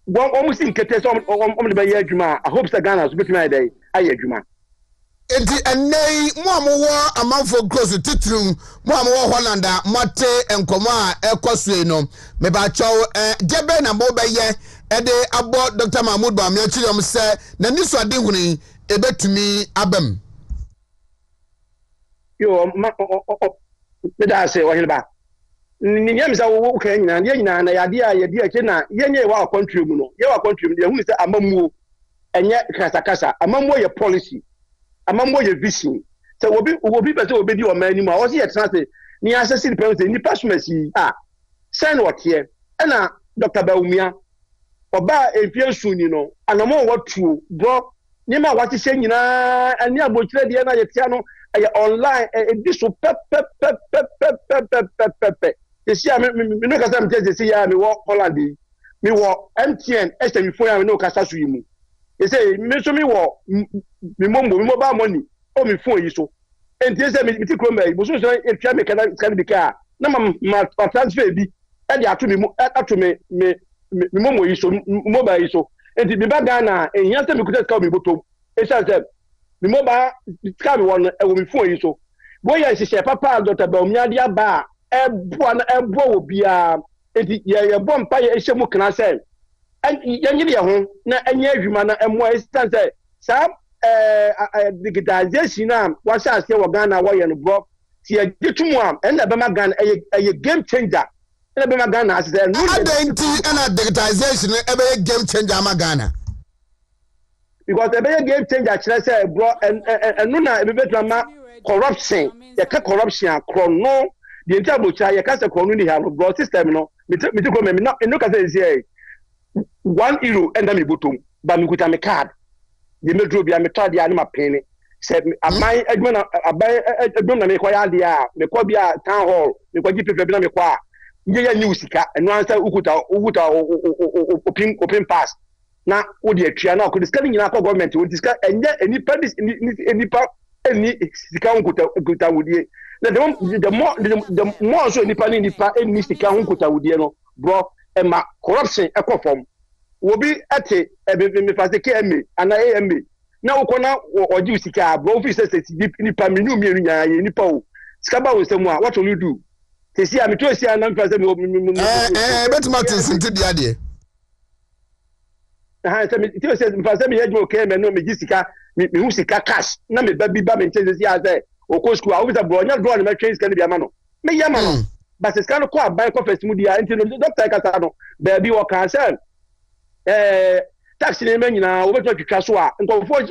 one almost in Kete on the Bay Juma. I hope the Ghana with my day. I Juma. And nay, Mamma, a month for close to Titrum, Mamma Hollanda, Mate and Coma, Equasueno, Mebacho, Jeben and Bobaye, Ede about Dr. Mahmoud Bamiachum said, Naniswa Dinguni, a bet to me, Abem. You are say, or back. Niams are walking, and Yana, idea, Chena, Yenya, our country, your country, who is a mamu, and yet Casacasa, among your policy. Among your vision. So will be better obey your man. I was here translate. Ni assassin parents in the passionate. Send what here. And Dr. Baumia. Oba a few soon, and I'm more what true, bro. Nima what is saying, and near Butcher, the other Yetiano, online, and this will pep. You see, I mean, I'm just say, I me walk Holland. Me walk MTN, Esther before I know Casasuimu. They say, Mister me walk, me mobile money, or me phone you so. And they say, me to come back, but so if you can be car. No, my transfer be, and you have to me, Momo is so mobile is so. And the Bagana, and yes, me could tell me, but it says that the mobile, it's coming one, I will be phone you so. Boy, I say, Papa, Dr. Baumia, bar, and bro, be a bomb pie, a shamu can I say. And young na any human and more instance, some digitization. Once I say Ghana, why and Bob, see a good one, and a Bamagan, a game changer. And a Bamagan has a digitization, a game changer, Magana. Because a game changer, I say, bro, and Nuna, a better corruption, a corruption, chrono, the entire child, a cast of community have a broad system, no, me to come and look at this. €1 and then me bottom, but me kuta me card. The metro be a method the animal penny. Said a my Edmund, a buy Edmund and me quiet the me cobia town hall, me quite give me qua. Ye newsika, and once I ukuta open pass. Now, would you try now? Could discussing in our government would discuss and yet any parties any part any Sika Kuta would ye. The more so any panini any Sika Kuta would ye no, bro. Emma corruption equaform will be at a KMA and AMA. Now, Kona or Jusika, both officers deep in the Paminu, Nipo. Scaba with someone, what will you do? They see I'm to see an unpleasant better matters into the idea. It says, Pasami came and no Jessica, Musika cash, Nami baby bam and changes the other. Or course, I always a boy, not drawing my trains can be a mano. Me Yamano. But it's kind of quite by coffee smoothie until the doctor Casano, baby or concern. Taxi name now, over to Casua, and go for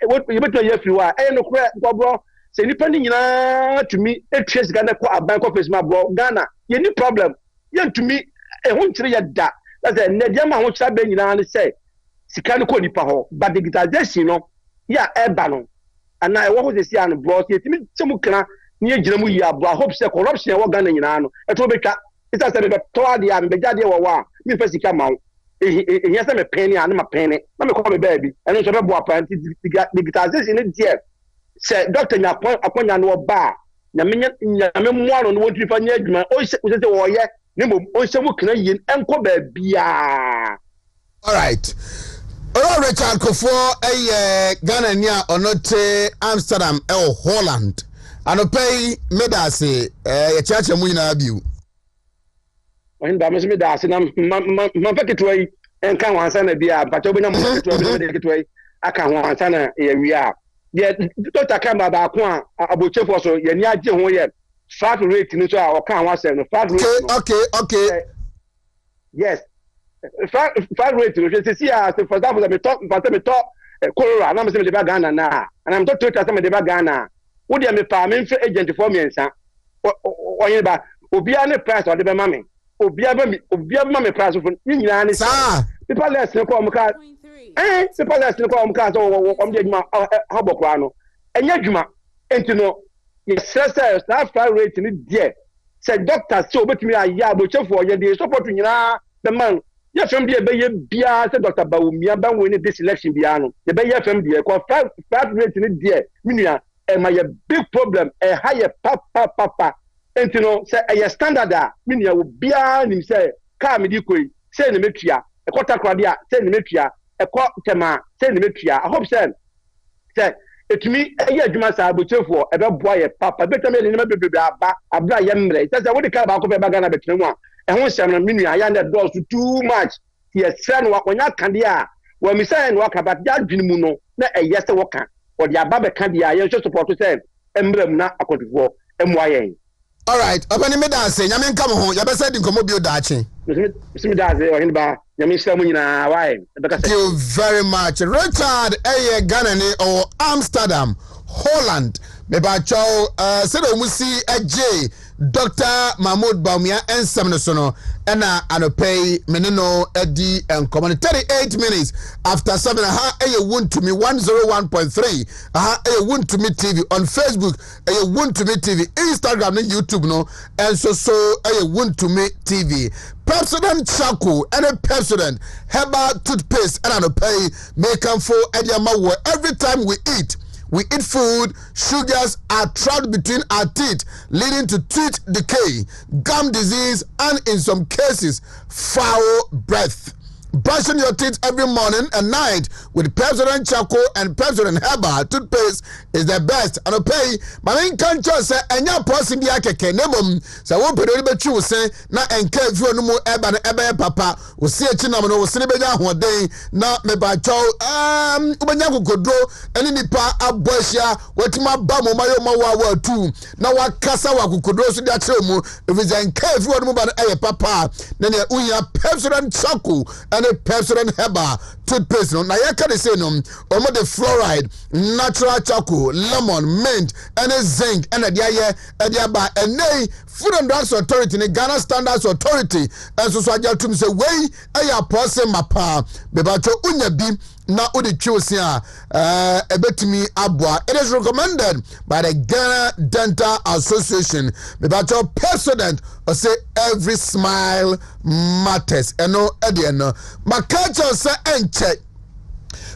what you better if you are, and no crap, bro. Say, depending to me, a trace Ghana quite by coffee, my bro, Ghana, you any problem. Young to me, a won't tell you that. That's a Nedjama, which I've been in and say, Sicano Conipaho, but the guitar, yeah, a banon. And I was the Sian brought it to me, some near Jemuya, but I hope the corruption was Ghana in Ano. A Tobica, it's as a Toadia and Bejadia wa, me first come out. Yes, I'm a penny and I'm a penny. I'm a call baby, and it's a boy, the guitars in it, dear. Said Doctor upon your bar. Yamin one on what you find my oyster with the warrior, Nemo, oyster Canadian, and Cobebia. All right. All right, Richard, for a Ghana or not Amsterdam or Holland. And pay Medasi, a church and win a view. When Damas Medas and my packet way and can't want to be a but open a market way. I can't want to we are. Yet, Dr. Kamba Bakwan, about Chef also, Yanya, fat rate in our can't want to fat rate. Okay. Yes. Fat rate, you see, for example, me talk, Colorado, and I'm saying the Bagana now, and I'm talking to some of the Bagana. Would you be a agent for me and son? Or you about Obiane price or the mammy? Obiama price of Indian. People less than come card. People less than come cars or Hobocrano. And Yajuma, and to know, yes, sir, staff fire rate in it, dear. Said doctor, so but me a yard, for your supporting the man. Yes, from the Bay Bia, said Dr. Baumia, winning this election, Biano. The Bay FM, dear, called fat rate in it, dear. Minia. And my big problem, a higher papa, and to know, say a standard, meaning I will be on him, say, come, you say the metria, ekota kradia say ni metua ekọ tema say ni metua I hope say etumi eye adwuma sa abotefo ebeboa ye papa betame ni mabebebe aba abra ye mre say we de ka ba ko be baga na betemu a ehun hyam na menu aya na dose too much ye sra no wakonya kande a wa misai no waka ba dadwin mu no na eye se woka o de aba be kande a ye so support say embrem na akodifo emwa yen. All right, obani me da say nyame nka mo ho ya be say di nkomo bi o da achi. Misimi da say o hin ba nyame nhyira mu nyina why be ka say. Thank you very much. Richard Ghana ni or Amsterdam, Holland. Me ba chow say do mu si eje Dr. Mahmoud Baumia ensem no so no na anopay meneno edi enkomo 38 minutes after 7 Wontumi 101.3 Wontumi TV on Facebook Wontumi TV Instagram and YouTube no and so Wontumi TV President Chaco and a President Herbal toothpaste and anopay make am for ediama every time we eat food, sugars are trapped between our teeth, leading to tooth decay, gum disease, and in some cases, foul breath. Brushing your teeth every morning and night with President Chaco and President Herbal toothpaste is the best. And okay, my main country say, and your person be a keke nebum. So, what period be true say, na and care for no more eba papa, we see a chinam no was beja one day, na me ba chow, ubanyaku kodro, and in the pa abosia, what my bamo my mawa too. Now what kasa wa kukodro so that chemu, if it's an care for no more papa, then we have President Chaco and a President Herbal toothpaste no na yaka de say no omo the fluoride natural charcoal lemon mint and a zinc and a dia ba and Food and Drugs Authority ne Ghana Standards Authority and so ajatum say wey aya person mapa be ba cho unya bi na odi twusia ebetumi aboa. It is recommended by the Ghana Dental Association. Be ba cho president or say every smile matters eno ede no makacho say enche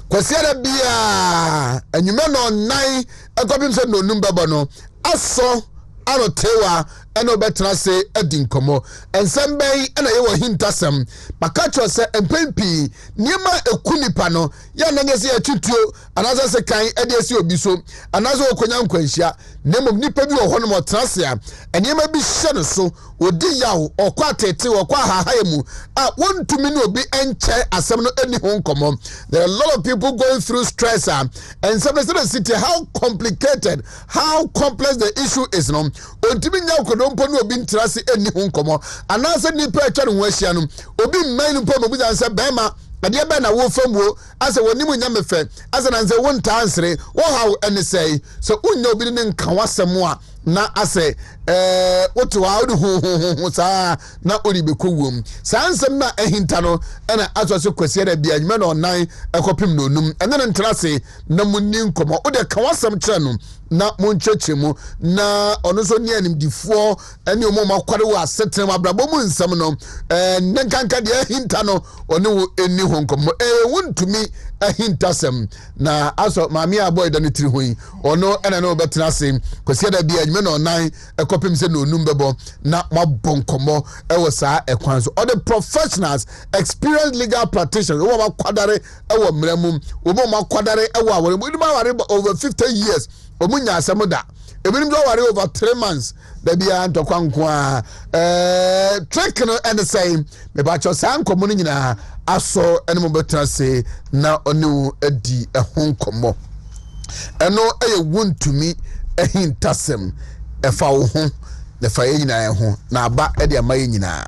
kwasiara bia enyume no nine akobim say no number no aso anotewa eno betra say edin komo ensembei ena ye wo hintasem makacho say empempi niema ekunipa no ya nanyese ya tutuo anaza se kan ede esi obi so anaza okonya nkwanhia nemom nipa bi wo hono mo trasea eniema bi hye no so odi yawo okwa tete okwa hahayemu wontumi no obi enche asem no eni ho nkomo. There are a lot of people going through stress and some of the city how complicated, how complex the issue is no ontumi nya kodompo no obi ntrase eni ho nkomo anase nipa atwa no ho ahia no obi mman no po mo bi say bema ade be na wo famuo ase wonimu nya mefe ase na nze won tansere wo how ene say so unya obi ne nka wasem a na ase wotu wa hu sa na oribeko wom sa nsem na ehinta no ena aso se kwase da bia nyime na onan ekopim na onum ene ne ntrase na munni nkomo wo de ka wasem kire no na monchechemu na ono so ni animdifo ene omo makware wo asetem abrabo mu nsem no ne kanka de ehinta no one wo eni ho nkomo wontumi ehintasem na aso maami aboy da ne tiri hoyi ono ena na obetenase kwase da bia nyime na onan ekopim se na onum bebo na mabonkomo ewo saa ekwan so all the professionals experienced legal practitioners wo makwadare ewo mremum wo makwadare ewo awore mo ma ware over 50 years omunya asemuda ebinim do ware over 3 months da bia ntokwanko trick no and the same me ba cho san komo nyina aso ene mo betrase na onu adi ehonkomo eno eye wontumi ehintasem efa wo ho the fire nyina ho na aba e de amaye nyina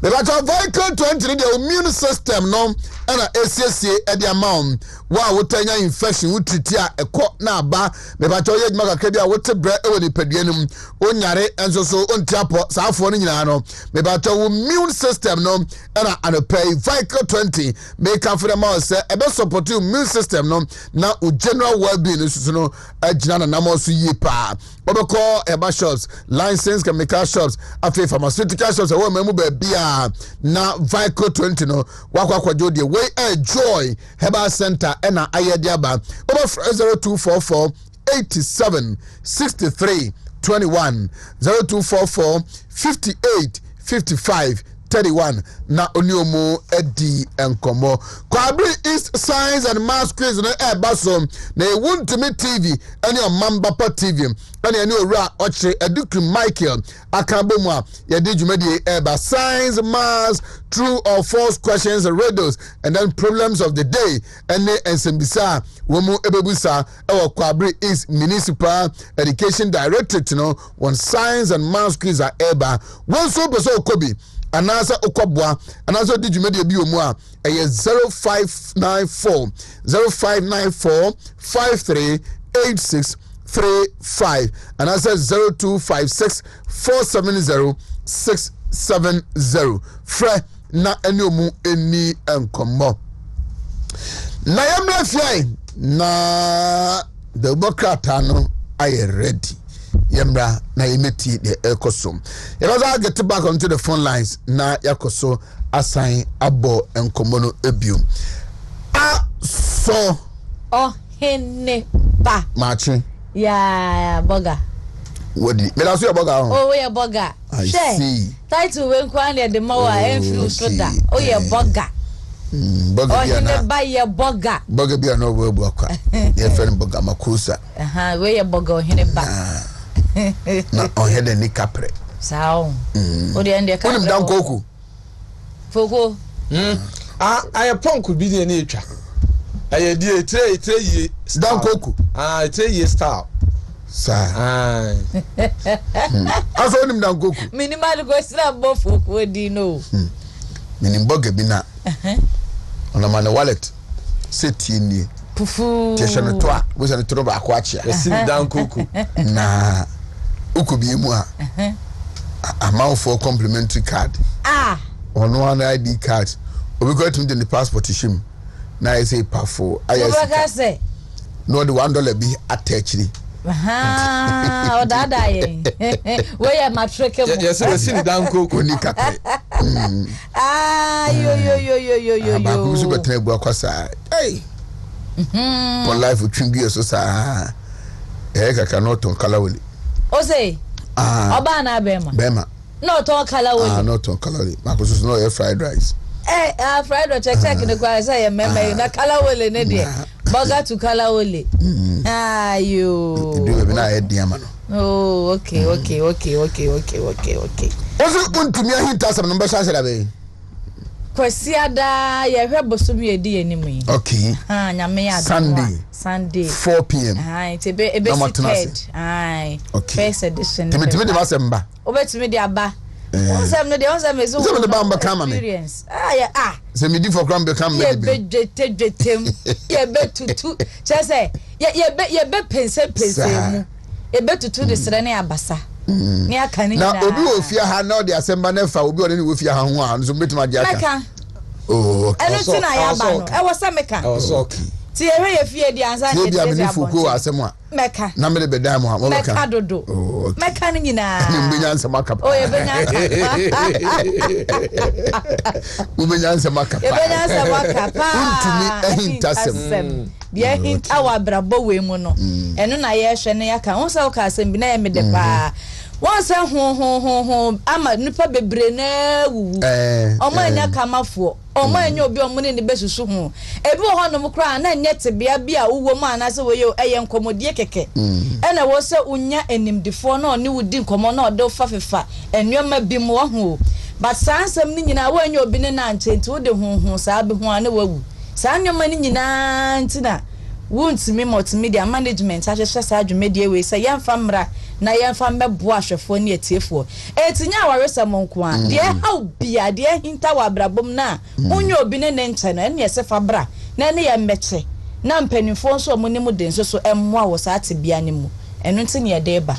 me ba to vehicle 20 the immune system no na esiesie e de amount wa wotanya infection wutriti a ekọ na aba me ba to ye djuma kakra bi a wote bre e woni paduanum onyare enso so ontiapo saafo no nyina no me ba to immune system no na anopay vehicle 20 make am for the mouth say e be support immune system no na general well-being so no agina na namo so yi pa obeko eba shops license chemical shops after pharmaceutical shops e wo memu ba bia na vehicle 20 no wakwajo de way joy herbal center na ayede aba over 0244 87 63 21 0244 58 55 31 na oniomo edi enkomo Kwabri East Science and Maths quiz na basom na Wontumi TV ene Omambapa TV ene ene owura oche Edukri Michael akabomu a yede dwumadi eba science maths true or false questions and riddles and then problems of the day ene ensembisa womu ebebusa ewo Kwabri East Municipal Education Directorate no one science and maths quiz a eba one so person okobi anasa okobwa anasa di dwumadi bi omu a eye 0594 538635 and I said 0256 470 670 fre na enyomu eni enkomo na yamla fiai na the bokrata no are ready yamra na yemeti the ekosom yebaza get back onto the phone lines na yakoso assign abo enkomo no ebium so hene ba machi ya boga wodi me la so your burger oh we burger I see title we nkwan de mawa enfield soda oh ye burger burger oh bia hene na ba ye burger bia no we bu akwa ye friend burger makusa we ye burger hene ba na on hede ni kapre sao o de ende kapre unim dan koku foko I punk bi de na etwa aye die tre ye dan koku tre ye style sa aso unim dan koku minimal go sra bo foko di no minim burger bi na ona man wallet seti ni pufu tie no to a wo se no to ba akwa chia sim dan koku na ukubi mu a amount for complimentary card ono one ID card obi go to the passport shim na I say pafo ayesi no the $1 bi attachiri o dada ye we ya matrike mu yes we sim dan koku ni kapre yo ba ku su betre bu akwasa hey for life twingu so sa kaka no ton kalawoli o say oba na bema no ton kalawoli no ton kalawoli ma ku su no air fried rice fried rice check ne kwa say ya meme na kalawoli ne de burger to kalawoli ayo do be na head diama no oh okay ozu untumi ahinta sam no be sha be kwasiada ye hwebosom ye di anim yi okay nyame ya Sunday 4 p.m. ebe okay first edition timi de masemba obetimi de aba onsam no de onsam ezo de bamba kama me experience se me di for kram be kam me be dwetem ye be tutu chese ye be pense mu ye be tutu de sere na abasa ni aka ni na obi ofia ha na de asemba na fa obi oni ofia ha ho a so betima agi aka oh okay eno ti na ya ba no e wo se meka okay ti ehwe ye fie di ansa ye di amini fuko asemu a meka na me be dan mo ha mo meka meka dodo meka ni nyina ni mbenya nsema kapa oh ye benya ubenya nsema kapa untumi ahintasem bia hinta wa brabo we mu no eno na ye hwe ne yaka won sa ka asem bi na ye me de pa won sa ho ama nipa bebre na wuwu omo anya kamafo omo anya obi omo ne besusu ho ebi wo honom kra na nya tebea bia uwo mu anase we yo eye nkomodie keke ena wo se unya enimdifo na oni wudi nkomo na odo fafefa enwema bi mu ho but sansem ni nyina wo anya obi ne na nchenti wo de ho saa bi ho ana wawu saa nwema ni nyina ntina Wontumi multimedia management ahwehwe saa adwumedia we say yemfa mra na yemfa mbebo ahwefo ne etiefo etinya awaresa monko a de ha bia de hinta wa brabom na onyo obi ne nche no ene yesefa bra na ne ye mmeche na mpanifo nso mo ne mu den so emmoa wo saa te bia ne mu eno nti ne ye de ba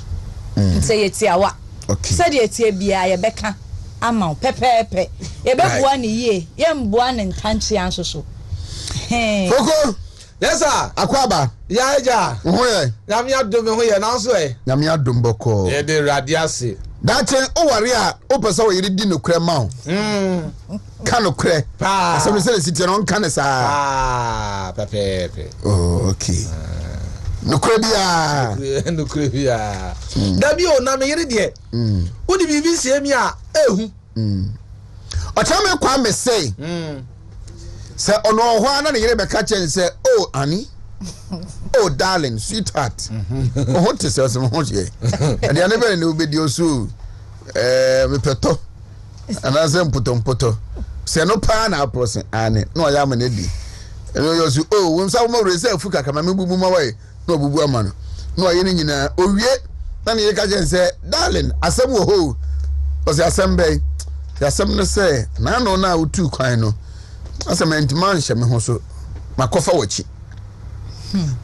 nti ye ti awa se de tie bia ye beka ama pepepe ye beboa ne yie ye mboa ne ntanche anso so Foko yes sir akwaba ya eja hoye nyame adom ho ye na so nyame adom boko ye de radiase dache o ware a o pesa wo yiri di no kra ma ho kano kra pa asem se siti no kan sa pepe oh okay no kra bia da bi o na me yiri de wo di bibi sie mi a ehu Ochame kwa me say say ono ho ana ne yere be ka chen say oh Annie oh darling sweetheart oh to say some ho je and ya never no be dio so me peto ana say mpoto say no pa na person Annie no ya ma na di eno yo so oh won sa mo reserve fuka kama me bubu ma wai no bubu ama no no ye nyina owie na ne ye ka chen say darling asem wo ho o say asem be ya asem no say na no na utu kwan no asem entiman hye me ho so makofa wachi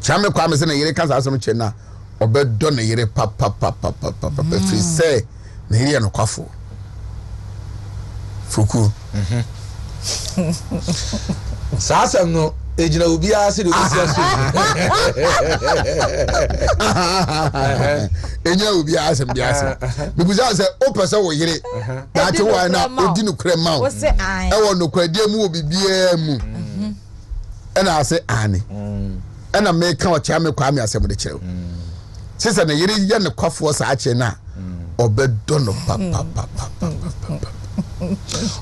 chame kwa me se na yere kansa asem che na obedo na yere papa free say na yere no kwafo fuku sa asem no ejina obi ase de osia so enya obi asem bi asem bibuza se o pese wo yere na che wa na odi no kra ma o e wo no kwadie mu obi bia mu ena ase ane ena me ka o cha me kwa me asem de kire sisa na yere ye ne kwafo sa ache na obedo no papa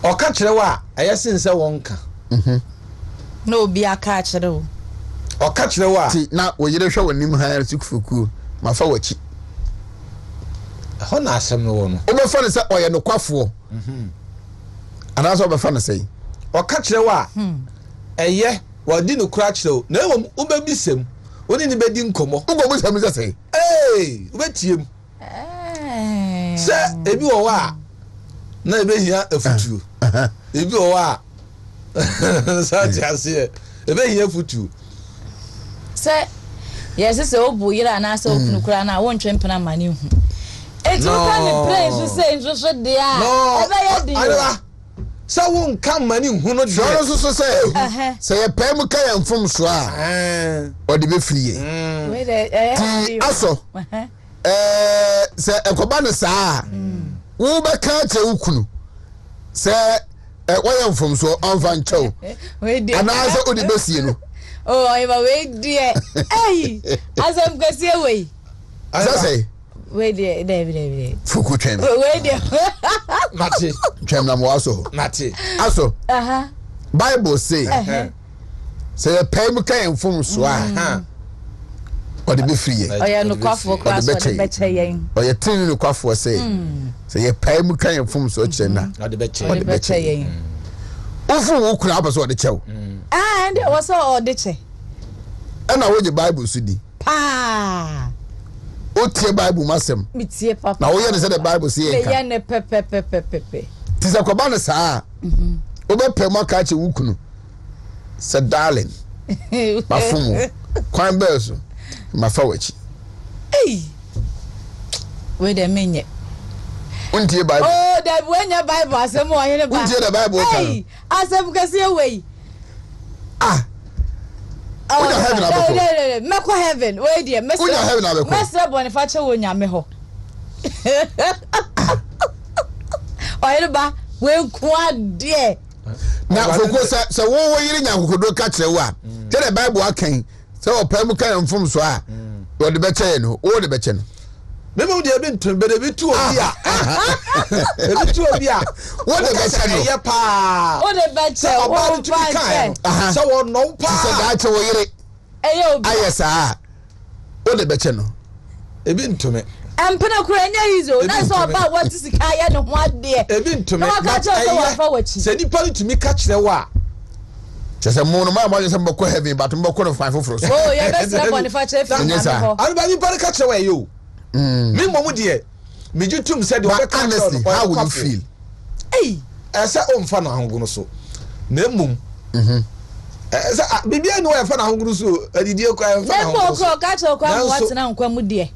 o ka kire wa ayesin se wonka no bi aka kire o ka kire wa ti na wo yere hwe wonim ha sikufuku mafa wachi ho na asem no wo no o be fa ne se oye no kwafo ana so be fa ne sei o ka kire wa eye wadi no kura kire o na ewom wo be bisem oni ni be di nkomo ugo bo sam se sei wo be tiem se ebi wo wa na ebe hia afutuo ebi wo wa sa ti ase ebe hia afutuo se yes se obu yira na se okunu kura na won twempena mane hu eti ka ni praise se nso de a ebe ye di sa won kan mane hu no de so se ye pem ka ya mfom so a o de be friye we de aso se ekoba ne saa wo be ka che ukunu se wo ya mfom so onfa nchew ana se o de be sie no oh iba we die ei azam gasie we say we die David fuku twem we die mate twem na mo aso mate aso Bible say say pem ka ya mfom so a o de be friye oya no kwafo kwa so de beche yen oya tin no kwafo say say ye pem ka ya mfom so che na o de beche yen ofu wo kura abaso o de chew and was all de che ana wo je Bible so di pa o tie Bible masem mitie papa na wo ye ne say the Bible say ye ye ne pepe tisa ko ba ne saa o be pem aka che wukunu say darling mafumu kwan be so mafa wachi ei we de menye untie Bible oh da wenya Bible asem o here ba untie the Bible ka ei asem kase we oh heaven abeko meko heaven we dear Unya heaven abeko mesra boniface wo nyame ho o ba we kwa de na foko se wo yiri nyankokodo ka kire wa te the Bible akan se o pam kan mfom so a wo de beche no wo de beche no memo de bi ntum be de bi tu obi a ebi tu obi a wo de beche no ye pa wo de beche wo pa so wo no pa se da che wo yiri eyo bi ayesa wo de beche no ebi ntume empena kura nya hizo na so ba what sika ya ne ho ade ebi ntume na ka che so wa fa wachi se nipa ntumi ka kire wa chese mo no ma se mboko heaven but mboko no fan foforo so oh ye besra boniface fi na ho ani ba nipa ka kire wa yo me momu de me jutum said o be ka honestly how would you feel ei esa o mfa na hangu no so na mum esa bibia no e fa na hangu no so adidi e kwa mfa na hangu no ko ka che kwa what na nkwa mu de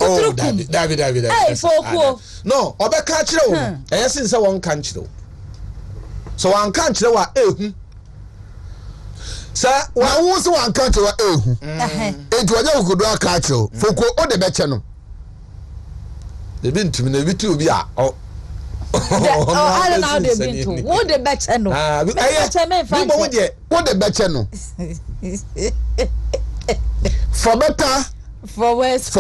oh David ei foku no o be ka kire wo eyesin se won kan kire wo so wan kan kire wa ehu sa wa wo so wan kan kire wa ehu eju anya okodo aka kire foko o de beche no ebi ntumi na ebi tu obi a oh I don't know the bintu wo de beche no beche me fan wo de beche no for better for worse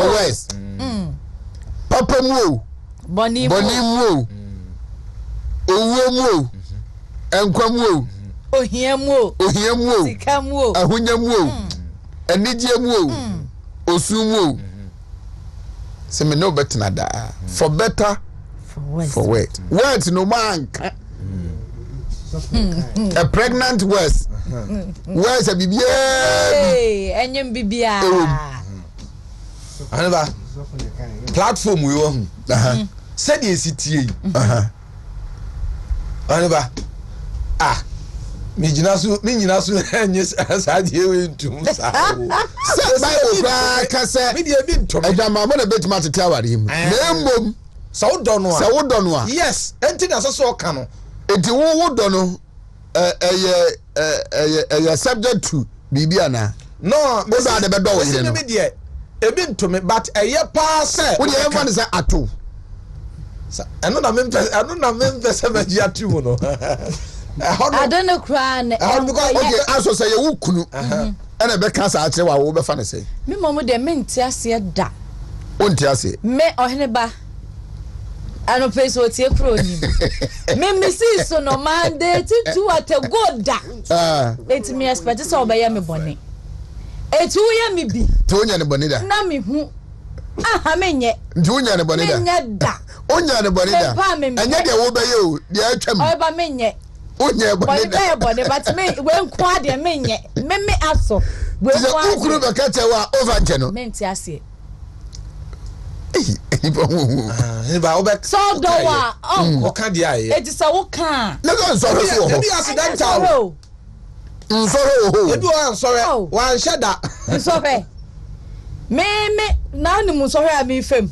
papa mu boni mu owuo mu enkwamu ohiamu sikamu ahunyamu enigiemu osumu se me no better nada for better for word words no man a pregnant words a bibia enyem bibia anaba platform we won said ye sitie anaba me nyina so enye saadie we ntum sa Bible ka say me dey bi ntom adama mo na betima tete aware him na mbom sa wo do no a yes enti na so ka no enti wo do no subject to bibia na no me ba de be do wo yire no me dey ebi ntom but eye pa say wo dey ever say ato eno na me se maji atu no I don't know crying. Okay, aso say you kunu. Ana be ka sa akire wa wo be fa ne say. Me momo de menti ase da. Onti ase. Me ohene ba. Ano peso tie kro ni. Me misi so no Monday to at a good da. Let me expect so be ya me bone. Etu ya me bi. To nya ne bone da. Na me hu. Aha menye. Ntu nya ne bone da. Menye da. Onya ne bone da. Anya de wo be ye o, de atwam. O ba menye. Onye bone da. Bone but me we nkwa de menye. Me aso. We nkwa. Ukuru be ka chewa over nche no. Menti ase. Ba obek so do wa o ka dia ye e ti se wo kan le go so so e bi accidental nsoro e bi o nsoro wa nsheda nsoro me na ni mu nsoro a mi fem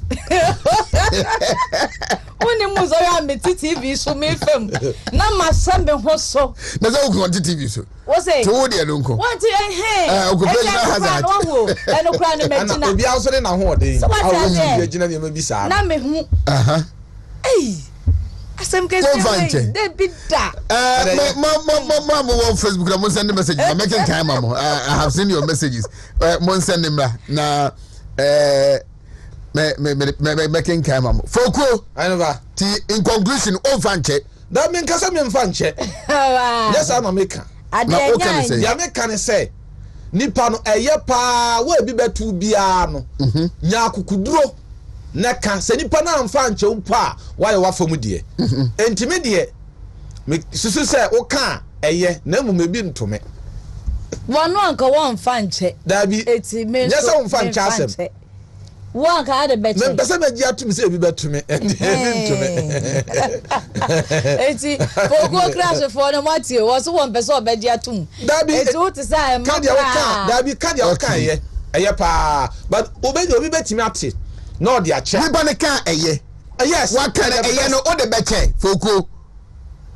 oni mu nsoro a mi TV so mi fem na ma sambe ho so na so ko TV so wo say to wo de no nko want o ko pe na hazard wo e no kra ni me tina obi aso ne na ho ode awu gina ne ma bi sa na me hu asem ke de bida mo on Facebook na mo send message na making time mama I have seen your messages mo send them na me making time mama foko anova ti in conclusion o fanche da me nkasa me mfanche yes I no make na o can say ya me kan say nipa no eye pa wa bi betu bia no nya akukuduro na ka se nipa na mfanche umpa wa ye wa famu de entime de me susu say o ka eye na mu mebi ntome wonu anka won fanche da bi eti me yes I mfanche asem won ka ade beche me pese me gi atum se bi betume ntome eti pogo crash for no matie wo so won pese obegi atum da bi eti o ti say ka dia o ka da bi ka dia o ka eye pa but obi betimi ate no de ache nipa ne kan eye yes what can eye no o de beche foko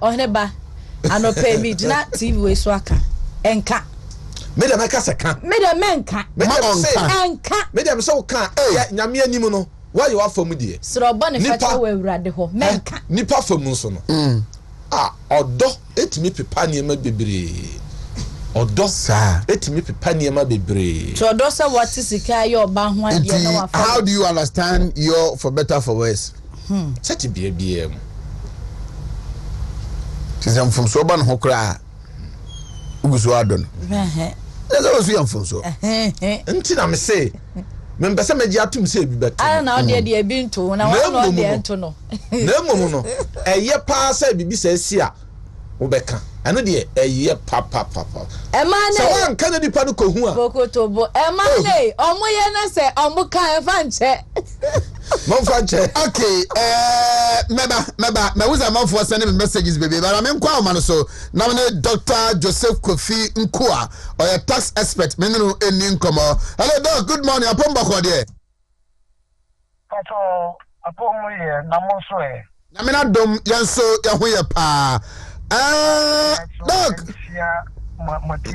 ohne ba anope mi dina TV we so aka enka me de meka seka me de menka me de say enka me de so ka nyame anim no why you afamu de sro bo ne facha we awurade ho menka nipa famu so no odo etimi pepa ne ma bebre odo sa etimi pepa ne ma bebre to odo say what sika ye oba ho ade na wa fa how do you understand your for better for worse seti bia tisam from so ban ho kra uguso adon eza wo su yam so enti na me say me mbese me gi atum say bi beto na o de bi nto na wa no de nto no na mum no eye pa say bibi say si a wo beka eno de eye pa e ma ne so wan kan di pa no ko hu a bokoto bo e ma ne omo ye na say omo kan fa nche mon fa nche okay me was am for sending me messages baby but I'm kwa man so na me Dr. Joseph Kofi Nkua or a tax expert me no eni nkomo hello doc good morning apom bako de pato apom ye na mo so e na me na dom yanso ya ho ye pa doc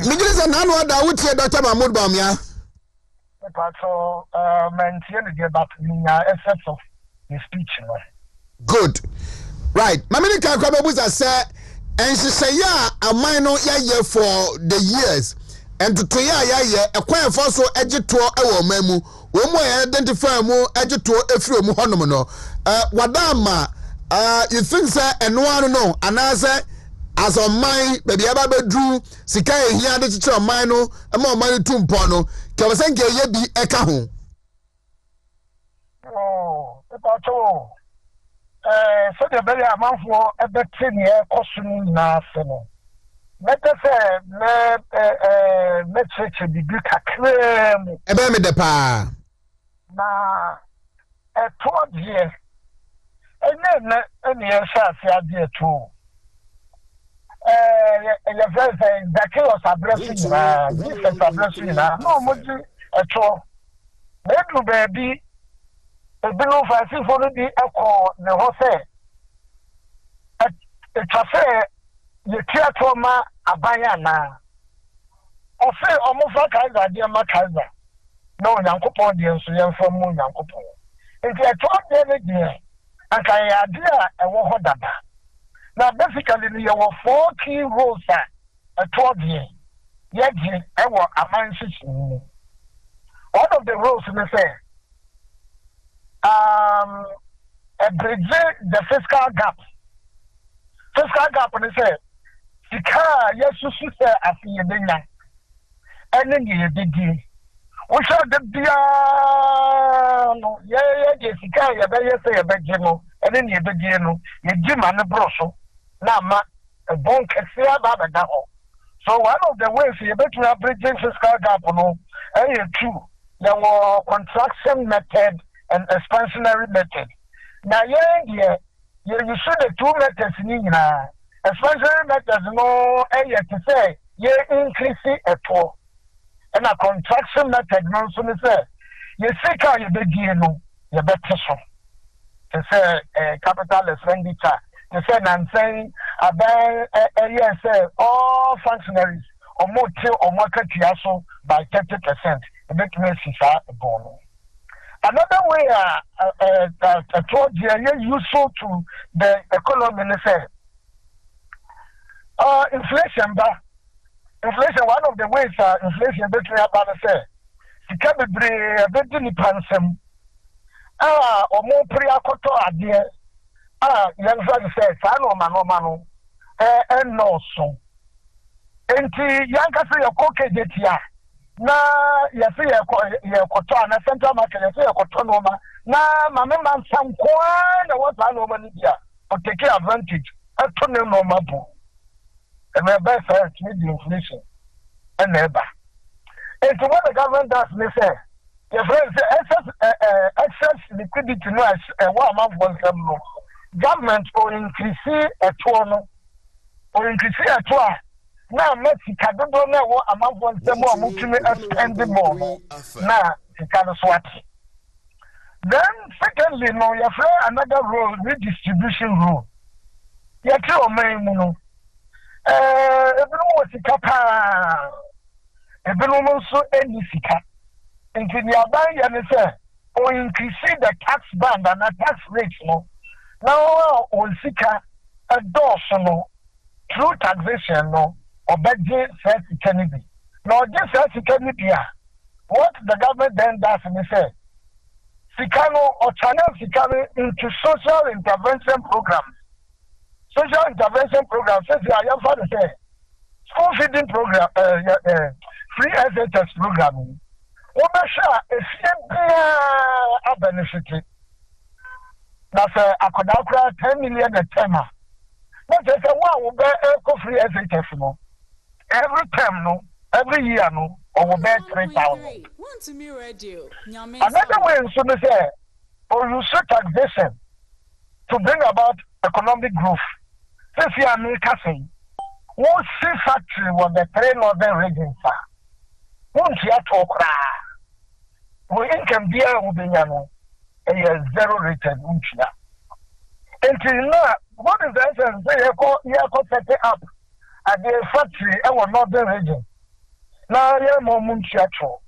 me gire say na no da wutie Dr. Mahmoud Bamia pato maintain the but niya effect of the speech no good right mamini kan kwa bebuza say enhyehyɛ a aman no yɛyɛ for the years and to yɛ ɛkwan for so agitoɔ ɛwɔ man mu wɔn mu identify mu agitoɔ efiri mu hɔnom no wadama you think say ɛnoa no anaasɛ as on my baby aba drew sika ehia de tete on my no e ma on my tu mpo no ke we senke ye bi eka ho Pato so the very amount for a better near costing nothing. Let us say, let's say, the big acclaim. E be me de pa. Na a 12 years. And then, any answer, dear too. Your friends say, the chaos are blessing, different are blessing. No, much at all. Let baby. Ebinu fasi fonu di eko ne ho se etwase ye tiato ma abanya na ofe omofa kaiza de ma kaiza na onyankopon de nso ye mfa mu onyankopon enti eto de ne de aka ya de a ewo ho dada na basically ne ye wo 4 key roles a eto de ye de ewo amansi chimu one of the roles ne say bridge the fiscal gap. Fiscal gap, and say, Sika, yes, you say, I see you dinner. And then you did. We shall the piano. Yeah, Sika, you better say a bed general, and then you begin, you Jim and the brosso. Now, a bone can see about that. So, one of the ways you better bridge fiscal gap, no, and two, there were contraction method and expansionary method. Now, you see the two methods in expansionary methods, no, to say, you increase it at all. And a contraction method, no, so you say, you see how you begin, you better so. To say, capital expenditure, to say, I'm saying, yes, all functionaries or more till or market by 30%. It makes me see that bonus. Another way told you useful to the economy is inflation. Inflation, one of the ways inflation between about say it can be very pansem. Or more pre-akoto idea. Young friend says, I know mano, and no so. And young country of coke na yesi ye koto na central market yesi ye koto no ma na mama man sankwa na what no ma ni dia o take advantage to ne no ma bu e me be first with the inflation and never and what the government does me say your friends excess liquidity no what amount for them no government will increase at one or increase at one. Now, Mexico don't know what amount of them more multi spending more. Now, it can swat. Then, secondly, no, you have another rule, redistribution rule. You have to know, everyone was a capa, everyone also any sika. And in your buying, and say, or increase the tax band and the tax rate, no. Now, on sika, a dose, no, through taxation, no. Or budget first Kennedy. Now, this first Kennedy, what the government then does, and they say, Sikano or channel Sikano into social intervention programs. Social intervention programs, says I am for to say, school feeding program, free SHS programming. Obasha is a benefit. That's a could 10 million a term. But there's a one will bear free SHS. No. Every term, no, every year, no, or will bear 3,000. Another way, so they say, or you set taxation to bring about economic growth. This year, America saying, one sea factory was the 3 northern regions. One year to we can be a zero rated. Until now, what is the essence? They are set up at the factory in our northern region. Now, you are more mutual.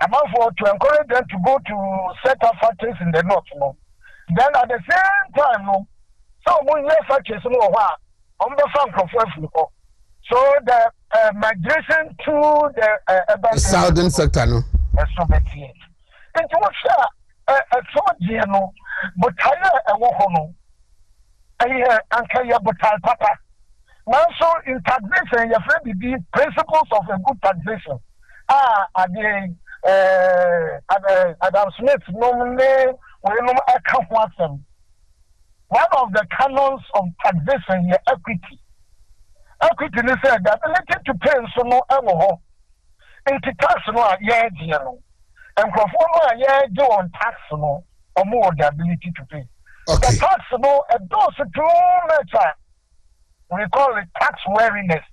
I'm for to encourage them to go to set up factories in the north. No? Then at the same time, no, so when you factories, no, on the farm for so the migration to the southern sector, no, so that's it. And to watch a soldier, no, but I walk on. I hear Uncle Yabutal Papa. Also, in taxation, your friend the principles of a good taxation. Adam Smith nominee when account one. One of the canons of taxation is equity. Equity is the ability to pay so no alcohol. Into tax no yeah, and perform do on tax no or more the ability to pay. Okay. The tax no a dose too much. We call it tax wariness.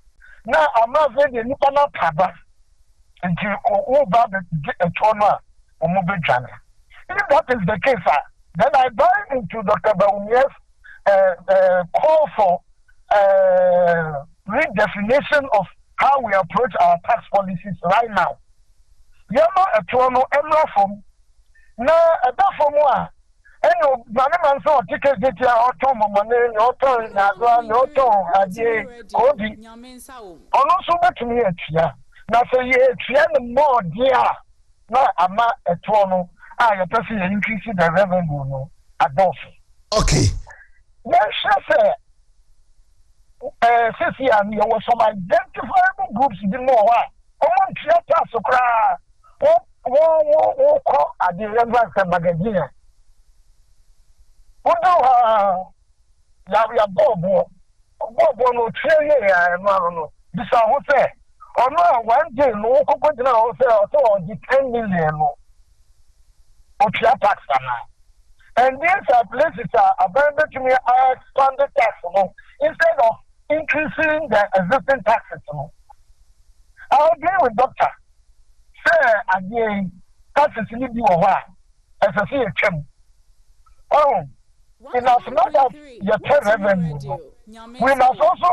Now I'm not saying the Nipana Taba until over the trauma or mobile channel. If that is the case, then I buy into Dr. Baumia's call for redefinition of how we approach our tax policies right now. Yama a trauma emra from now a from and man saw ticket detail or tom money, or ton, or ton, a day, Cody. Also, much me at ya. Now, say, yeah, more dear. No, I'm not a tono. I am passing increasing the revenue at both. Okay. Yes, sir. Sissy, and there was some identifiable groups in the more. Oh, theater, so cry. Oh, at the Reverend magazine. Ya Bobo no trade no this I say or no one day no go now say or the 10 million no or tax and these are places are abandoned to me expanded tax no instead of increasing the existing taxes no. I agree with doctor say again taxes need be over as I see a chem. Oh, in as much as your revenue, we must also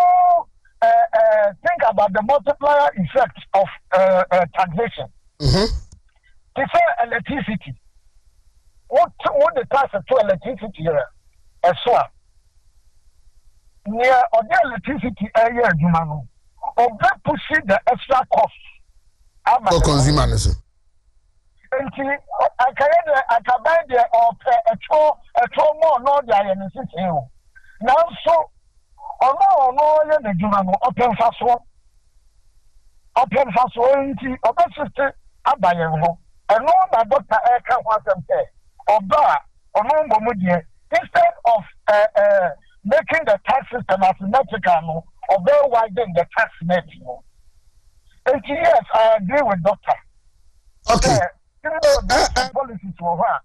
think about the multiplier effect of taxation. To say electricity, what the tax to electricity here? As well, near or the electricity area, you know, or pushing the extra cost. For consumers. I can buy the a more no there in the city. Now, so, no, the Jumano, open fast one. Open fast one, open sister, I buy a home. And no, my doctor, I can't want them there. Or bar, or no more instead of making the tax system asymmetrical, or very widen the tax net. And yes, I agree with doctor. Okay. Policies for her.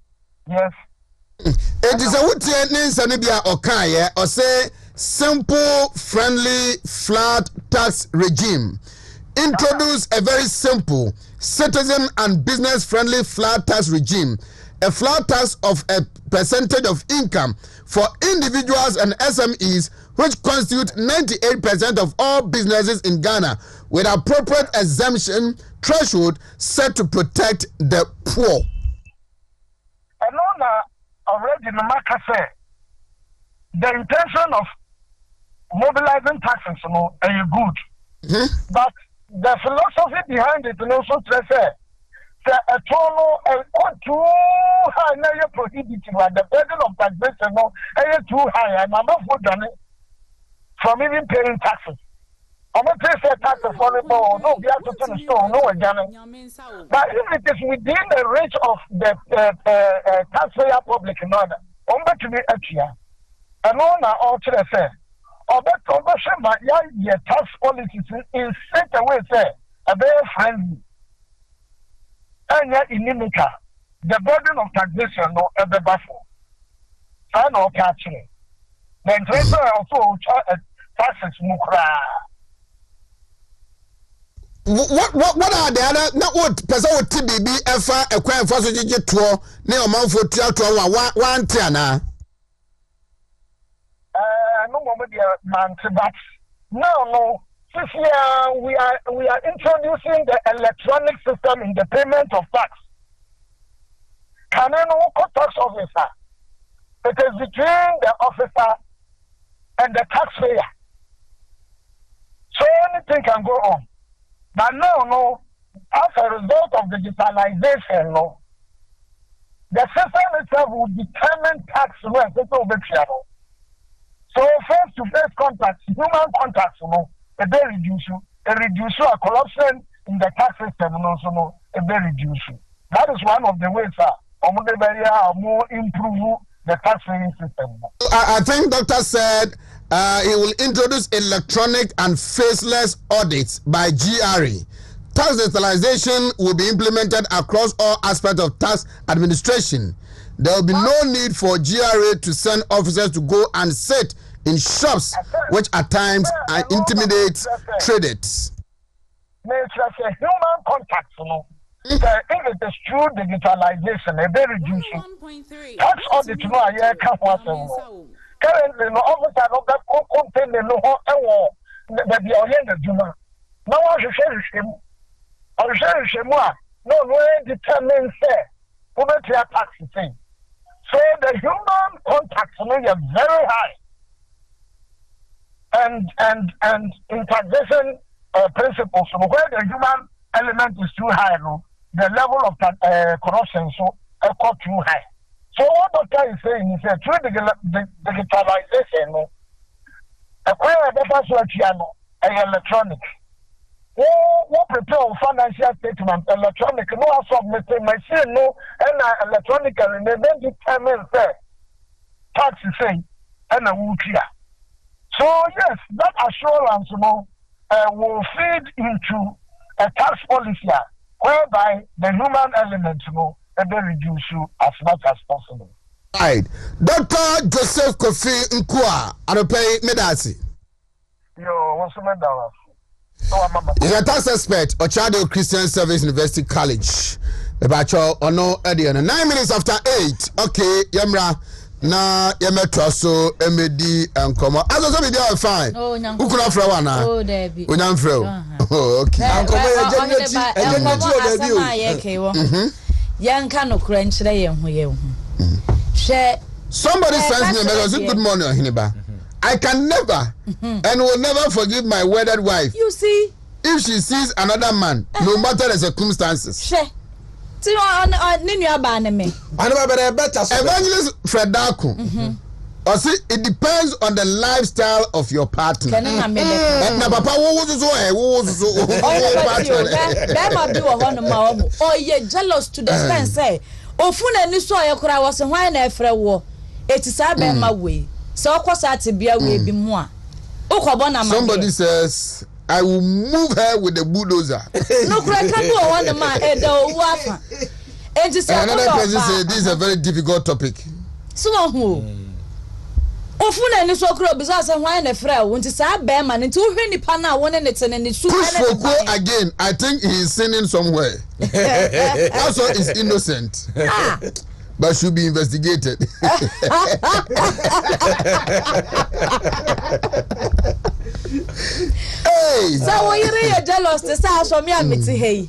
Yes. It is a wood names and be okay, or say simple, friendly, flat tax regime. Introduce a very simple, citizen and business friendly flat tax regime. A flat tax of a percentage of income for individuals and SMEs, which constitute 98% of all businesses in Ghana, with appropriate exemption threshold set to protect the poor. I know already the market say the intention of mobilizing taxes, you know, are good, but the philosophy behind it, you know, so to say, a total too high, now you're prohibited, the burden of taxation, no, too high, and I'm not done it from even paying taxes. I'm not saying taxes for the no, we have to turn the store, no, again. But if it is within the range of the taxpayer public in order, I'm going to be a year. And all now, all to the say, or that conversion, my your tax policies in such a way, say, a very friendly. And yet, inimical, the burden of taxation, no, at the baffle. I know catching. The interest also taxes, mukra. What are the other? Not what person would TBB ever acquire for such a tour, near month for 1 tiana. No moment, man, but no. This year we are introducing the electronic system in the payment of tax. Can I know tax officer? It is between the officer and the taxpayer. So anything can go on. But no, as a result of the digitalization, no, the system itself will determine tax when it's over. So face-to-face contact, human contact, a very reduce a corruption in the tax system, a very reduce. That is one of the ways, more improve the tax system. I think Doctor said he will introduce electronic and faceless audits by GRA. Tax digitalization will be implemented across all aspects of tax administration. There will be no need for GRA to send officers to go and sit in shops, which at times intimidate traders. Human contact, if it is true digitalization, a very reducing. Tax audit, currently, no officer of that contain the oriented Juma. No one should share him. Or share him. No way determines who makes your tax thing. So the human contacts are very high. And in taxation principles, where the human element is too high, the level of corruption so too high. So what Doctor is saying is that through the digitalization, acquire better piano and electronic. Who prepare financial statement electronic? No, submit machine, no, and electronic, and then determine tax is saying, and a wood. So yes, that assurance, will feed into a tax policy whereby the human element, be reduced as much as possible. Right, Dr. Joseph Kofi Nkua, Arope Medasi. Yo, what's the matter? He's a tax expert, Ochado Christian Service University College. The bachelor or no, Eddie, 9 minutes after 8. Okay, Yamra. Na yemetwa so emedi enkomo aso be dey fine who could afra one na unyamfre oh okay enkomo ye geneti o da bi o yanka no kura nkyere ye ho ye ho hwe somebody sends me a message good morning Ohiniba I can never and will never forgive my wedded wife you see if she sees another man no matter the circumstances Evangelist Fred Darko. It depends on the lifestyle of your partner. Papa, jealous to the extent say, Ofuna ni so ayekura was why na efre wo. It is a ma way. So kwasa bia we bi mu a. Somebody says I will move her with the bulldozer. No, can do one man. Another person said this is a very difficult topic. So who? Ofuna ni so kro because why na frɛ wo nti sa be man nti wo hwɛ nipa na wo ne ne tene ne su again I think he is sinning somewhere. Also is innocent. But should be investigated. Hey. So when you're jealous, the sound from me amiti hey.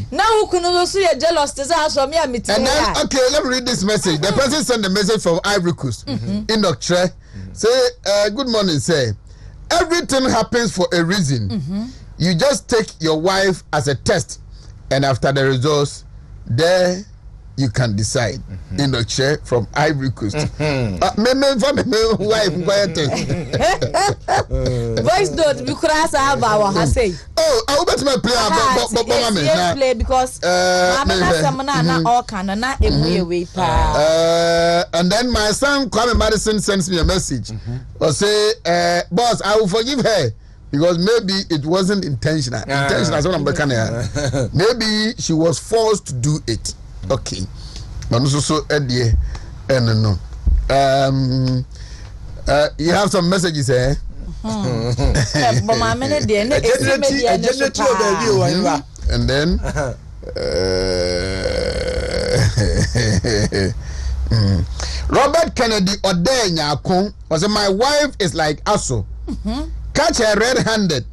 Now who can see you jealous? The sound from me amiti. And then okay, let me read this message. The person sent a message from Ivory Coast in Doctre. Say, good morning, say. Everything happens for a reason. You just take your wife as a test, and after the results, there you can decide. In the chair from Ivory Coast. Wife, voice note, we could ask our say. Oh, I will bet my play because and then my son Kwame Madison sends me a message or say, boss, I will forgive her. Because maybe it wasn't intentional. Intentional, so maybe she was forced to do it. Okay. But also no. You have some messages here. And then Robert Kennedy Odenya was my wife is like Aso. Catch her red-handed.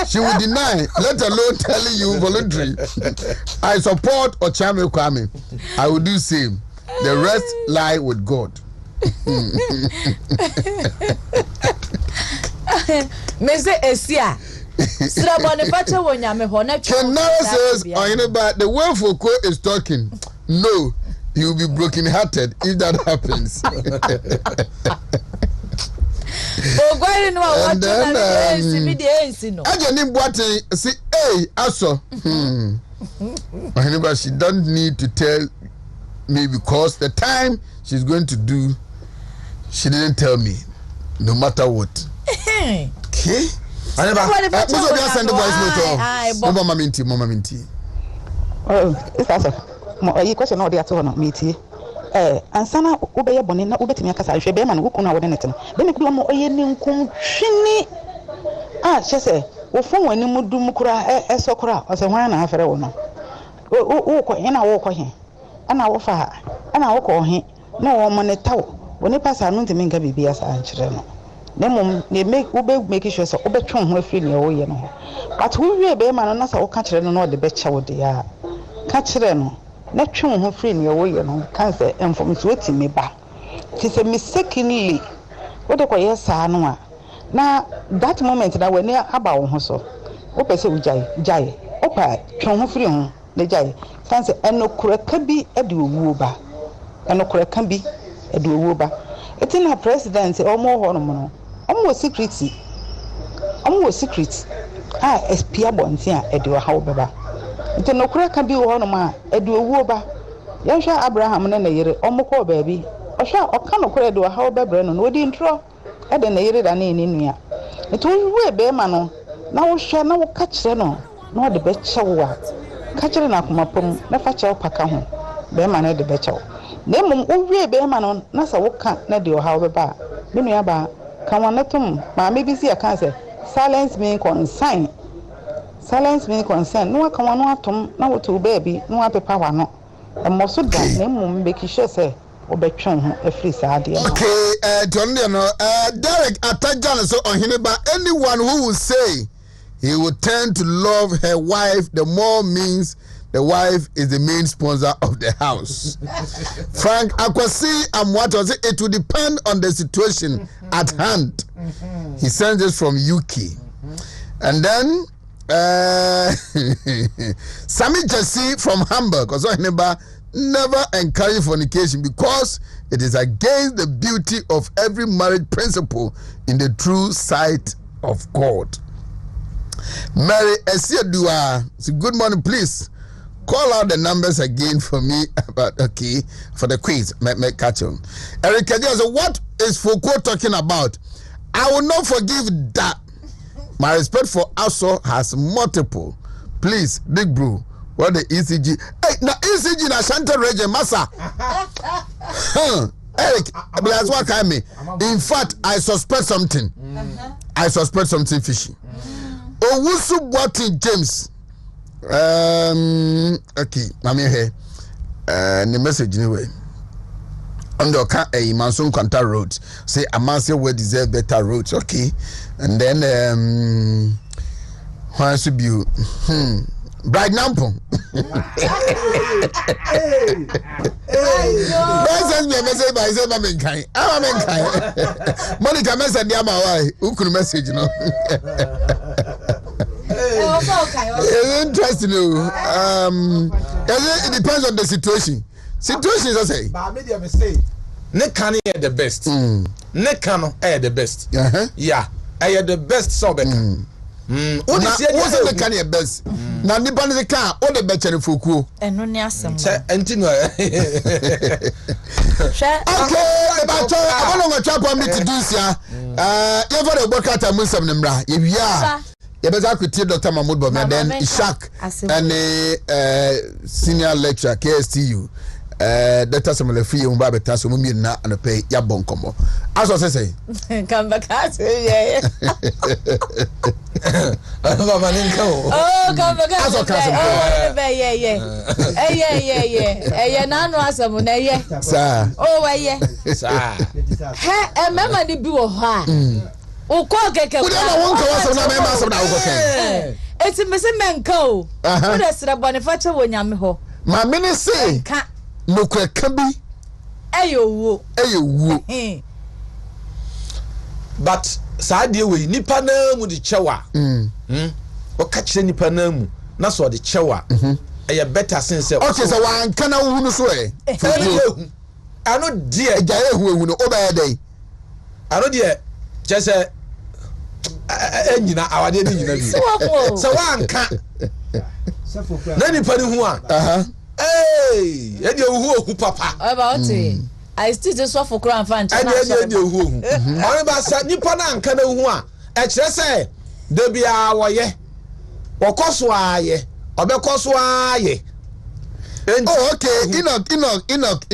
She will deny, let alone telling you voluntary. I support Ochame Kwame. I will do same. The rest lie with God. Mr. Esia. Kenara says, the way Foucault is talking, no, he will be broken-hearted if that happens. Ogwari no what na me dey no. Aje ni boate see aso. Anyway, she don't need to tell me because the time she's going to do, she didn't tell me, no matter what. Okay. Anyway, send the voice note. Mama Minty. Oh, it's also. You question all the at all, meetie. And sana ubeye boni na ubetimi akasa hwe be ma no wukuna wo de netem be me kudo mo oye ni nkun hwini she say wo fon wani mudu mukura esokura o se hwan na afere wo no wo ko ina wo ko he ana wo fa ana wo ko he na wo mo ne taw wo ne pasa no ntimi nka bibia sa ankyere no ne mom ne make make sure so obetwon ho afiri ne wo ye no but wo wie be ma no na sa wo ka kyere no na wo de be kye wo de ya ka kyere no na twon ho free ne wo ye no kan say information weti me ba ti say mistakenly wo de ko yes no a na that moment that when aba wo ho so wo pese wo jai opa twon ho free ho ne jai kan say enokura ka bi e de owu ba enokura ka bi e de owu ba eti na president omo ho no no omo secret espia bontia e de ha wo beba nti nokura ka bi wo no ma edu owuo ba yehwa Abraham na yere omukọ baabi ohwa oka nokura de ha wo bebre no odi ntro e de na yere da na ni nua nti wo ebe ma no na wo hwa na wo ka kire no na de be kyewa ka kire na komapom na fa kyew paka ho be ma na de be kyew na mum wo ebe ma no na sa wo ka na de ha wo beba me nua ba ka wonatum ma me bi si aka say silence me concern no aka wano atom na woto baby no apepa wano emmo so da na mum be ki sure say obetwen ho afri saade. Okay, Derek Atajan so Ohineba, anyone who will say he will tend to love her wife the more means the wife is the main sponsor of the house. Frank Akwasi Amwato say it will depend on the situation at hand. He sends this from UK. And then Sami Jesse from Hamburg also never encourage fornication because it is against the beauty of every marriage principle in the true sight of God. Mary Esiadua, so good morning, please call out the numbers again for me about for the quiz. Catch on. Eric Kadia, so what is Foucault talking about? I will not forgive that. My respect for Aso has multiple. Please, big bro, what the ECG? Hey, na ECG na Shanta Region Massa. Eric, that's what I mean. In fact, I suspect something. I suspect something fishy. Owusu Boatin James. Okay, I'm here. The message anyway. On the Manson Quanta Road, say Amasia will deserve better roads, okay? And then why should you Bright Nampo? Send me a message by Zemaminkai. I'm a Menkai. Monica message Yama, why? Who could message, you know? It's interesting, it depends on the situation. Situations, I say. But I say, Nekani are the best. Nekano are the best. Yeah, I are the best. So better. What is the Nekani best? Now, Nippon the car, all the better for Fuku. And no Niasam. Antino. Okay, about I want to chop on me to do, sir. You ever work out a Muslim Nimra? If you are. Yebeza kuti Dr. Mahmoud Bome then Ishak and senior lecturer KSTU Dr. Samuel Free umba beta so mumi na anope ya bonkomo aso say come back at yeah mama ninko come back aso yeah na no asem na yeah sir sir he mama ni bi wo ho a Uko keke. Ude na wonka waso na me ma so na uko ken. Eti me se menka o. Ude sira boniface wo nyame ho. Ma me ne se. Ka. Nokwa ka bi. Eyo wo. But saa de we nipa na mu di chewa. O ka kire nipa na mu na so de chewa. Eye better sense. Okay, so wan kana wo hunu so e. Ano die. Eja ehu no o ba dey. Ano die just enyina awade ni nyina bi so wanka na nipa ni hu a e dey hu papa about it I still just so for crown fan and dey hu oni ba sa nipa na anka na hu a e kire say de bia wo ye okoso aye obekoso aye. Oh, okay. Enoch,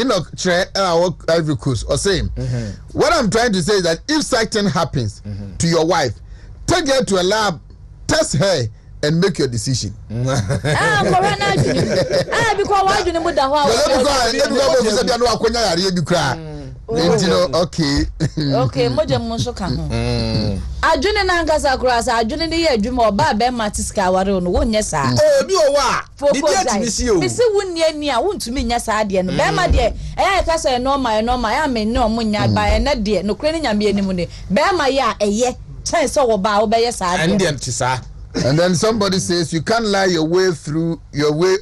Ivory Coast, or saying, what I'm trying to say is that if something happens to your wife, take her to a lab, test her, and make your decision. Because okay, moja monso kan ho. Adwene na ngasa kurasa, adwene ne ye adwuma oba be matiska ware no wonye saa. Bi o wa. Di dia mi si o. Mi si wunni ani a wontumi nya saa de no. Be ma de, e ka say normal ya me no mo nya ba e na de no kure ne nya me anim ne. Be ma ya eye. Chen so wo ba wo be ye saa de. Ndiam ti saa. And then somebody says you can't lie your way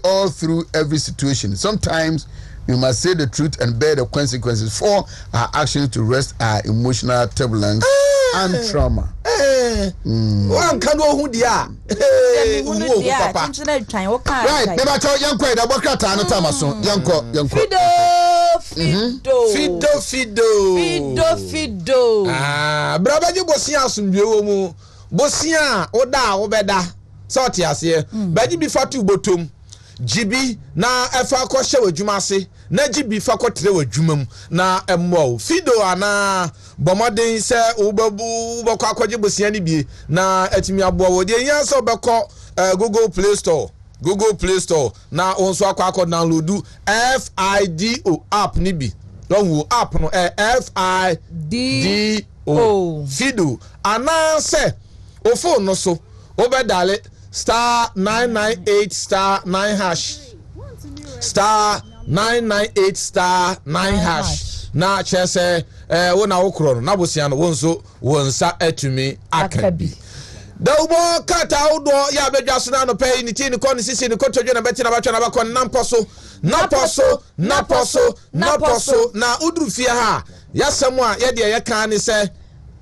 all through every situation. Sometimes you must say the truth and bear the consequences for our actions to rest our emotional turbulence and trauma. One can go who dia. Papa. Right, never tell young quite about Catana Tamason. Young Fido. Ah, brother, you bosia some mu. Bosia oda obeda. Sorti ase. Baji bi fatu botom. Jibi na efa ko hye wadwuma se na jibi fa ko tere wadwuma mu na emmo fido ana bomoden se ubabu bako akwaje bosia ni bi na atimi abo wo de yan so beko Google Play Store na onso akwa download FIDO app ni bi don app no FIDO fido ana se o phone no so obedale star 998 star 9 hash star 998 star 9 hash na chese wona wokro no na bosia no wonso wonsa atumi akabi da ubo kata udo ya bedwa so na no pay ni ti ni kon sisi ni kotodwe na beti na batwa na bakon naposo na udrufia ha yasem a ye de ye kan ni se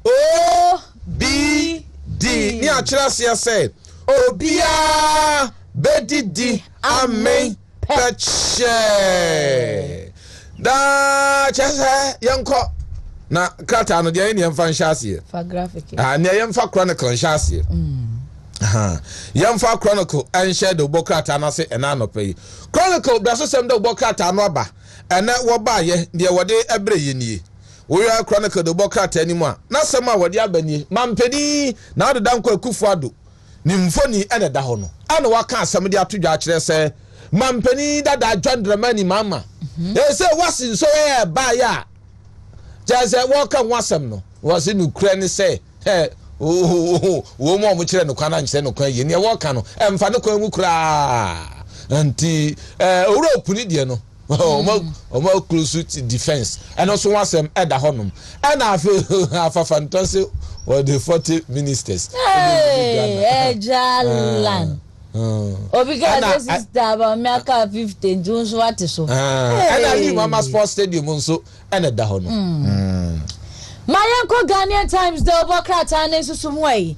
O B D ni a kira se Obia bedidi amen peche da chese yanko na krata no de ni emfa nhase for graphic ne yemfa chronicle nhase yemfa chronicle enhye de bokrata na se ena no pay chronicle da so sem de bokrata no aba ene wo ba ye de wode ebre ye nie we are chronicle de bokrata ani mu a na sem a wode abani mampedi na de danko akufu ado nimfoni ene da ho no ana waka asem de atodwa akire se mampani dada adwandramani mama say wasin so ba ya just waka wasem no was in Ukraine say wo mo kire no kwana nche no kwan ye ne waka no emfa no kwan mu kura anti Europe ni de no o close to defense and also wasem eda ho no ana afa say or the 40 ministers. Hey, Jalan. Because this is about America 15 June what is so. And I leave Mama Sports Stadium so and a dahono. My uncle Ghanaian Times the Bokrata and some way.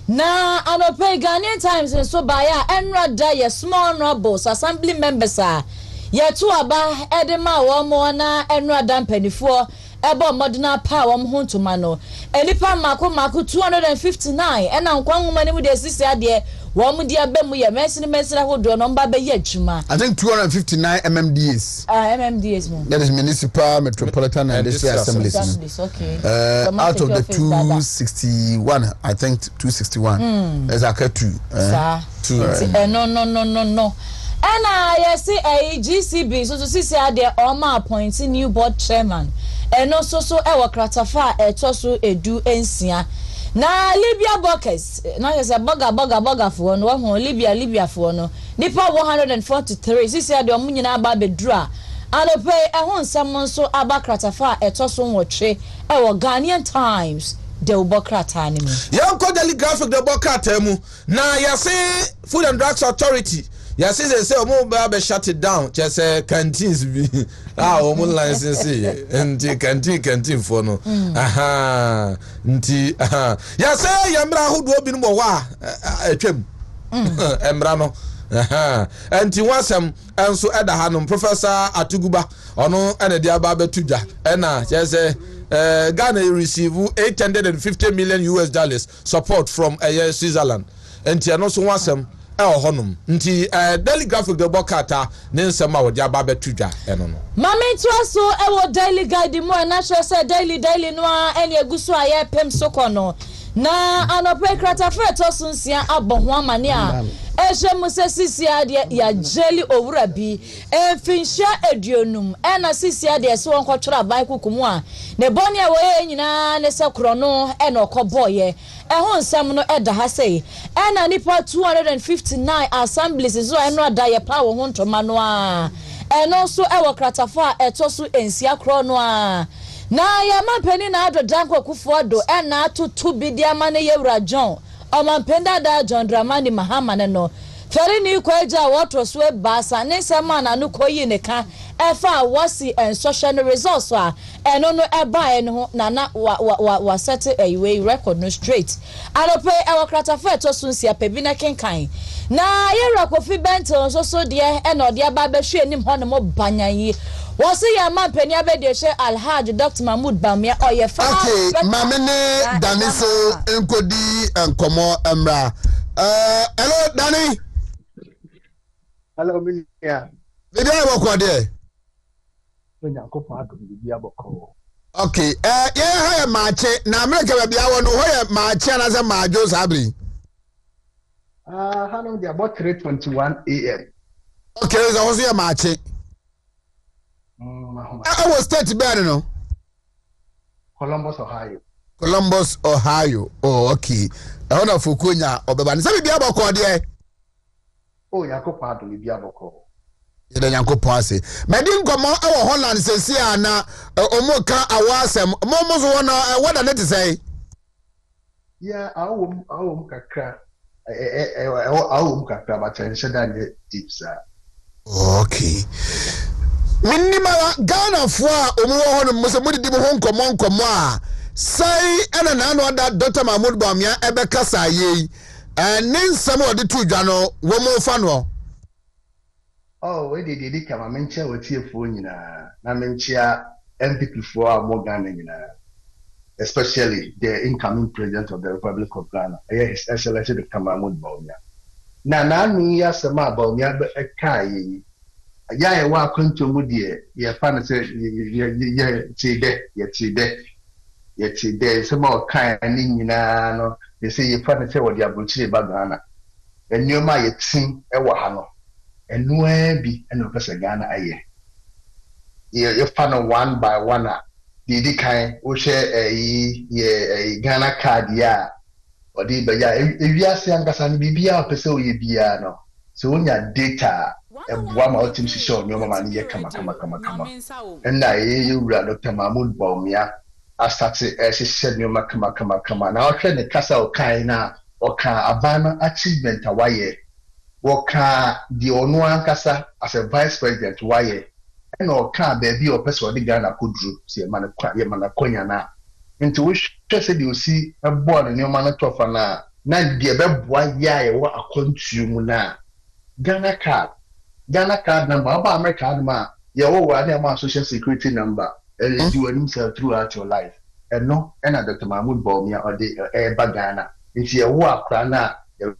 Na anope Ghanaian Times and so by and rather small nobles assembly members are. Yetu aba edema womo na enra dampenifo ebo modern power mhontoma no enipa mako 259 ena nkwa nwoma ne mu de sisi ade wo mu dia ba mu ye mesini hodo no mba be ye adwuma I think 259 MMDAs MMDAs mo that is municipal metropolitan and district assemblies okay out of the 261 I think 261 there's a 2 no and I see a GCB so sisi ade oma appointing new board chairman and also so ewa kratafa etoso edu ensia na Libya Buckets na yes a burger for no Libya for no nipa 143 sisi ade omu nyina aba bedura anope ehon nsam so aba kratafa etoso nwotwe ewa Ghanaian Times de ubokrata ni mu yanko daily graphic de ubokrata mu na yase Food and Drugs Authority Yes, say omo ba shut it down. Just say canteens be omo license and canteen for no. Aha. Nti yes say yamra ho do bi no wa atwam. Emra no. Enti wasem enso eda hanom Professor Atuguba ono ene dia ba betudwa ena say Ghana receive $850 million US support from Switzerland. Enti ano so wasem honum nti daily graphic the bokata ne nsema wo dia ba betudwa eno no mame to so wo daily guide mo na sure say daily no ene eguso aye pem sokono na anope krata freto sunsia aboho amane a ehwe se sisia de ya jeli owura bi enfinsha aduonum ena sisia de se won kwotwora ban kukumu a ne boni a wo nyina ne se kro no ena okoboye ehon nsam no eda ha sei ena nipa 259 assemblies so eno ada ye pa wo ho ntoma no a eno so ewo kratafo a eto so ensia kro no a na ya mampeni na ado danko kufuado ena atutu bidia mane yewura John o mampenda da John Dramani Mahama ne no feri ni kwaja wotro so basa ne sema na no koyi ne ka efa wasi and social results a eno no eba eno na wa set a way record no straight alope ewo kratafa to sunsia pebina kenkan na yera kofi bento so de eno de aba ba hwe nim ho ne mo banyan wasi ya mampeni abede she Alhaji Dr. Mahmoud Bamia oyefa okay mamene Daniso enkodi enkomo emra hello Danny. Hello Minia. Bibi aboko de Nyankopon adom bibi aboko. Okay ye ha maache na America bia wo no ho ye maache na za maajo sabri How long they about 3:21 AM. Okay so wo ye maache I was state bed no Columbus, Ohio. Columbus, Ohio. Oh, okay. I want to fukunya obeba. Nsa bibia boko de. Oh, Yankopon adom bibi aboko. Ye da Yankopon ase. Medi nkomo e wo Holland sensi ana omo ka awasem. Mo so wona what na te say? Yeah, awom kakra. Awom kakra but tension that deep sir. Okay. Minima Ghana fo a omo ho no mo se mo di mo ho nkomo a sai ena na no da Dr. Mahmoud Bamia ebe kasa ye ne nsam o de tudwa no wo mo fa no. Oh, we did kama menchia wetiefo nyina na menchia MPP for a more Ghana nyina, especially the incoming president of the Republic of Ghana, His Excellency Dr. Mahmoud Bamia. Na nu ya sema Bamia be kai ya e wa kwanto mu de ye fa na se ye tide sema o kai ani nyina no ye se ye fa na se wo de abrochire ba Ghana ennyoma ye tin e wa ha no enu bi eno pese Ghana aye ye fa no one by one a didi kan wo hwe ye Ghana card ya odi be ya ewiase ankasa no bibia pese o ye bia no so wonya data ebua ma otim si show nyoma ma ne ye kama enna ye wura Dr. Mahmoud Bawumia astate hye nyoma kama na o hwe ne kasa o kan na o kan abana achievement awaye woka di onu ankasa as a vice president waye ena oka baby o person de Ghana kodru se ye mana konya na nti wo hwese de osi ebo ne nyoma na tofa na de beboa ya ye wo akontu mu na Ghana card number aba America adma ye wo wa na ma social security number you and himself throughout your life no ena Dr. Mahmoud Bawumia o de ba Ghana nti ye wo akra na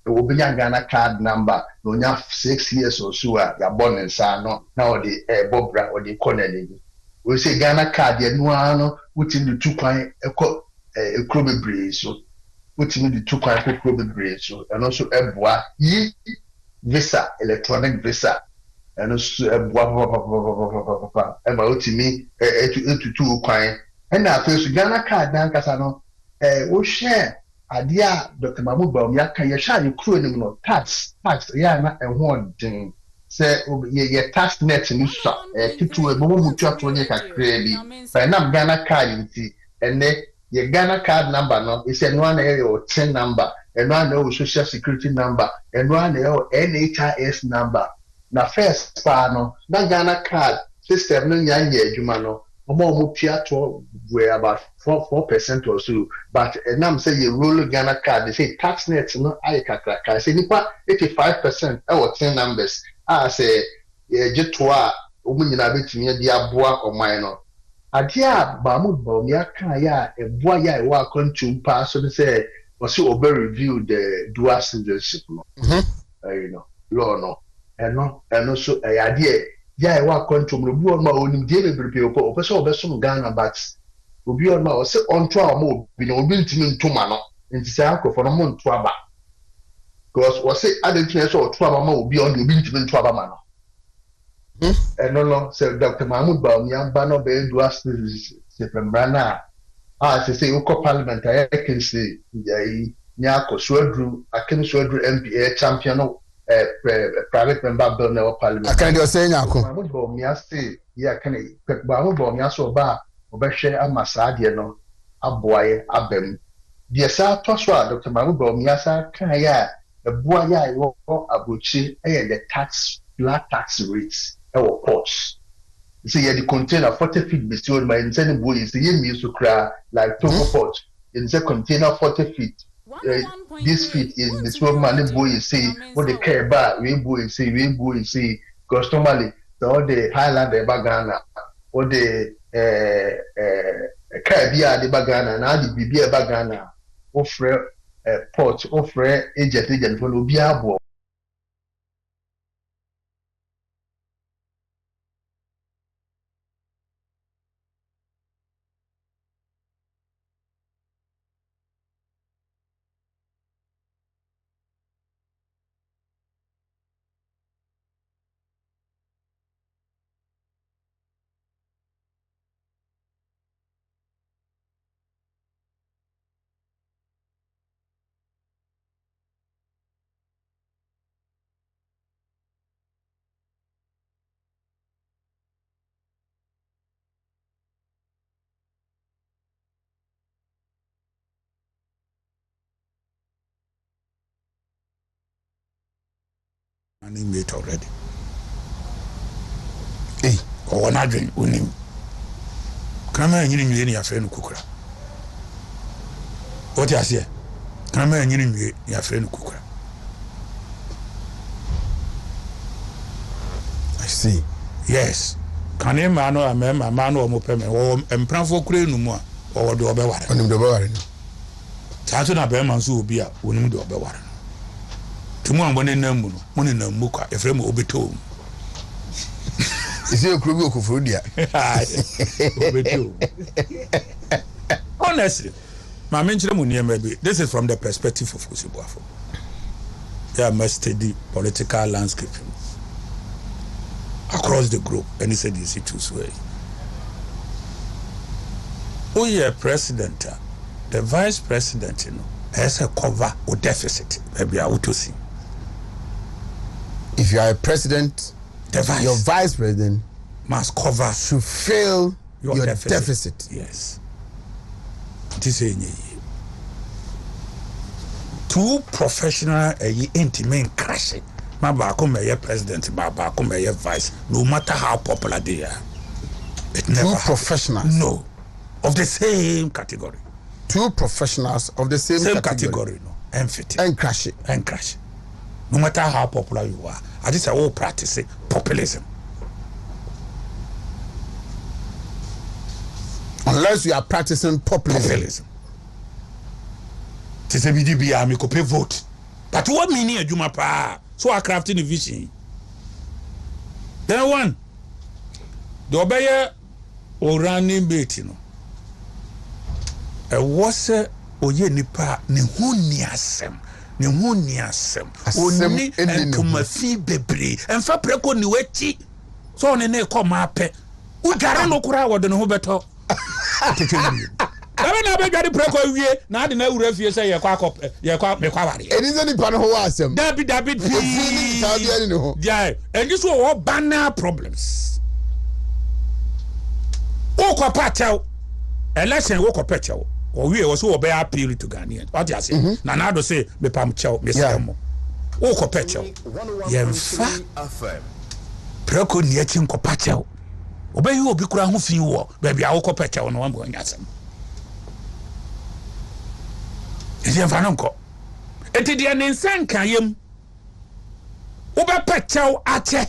obinya Ghana card number no nya 6 years or so ya born nsa no na o de bobra o de konele ni we say Ghana card ye no ano wuti ni tukwan ekro bebre so wuti ni tukwan ekro bebre so and also eboa yi visa electronic visa and also eboa e ma wuti mi etutu kwan and after so Ghana card na nkasa no wo share adia Dr. Mahmoud Bawumia kan ye sha ye kuro nim no tax ya na ehon din se ye tax net ni so titu e bo mu twato nye kakra bi fa na Ghana card nti ene ye Ghana card number no is no na ye o tin number and one no social security number, and one no NHIS number. Na first no na Ghana card system no nyanye adwuma no omo pia to we about 4% or so, but enam say you roll Ghana card they say tax net no aye kakra say nipa 85% e 10 numbers say je to a omo nyina betimi de aboa oman no ade a Mahmoud Bawumia kan ya eboa ya e wa kontum pa so say was obe review the dual citizenship no you know law no and so idea yeah wa control no bi on ma onim die bebrebe o person obeso Ghana but obi on ma o se onto a mo bi no obi ntimi ntoma no nti say akofo no mo nto aba because o se adentin so oto aba ma obi on obi ntimi nto aba ma no no say Dr. Mahmoud Bawumia ba no be do as se pembrana say uko parliament I can say nya ko suadru akem suadru MPA champion no private member bill na parliament. I can't say nyako. Mahmoud Bawumia say yeah can Mahmoud Bawumia so ba obehwe amasade no aboaye abem. The sa to so Dr. Mahmoud Bawumia sa kan ya eboa ya wo abochi the tax flat tax rates e wo ports. You see the container 40 feet bestowed by insane boy is the me so cry like Togo port in the container 40 feet. This feet is the 12 man boy you see what they care about we boy you see because normally all the highland bagana or the Caribbean the bagana now the BB bagana offer port offer agent for Obiabo. Animate already. Hey, or not drink unim. Come on, you need your friend Kukra. What you say? Come on, you need your friend Kukra. I see. Yes. Can a man or a man or more permanent or empranfo crane no more or do over what? On the bar. Tatuna Berman so be a woman do over what? Tomorrow one in the muka, a frame will be told. Is it a crew of Frudia? Honestly, my mention maybe this is from the perspective of Kusibuafo. They must study political landscape across the group, and he said this too way. Oh, yeah, president, the vice president, has a cover or deficit, maybe I would to see. If you are a president, your vice president must cover to fill your deficit. Yes. This is two professional intimate crashing. My back president, my back vice, no matter how popular they are. It never two professionals. No. Of the same category. Two professionals of the same category. No. And fit. And crash it. And crash. No matter how popular you are, I just all practice populism. Unless you are practicing populism. It's a BDB, I could pay vote. But what meaning a Juma pa? So I crafting a vision. Then one, the obey or running bait, a was a oye nipa ne huniasem. Ne huniasem oni entomafi bebre emfa preko ni wachi so ne ne koma ape udare no kura wode ne ho beto tetemi ebe na be dware preko wie na ade na wura fie se ye kwa akop ye kwa me kwa ware enize nipa no ho asem David ofini tabi ani ne ho yeah and this wo banner problems o ko patel election wo ko patel or we was over appeal to Ghanaian. What you say? Nanado say me pam chow me samo. O ko pecho. Yemfa. Preko ni echi nko pacho. Obeyi obi kura ho fi wo. Baby a wo ko pecho no wambo nyasem. Yemfa no nko. Enti dia ne nsan kan yem. Obe pecho ache.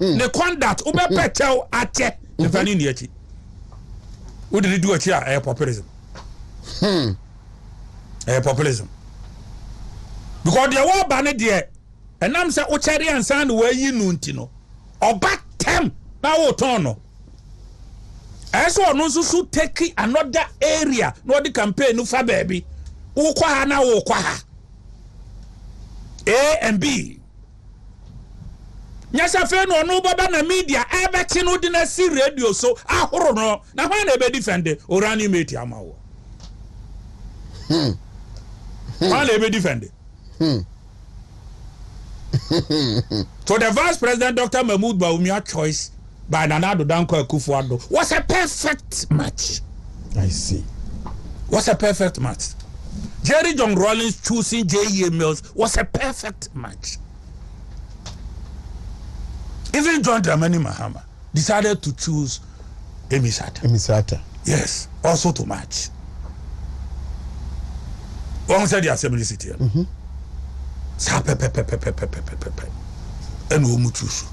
Ne conduct obe pecho ache. Yemfa ni echi. What did he do here? Populism. Populism. Because the war banner there, and I'm saying, Ochari and San where you nuntino, or back them now tono. As well, no so take another area, no the campaign no fa baby. Ukwaha na ukwaha. A and B. Nyasa fe no baba na media ebe no di na si radio so ahoro no na hwan na be defend orani mate amawo hwan na be defend so the vice president Dr. Mahmoud Bawumia choice by Nana Addo Dankwa Akufo-Addo was a perfect match. I see. Was a perfect match. Jerry John Rawlings choosing J.E. Mills was a perfect match. Even John Dramani Mahama decided to choose Emisata. Yes, also to match. One said the assembly city. And Umuchusu,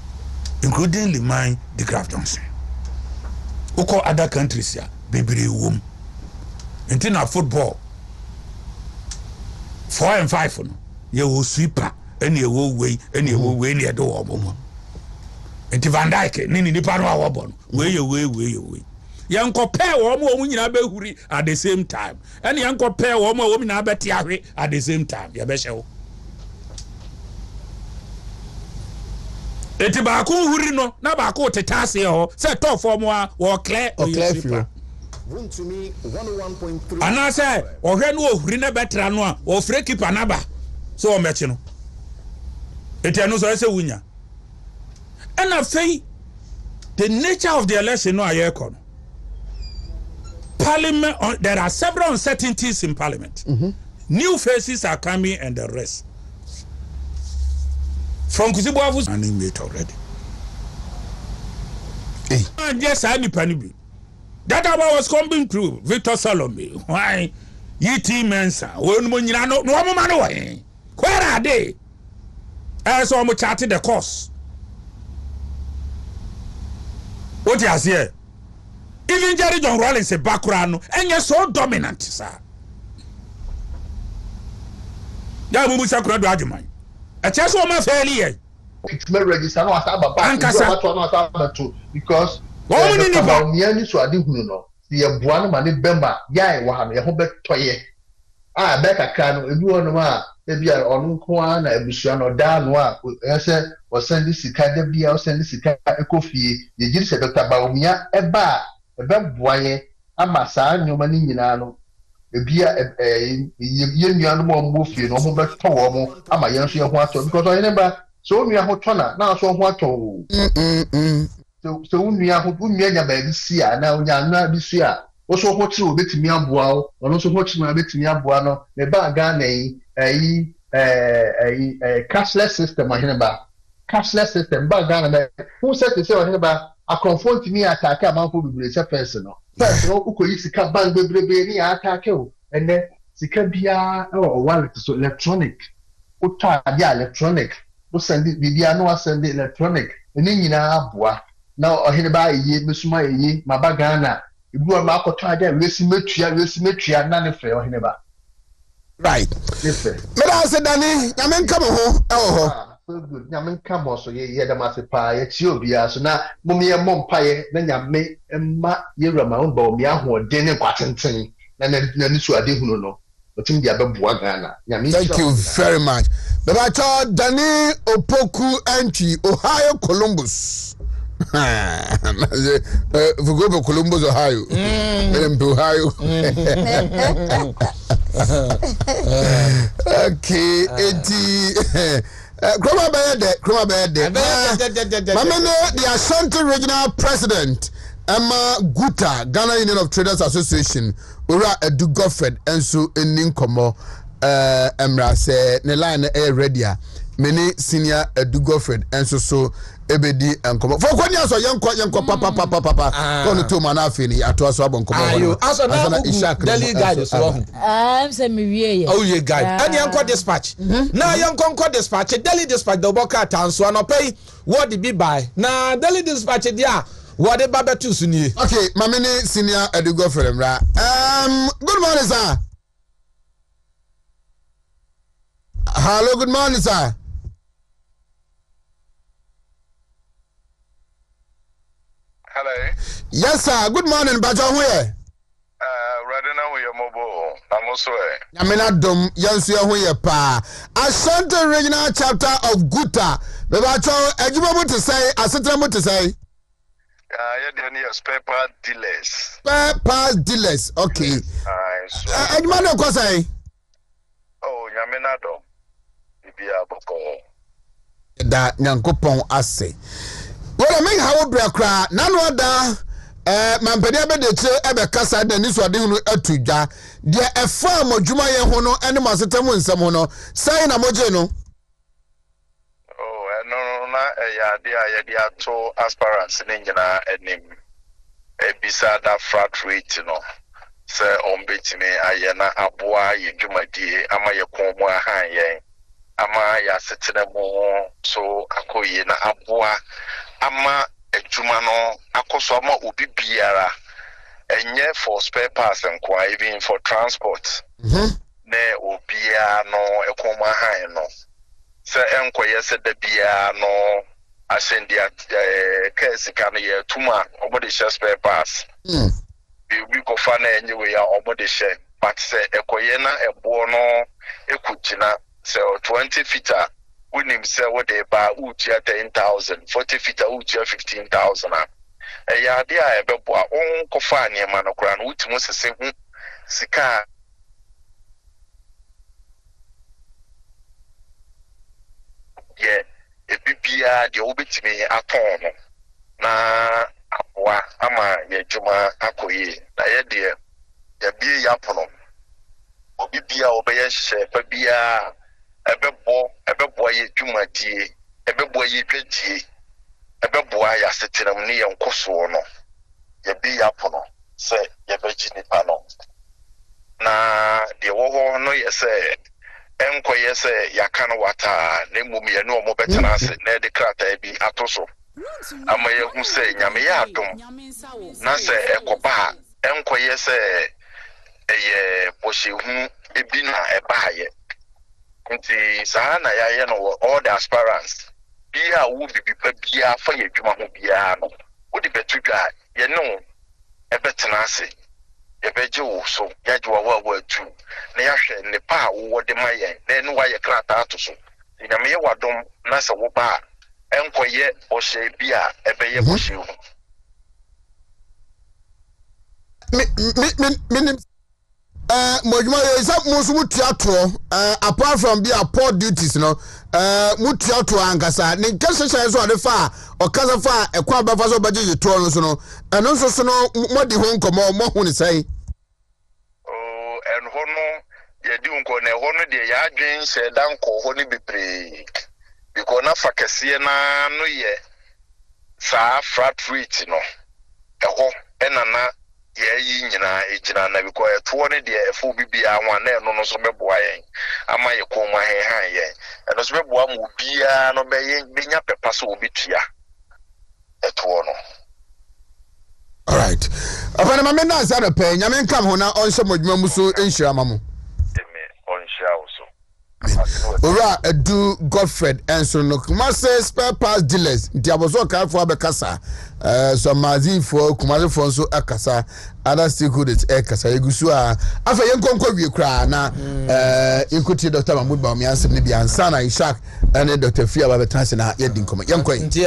including Limai de Graaf Johnson. Who call other countries here, baby womb. Until now football 4 and 5 no. You will sweeper, and you will wait, and you will wait near door. Enti Van Dijk nini nipa no awobon we yan compare wo mo nyina be huri at the same time and yan compare wo mo nyina be tiahwe at the same time ya be hyew enti ba ko huri no na ba ko tetase ho se to form wa wo clear Wontumi 101.3 ana se ohwe no huri na betra no a wo free keeper na ba so o mechi no enti anu so se wunya. And I say the nature of the election no ayekon. Parliament there are several uncertainties in parliament. New faces are coming and the rest. From Kuzibuavu's animate already. And yes, I need panibi. That was coming through Victor Salome. Why Yiti Mensa? When you know no man away. Where are they? As almost charted the course. What you say? Even Jerry John Rawlings a background and you're so dominant, sir. Ya mumu sakura do adwuma. A chance o ma fairly. It's me register no asaba back because woman ni ba me ni so ade hunu no. Ye boa no ma ne bema ya e wa ha no ye ho betoye. Ah be kakra no ebi wonu ma e bia onu nko a na ebusua no da no a ese o send sika da bia o send sika ekofie ye giri se Dr. Bawumia eba boaye ama saa nyoma ni nyina no ebia ye nua no mo fie no ho beto wo mo ama ye nso ye ho ato because o neba so nua ho tona na so ho ato so nua ho nua nya ba bi si a na onya na bi si a o so ho tiri obetimi aboa o no so ho tiri na betimi aboa no me ba ga na yi cashless system aheneba cashless system ba Ghana na who said to say aheneba a confront me attack amanfo bibire se person no ukoyi sika bank bebrebe ni attack o ene sika bia o wallet so electronic o ta dia electronic o send bibia no send electronic eni nyina aboa na aheneba yi mesuma yi maba Ghana ibu ma akoto adia wesi metua na ne frɛ aheneba. Right. Mera se Dani, nyamen kamo ho ho. So good. Nyamen kamo so ye da masepa ye ti obia so na mum ye mompaye na nyame emma ye rama on ba omi ahode ne kwatenten na ni so ade hunu no. Otim dia beboa Ghana. Thank you very much. Baba cho Dani Opoku Entry, Ohio Columbus. We go to Columbus, Ohio. Ohio. Okay, 80. Kroma Bede. Mamene, the Ashanti Regional President, Emma Guta, Ghana Union of Traders Association, Ura Edu Godfred, Enso Eninkomo, Emra say, Neline ready. Many senior Edu Godfred, Enso so. Ebedi enkomo for kwanya so yanko papa kono to manafini atwaso abon komo ayo aso na Ishak daily guide so say me wie oh ye guide and yanko dispatch na yanko dispatch daily dispatch the boka tanso no pay what the be buy na daily dispatch dia what the baba tu suni okay mamini senior Edu Godfred mra good morning sir. Hello, good morning sir. Hello. Yes, sir. Good morning, Bajo. Where? Rather now we are mobile. I'm also Yamina Dom, Yansu Huye Pa. Ashanti Regional Chapter of Guta. Bajo, Ejubamu to say, Asetamu to say. Yeah, spare part dealers. Spare parts dealers, okay. Ejumano ko say? Oh, Yamina Dom. Ibia Boko. Da Nyankopon ase. Well, I mean, how brakra, none other, Mampedia Bedeche, Ebe Casa, the Niso Dinu Etuja, dear a farm of Jumaya Hono, and Masatamu and Samono, sign a mojeno. Oh, no, dear, two aspirants in India and him. Beside that frat rate, you know. Sir, on Betty, Ayana, Abua, Jumadi, Amaya Komwa, High, Amaya, Setinamo, so Akoye, Abua. Ama ejumano akosoma obi biara enye for spare parts and even for transport ne obia no ekoma han no se enkoye se da bia no asendia case kan ye tuma obode share spare parts we go fa na enye we ya obode share but se ekoye na ebo no ekugina se 20 feet Unim say what they buy utia 10,000, 40 feet utia 15,000. Ya dia ebebo on kofa niema no kra no utimu sese hu sika ye ebibia de obetimi aton no na aboa ama ye djuma akoyi na ye de ya bie ya pono obibia obeye hye pa bia ebebo ye dwumadie ebebo ye dwadie ebebo ya setenam ne yenkoso no ye bi ya pono se ye beji nipa no na de wo no ye se enkoye se yakano wata ne mum ye no mo betena se na de krata bi atoso ama ye hu se nyame ya adom na se ekoba enkoye se eye bohye hu ebi na ebaye nti sana ya no all the aspirants bia wo bibipa bia fa ye dwuma ho bia no wo de betudwa ye no ebetena ase ye beje wo so ya jwa wa atu na ya hwe ne pa wo de maye na no wa ye krata atoso nyame ye wadom na se wo ba enkoye bohye bia ebeye bohye hu Mojuma is up Musumu Theatre, apart from being port duties, no, Mutiato Angasa, Ninkasa is on the far, or Kazafa, a quaba faso budget to no, and also no, what the home come more when say. Oh, and Hono, ye don't go ne Hono de Yadrin said, Uncle Honey be pre. Because na Fakasiana no ye, sa frat rate no, a ho, and ye nyina ejina na because to ne de efo bibia wan na no so beboa yen ama ye koma he han yen e no so beboa mu bia no be nya pepa so obitua eto no. All right, afana mama na sa do pe nyame nkam ho na onhye modwuma mu so enhyira mamu onhyira wo so Ora Edu Godfred enso no Kumase spare parts dealers ntiaboso kaifo abekasa so mazifo kumazifo nso akasa other stakeholders ekasa egusu a afa yenkonkwa wie kra na ikuti Dr. Mahmoud Bawumia ansem ne bi ansa na Ishak and Dr. Fia babetanse na yedi nkomo yenkoi nti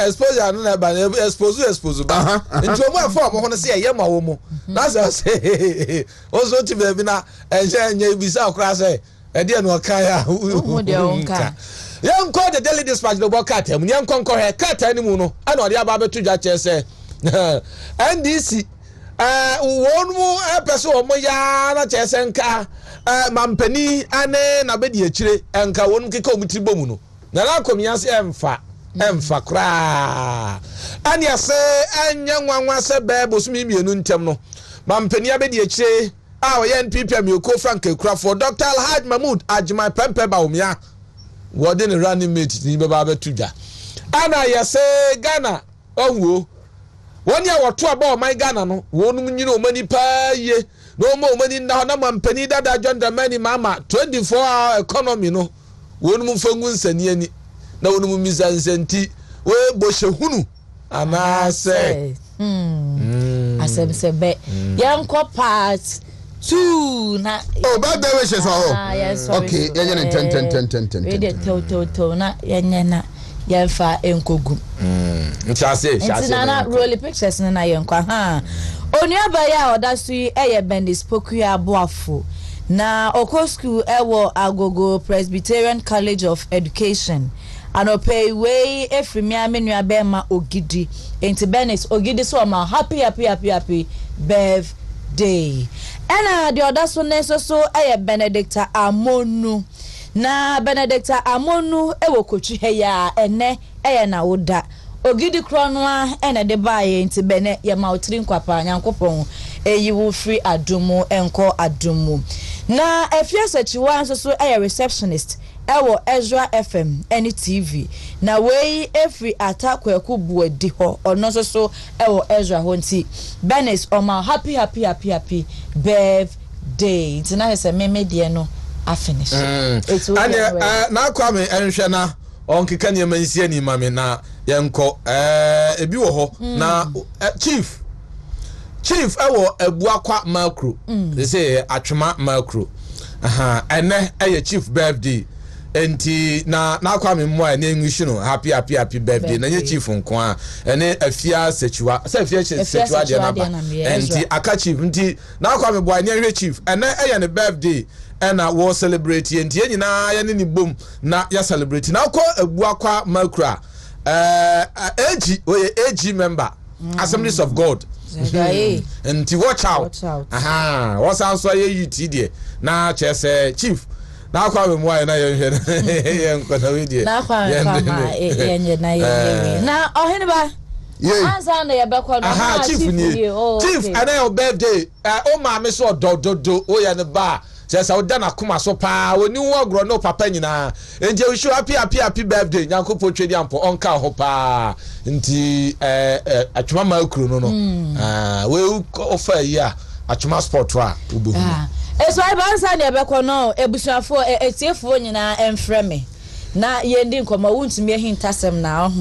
exposure no na ba expose ba nti omo afọ mo hono se ye ma wo mu na say ozo ti be bi na enye bisa akra say ede no kaya yan ko the daily dispatch no boka tem yan kon ko he kata ni mu no ana ode aba betu dwa che se NDC won mu pese o mo ya na chese nka mampani ane na bedi akire enka won keka o mutiri mu no na la komiase emfa kra ani ase anya nwanwa se bebo sumi mienu ntem no mampani abedi akire o ye NPP mi ko Frank Ekurafo Dr. Alhaj Mahmood Ajimai Pempe ba omia wode ne running mate ni baba betuja ana yase Ghana onwo woni a woto aba o man Ghana no wonum nyina o mani pa ye no mo o mani na na mampani dada John Dramani mama 24-hour economy no wonum fangu nsani ani na wonum mizanzanti we bohehunu anase asebsebe yanko part 2 na birthday wishes yes, okay yenye 10 we dey to na yenye na yenfa enkogu nchase na roll pictures na yenkwa ha onuaba ya odasu eye bendis poku aboafo na oko school ewo Agogo Presbyterian College of Education anope we efrimi amenu abema Ogidi enti Benis Ogidi so ma happy birthday ena the odasu neso so eye Benedicta Amonu na Benedicta Amonu ewo kochi heya ene eye na oda Ogidi kronwa ene de baye nti bene ye ma otiri nkwapa nyankopon eyiwu free adumu enko adumu na efiasa chiwa nso so eye receptionist ewo Ezra FM any TV na wey every attack kweku buedi ho ono so ewo Ezra ho nti Benes oma happy birthday tina hese memedie no a finish ani na kwame enhwe na onkeka ne mansi ani mame na yenko ebi wo ho na chief ewo ebuakwa macro they say atwema macro ene eye chief birthday enti na kwame mmoa na English no happy birthday na nye chief nko a ene afia sechiwa sechiwa de na enti aka chief enti na kwame boa nye hwe chief ene eye ne birthday ena wo celebrate enti nyina ye ne bom na ya celebrate na ko ebuakwa makra AG member Assemblies of God enti watch out what sounds so ye UT de na chese chief na kwa me moa na ye hwe ye nko na we de na kwa ye na ye na ohene ba anza na ye bekọ no chief and your birthday o ma me so do o ye ne ba sesa oda na kuma so pa oni wo agro no papa nyina enje we show happy birthday nyankopɔ twedi ampo onka ho pa nti atwuma ma akuro no we ofa yi a atwuma sport wa obohu eso ai bansa na ebekɔ no ebusuafo etiefo nyina emfreme na yendi nkoma wuntumi ehintasem na ho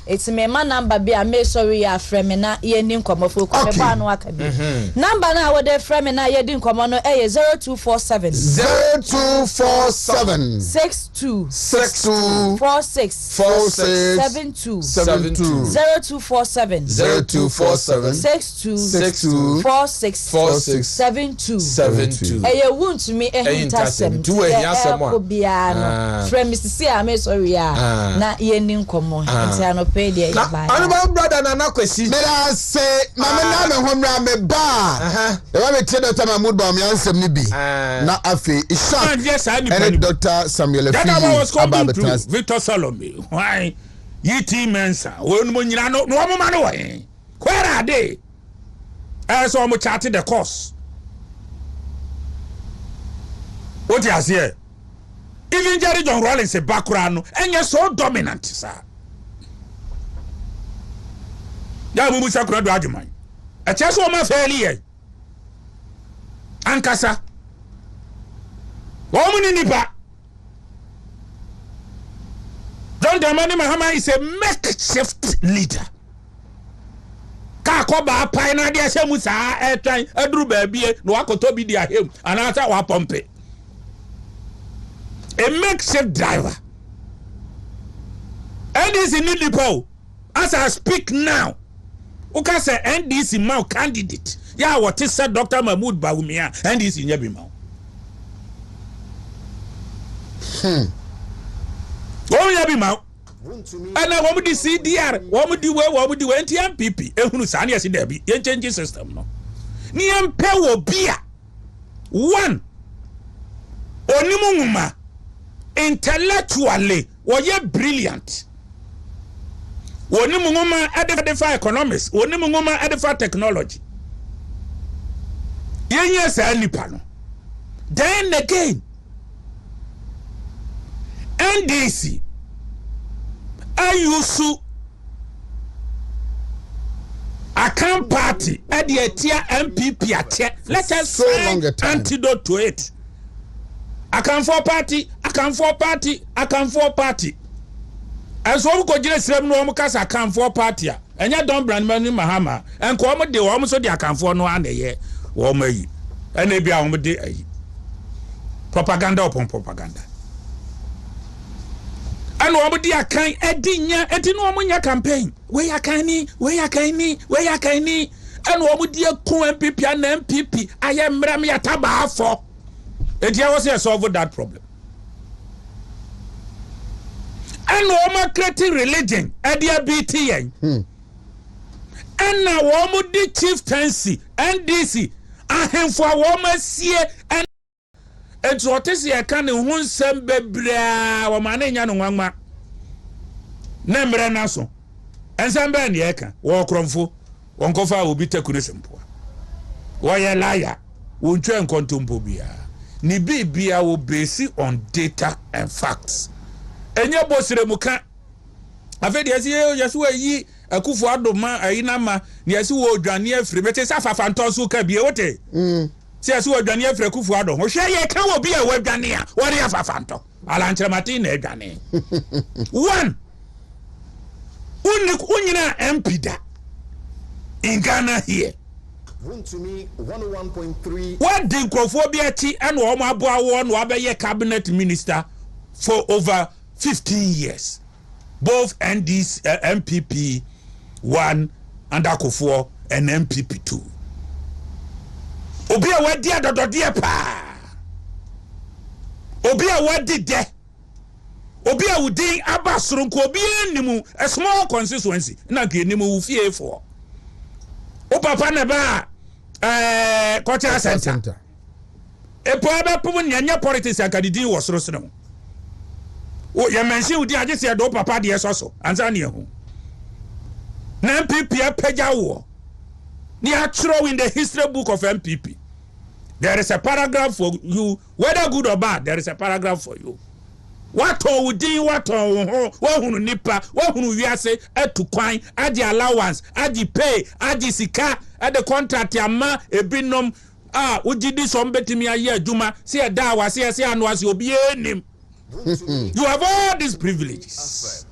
etime ma number bi a me sorry ya frame na yendi nkoma fo ko me ba no aka bi number na wo de frame na yendi nkoma no 0247 62 62 46 72 0247 62 46 72 wuntumi ehintasem tu ehiasem ko bia no frame sisi me sorry na yendi nkomo nti anope de ya ba anaba brother na nakwesi me da say mama na me homra me ba e wa me tie Dr. Mahmood ba me ansem ni bi na afi isha and Dr. Samuel F. Victor Salome why yiti mensa wonu mo nyina no mo ma no we kwara de so mo chat the course what you say even Jerry John Rollins a background and you're so dominant, sir. Yamu Sakura do Ajuman. A chess woman fairly. Ankasa. Woman in Nipa. John Dramani Mahama is a makeshift leader. Kakoba Pina de Semusa airtime, a drew baby, no Akotobi dia him, and answer wa pompe. A makeshift driver. NDC need the poll. As I speak now, okay, say NDC Mao candidate. Yeah, what is said Dr. Mahmood Bawumia, NDC Nyabimau. Oh, Nyabimau. ana wo mu di CDR wo mu di we nti MPP ehunu sa na yesi da bi ye change system no ni empe wo bia one onimu nwuma intellectually woye brilliant onimu nwuma adefa economics onimu nwuma adefa technology yenye sa nipa no then again NDC ayusu akan party etia MPP ache let us so find antidote to it akan for party as we go jire srem no om kasa akan for party a enya don brand man mahama enko om de om so de akan for no aneye wo mayi ena bia om de ayi propaganda upon propaganda and what be a kind edinya etino omunya campaign we yakani and what would you ko MPP and MPP I am mram yataba afọ etia was solve that problem and what creating religion edia BTN and now what the chieftaincy NDC ahemfo awoma sie and it's what is your kind of one sembe bra wa mane nya no nwanwa na mre na so ensembe na yeka wo kromfo wonkofa obi takune sempo wo ye liar wo ntwe nkontompo bia ni bibia wo base on data and facts enye bosire muka afedi asi yesu ayi akufu adoma ayina ma ni asi wo odwane afiri mete safafa ntonso ka bia wote si asi wadwane afre kufu ado ho hwe ye ka wo bi a wadwane a wori afafanto ala nkremati na adwane one unyina MP da in Ghana here Wontumi 101.3 what the Nkrofobia chi and wo ma aboa wo no abeye cabinet minister for over 15 years both NDC MPP 1 and Akufo and MPP 2 obi a wadi adodode pa obi a wadi de obi a wudin abasoro nko obi enimu a small constituency na ke enimu wo fie for o papa na ba cultural center e po ba pum nyanya politics akadidi wo soro soro o ya mention udi agese do papa de so anza ne ho na MPP apaja wo ni atro in the history book of MPP. There is a paragraph for you, whether good or bad. There is a paragraph for you. What on within what on who nipa, what who we are say at to coin, at the allowance, at the pay, at the sika, at the contract, yama, a binom. We did this on betting me a year, Juma, see a dawa, see a and was your him. You have all these privileges.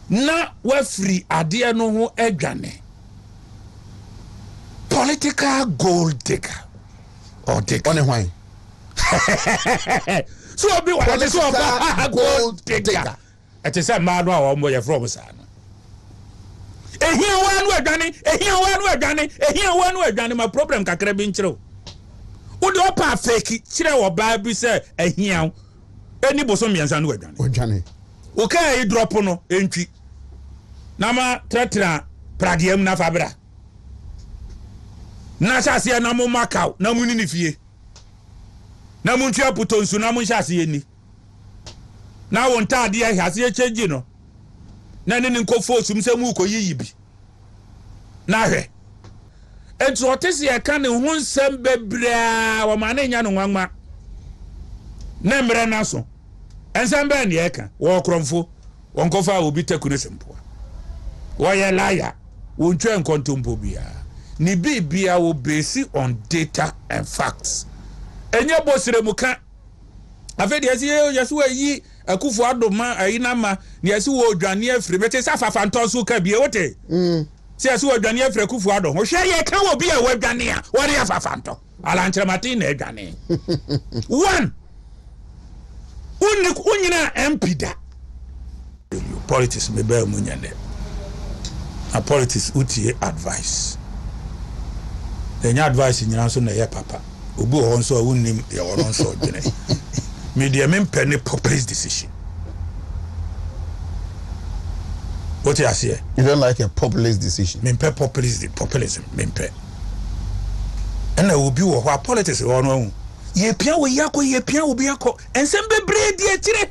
Now we're free, a dear no who egane. Political gold digger. Or digger. On a wine. So be what is a gold digger. It is a man or more from Sana. A here one we're done, my problem can crab in true. Would you pa fake it? Chira or baby say a here any bosomians and we're done. Johnny. Okay, drop on entry. Nama tetra pradium na fabra. Na chasi ya namu makau na muni ni fie na muntu ya putonsu na mun chasi ye ni na wonta ade ya hase ye change no na ne nkofo sum mu ko yiyibi na hwe etu otesi ya kan hu nsem bebra wa ma na nya no nwanwa na mre na so ensem be na ye ka wo kromfo wonkofa obi takune sempo wo ye liar wontwe nkontompo bia ni bibia wo base on data and facts enye bosire muka afedi asi yesu ayi akufu adoma ayina ma ni asi wo odwane afri bete safafa ntonso ka bia wote si asi wo odwane afri akufu ado ho hwe ye ka wo bia wadwane a wori afafa nto ala nkremati na adwane one unyina MP da politics me be munyane a politics utie advice. Any advice in your son, a papa. Ubu also wouldn't name your own sword. Media men penny populist decision. What you say? You don't like a populist decision. Mempe populism. Mempe. And I will be what politics or no. Ye pia we be yako. And some be bread ye tire.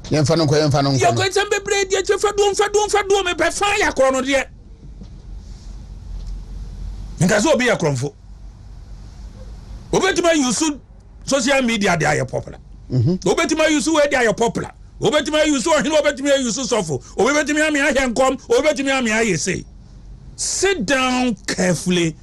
Yemfa no. You go some be bread ye tire fa do me be fa ya kro no de. Nka so obi ya kromfo. Obetima use social media they are popular. Obetima use where they are popular. Obetima use or obetima use sofo. Obetima me ahen come, obetima me aye say. Sit down carefully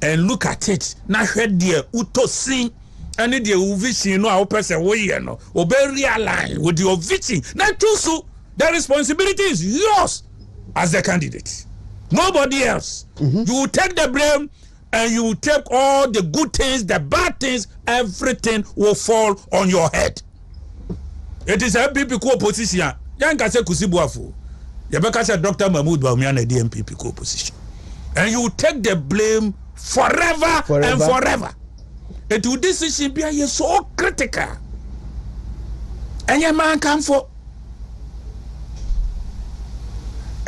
and look at it. Na hwed there uto sin any the vision no a person we no. Obe realign with your vision. Na true the responsibility is yours as the candidate. Nobody else. You will take the blame and you will take all the good things, the bad things, everything will fall on your head. It is a MPP co-opposition. Yanka se kusibuafu. Yabeka se Dr. Mahmoud Bawumia na the MPP co-opposition. And you will take the blame forever and forever. It will decision be so critical. And your man come for.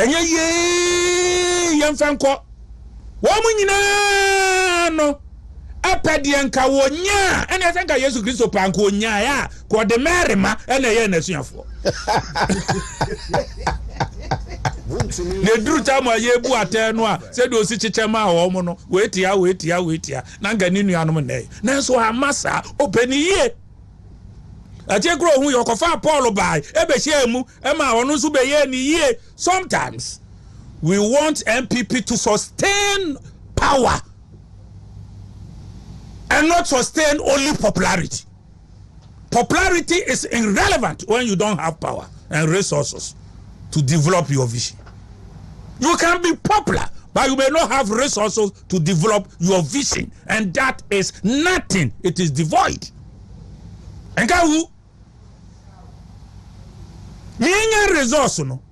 And ye yamfanko. Womu nyina no. Apedi enka wonya. And I think Yesu Kristo panko wonya ya. Kwa de merima ene ye nesuafo. Ne duru tamu ayebu atenu a se do si chichema wo mu no wetia na ngani nuanom ne nanso amasa openi ye atekro hu yokofa Paul bai ebehia mu ema onu so be ye ni ye. Sometimes we want MPP to sustain power and not sustain only popularity. Popularity is irrelevant when you don't have power and resources to develop your vision. You can be popular, but you may not have resources to develop your vision, and that is nothing. It is devoid. And who? Resource no.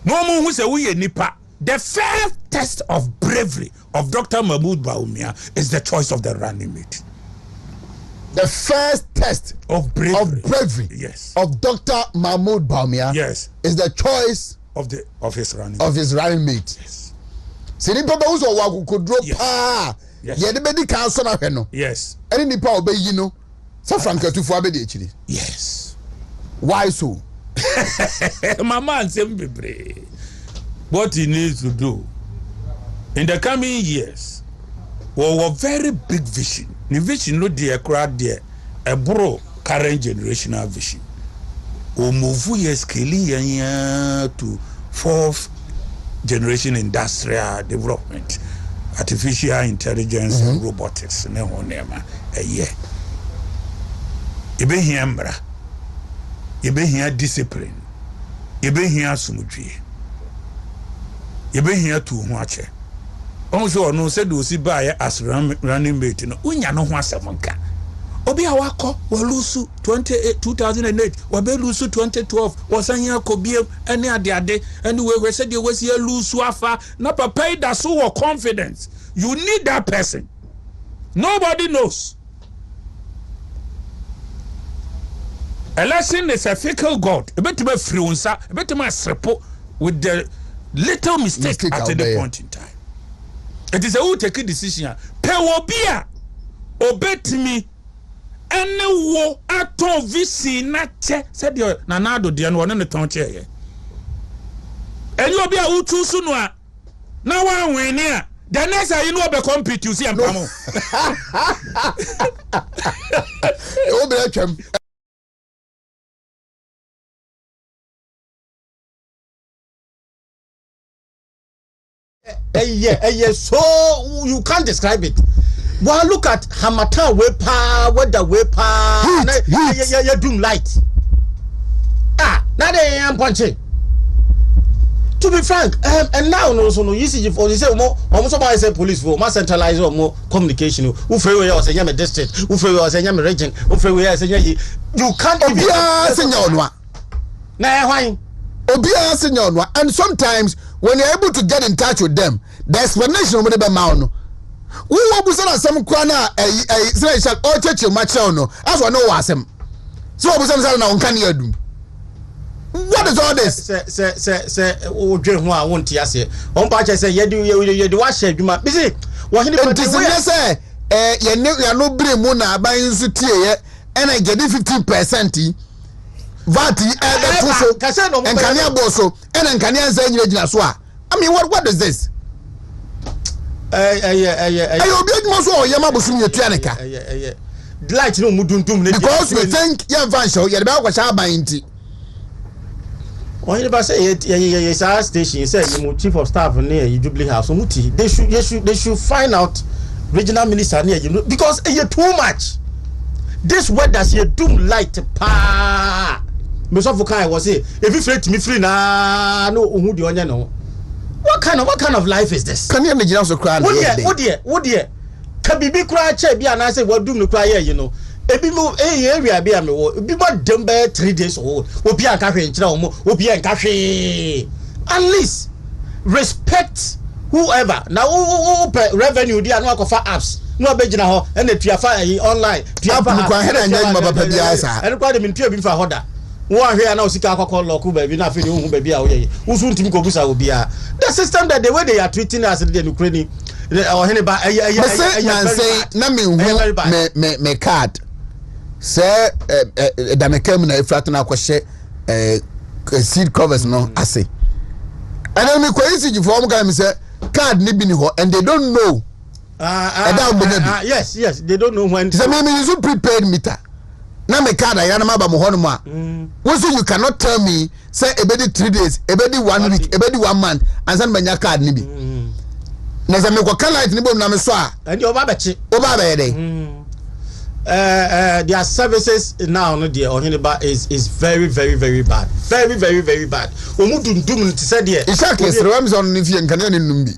No more who say we nipa. The first test of bravery of Dr. Mahmoud Bawumia is the choice of the running mate. The first test of bravery, yes, of Dr. Mahmoud Bawumia, yes, is the choice of his running mate. Yes. Sini papa uso wa kukodro pa. Yes. Ye de bedi council na hwe no. Yes. Any nipa obeyi no. Sa Frank Atufo abedi echiri. Yes. Why so? My man bebre. What he needs to do in the coming years, a very big vision. The vision no dey crowd there, a bro current generational vision. O move ye scale to fourth generation industrial development, artificial intelligence and robotics. Ne ho nema a year. Ebe hia mbra. Ebe hia discipline. Ebe hia sumudwie. Ebe hia tu ho ache. Also no said do si buy as running mate no unya no ho asemonka. Obi a wako we lose 2008 we be lose 2012 wasanya kobiem ene ade and we said you was here lose afa na papa da so with confidence. You need that person. Nobody knows. Election is a fickle god. A bit of free unsa, a bit of srepo with the little mistake at any point in time. It is a who take a decision. Pewobia obet me and wo ato visi na che said your nanado dian one the town chair. And you be a who choose no now one win here. The next you know be compete you see and pamo. So you can't describe it. Well, look at Hamatan wepa, weather wepa, you doom light. Now they am punching. To be frank, and now no you see if you say more almost somebody say police for more centralized or more communication. Who free way was a yam district, who free was a yam region, who free way as a you can't be senior. Now why? Obia senior, and sometimes when you're able to get in touch with them, the explanation of the mound. We will some corner a church match no as one know was him. So I was on can you do? What is all this? Say o dwe ho a won ti ase. On pa che say ye di wa hye adwuma. Bi say wo hene pa de we say ye no bre mu na aban nso tie ye and I get 15% VAT so and kania boso and kania nsa nyina so a. I mean what is this? Ayo bi adwuma so o ye ma boso nye tuaneka. Light no mudundum ne because we think ye van show ye be akwa aban nti. When you say yeah, station, you say you chief of staff near you Jubilee House. They should find out regional minister near you because you too much. This weather you doom light pa. Mr. Fukai was say if you free to me free na no who the onion no. What kind of life is this? Can you imagine also cry? What dear? Can be cry chair be and I say what doom the cry here, you know. Ebi mo area bi am wo bi mo dem be 3 days old obi an ka hwe nkyira omo obi an ka hwe at least respect whoever now revenue dia no akofa apps no abegina ho na tuafa online tuafa kwa hena nya ma papa bi asa ene kwa de min tua bi fa hoda wo ahwe na osika akokọ loku ba bi na afi de hu ba bi a wo ye usu ntimi ko busa obi a the system that the way they are treating us in the Ukraine or hene ba na me card say da mekam na ifrat na kwhye seed covers no ase and then me kwesi form kan me say card ni bi ni ho and they don't know yes they don't know when say me use prepaid meter na me card ya na maba mo ho no ma so you cannot tell me say ebedi 3 days ebedi 1 week ebedi 1 month and send me card ni bi na say me ko can light ni bom na me so a and you oba be dey their services now no dear Ohiniba is very bad. Very bad. Omudundum nti say there. Exactly. So I'm on nifie nkania ne numbi.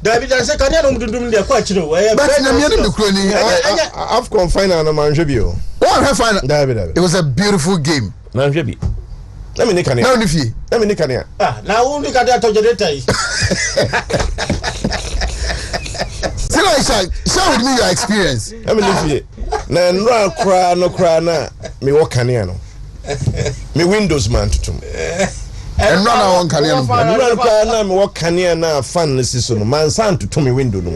David say kania no mudundum there kwa chiro. But na me no kro ni Afcon final na manhwe bi o. What final? David. It was a beautiful game. Na hwe bi. Let me nika kania. Na nifie. Let me nika kania. Na wo nika kania to generator yi. Share with me your experience. I mean, if you na cry na me work kania no. Me Windows man to me. And run on kania no. And cry na me work kania na fan so no man san to me window no.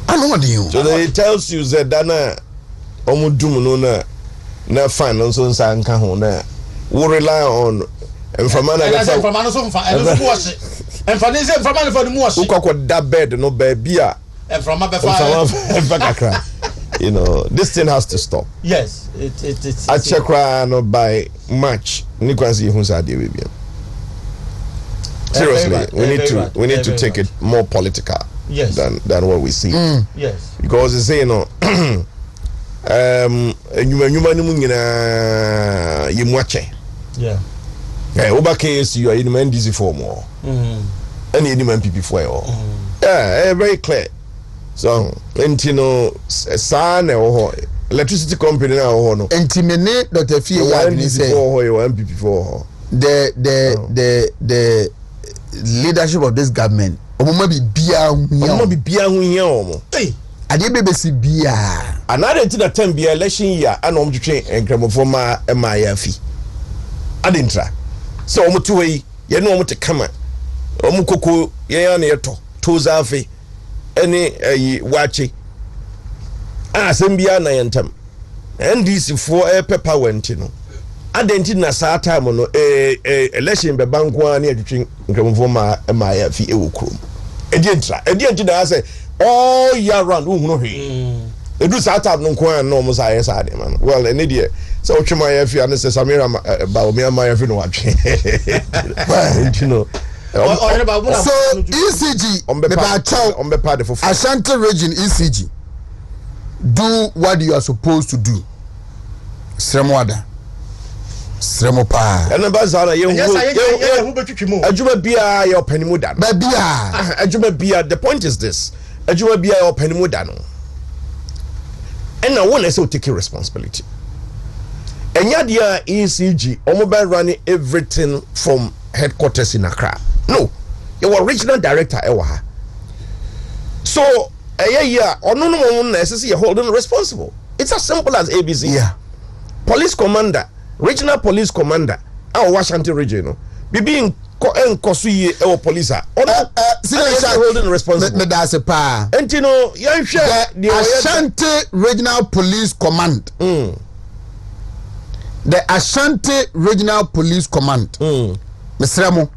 I know what you. So they tells you that na omudum no na fan no so san ka ho na we rely on information so fa and for this from the most ukoko da bed no baby and from kakra you know this thing has to stop. Yes it's I check no by March ni kwansi hu sa de we bia seriously we need to take it more political. Yes. than what we see. Yes, because you say nyuma ni mu nyina yimwache. Yeah. Oba case you are in NDC for more. And any man PP for all. Yeah, very clear. So, Entino, San or electricity company now, no. Intimate Dr. Fee, MPP for the leadership of this government. Omo be bia hu Hey, ade BBC bia. Another thing that 10 be election year and om train and gramophonia MIF. Adintra. So omo to we ye no omo te kama. Omo koko ye ya na yeto toza afi ene wachi. Asem bia na yentam. NDC for paper went no. Adenti na saa time no election be banko ani atwetwe gramophonia MIF e wo krom. Edintra na say all year round who no he. Edu saa time no ko an no mo saa yes ade man. Well ene de so otwema ya fi ane se Samira ba o me ma ya fi no watwe. You know. So ECG on be part of Ashanti region ECG do what you are supposed to do. Sremoada. Sremopa. And bazana ye hu betwitwi mu. Adwuma bia ye opanimu da. Ba bia. Adwuma bia the point is this. Adwuma bia ye opanimu da no. And now one is taking responsibility. And yadia ECG omo running everything from headquarters in Accra. No. Your regional director ewa. So no na SSC holding responsible. It's as simple as ABC. Yeah. Police commander regional police commander our Washington region no bibi enkoso yi e police holding responsible that's a pa entino yan hwe the Ashanti regional police command the Ashanti regional police command Mr.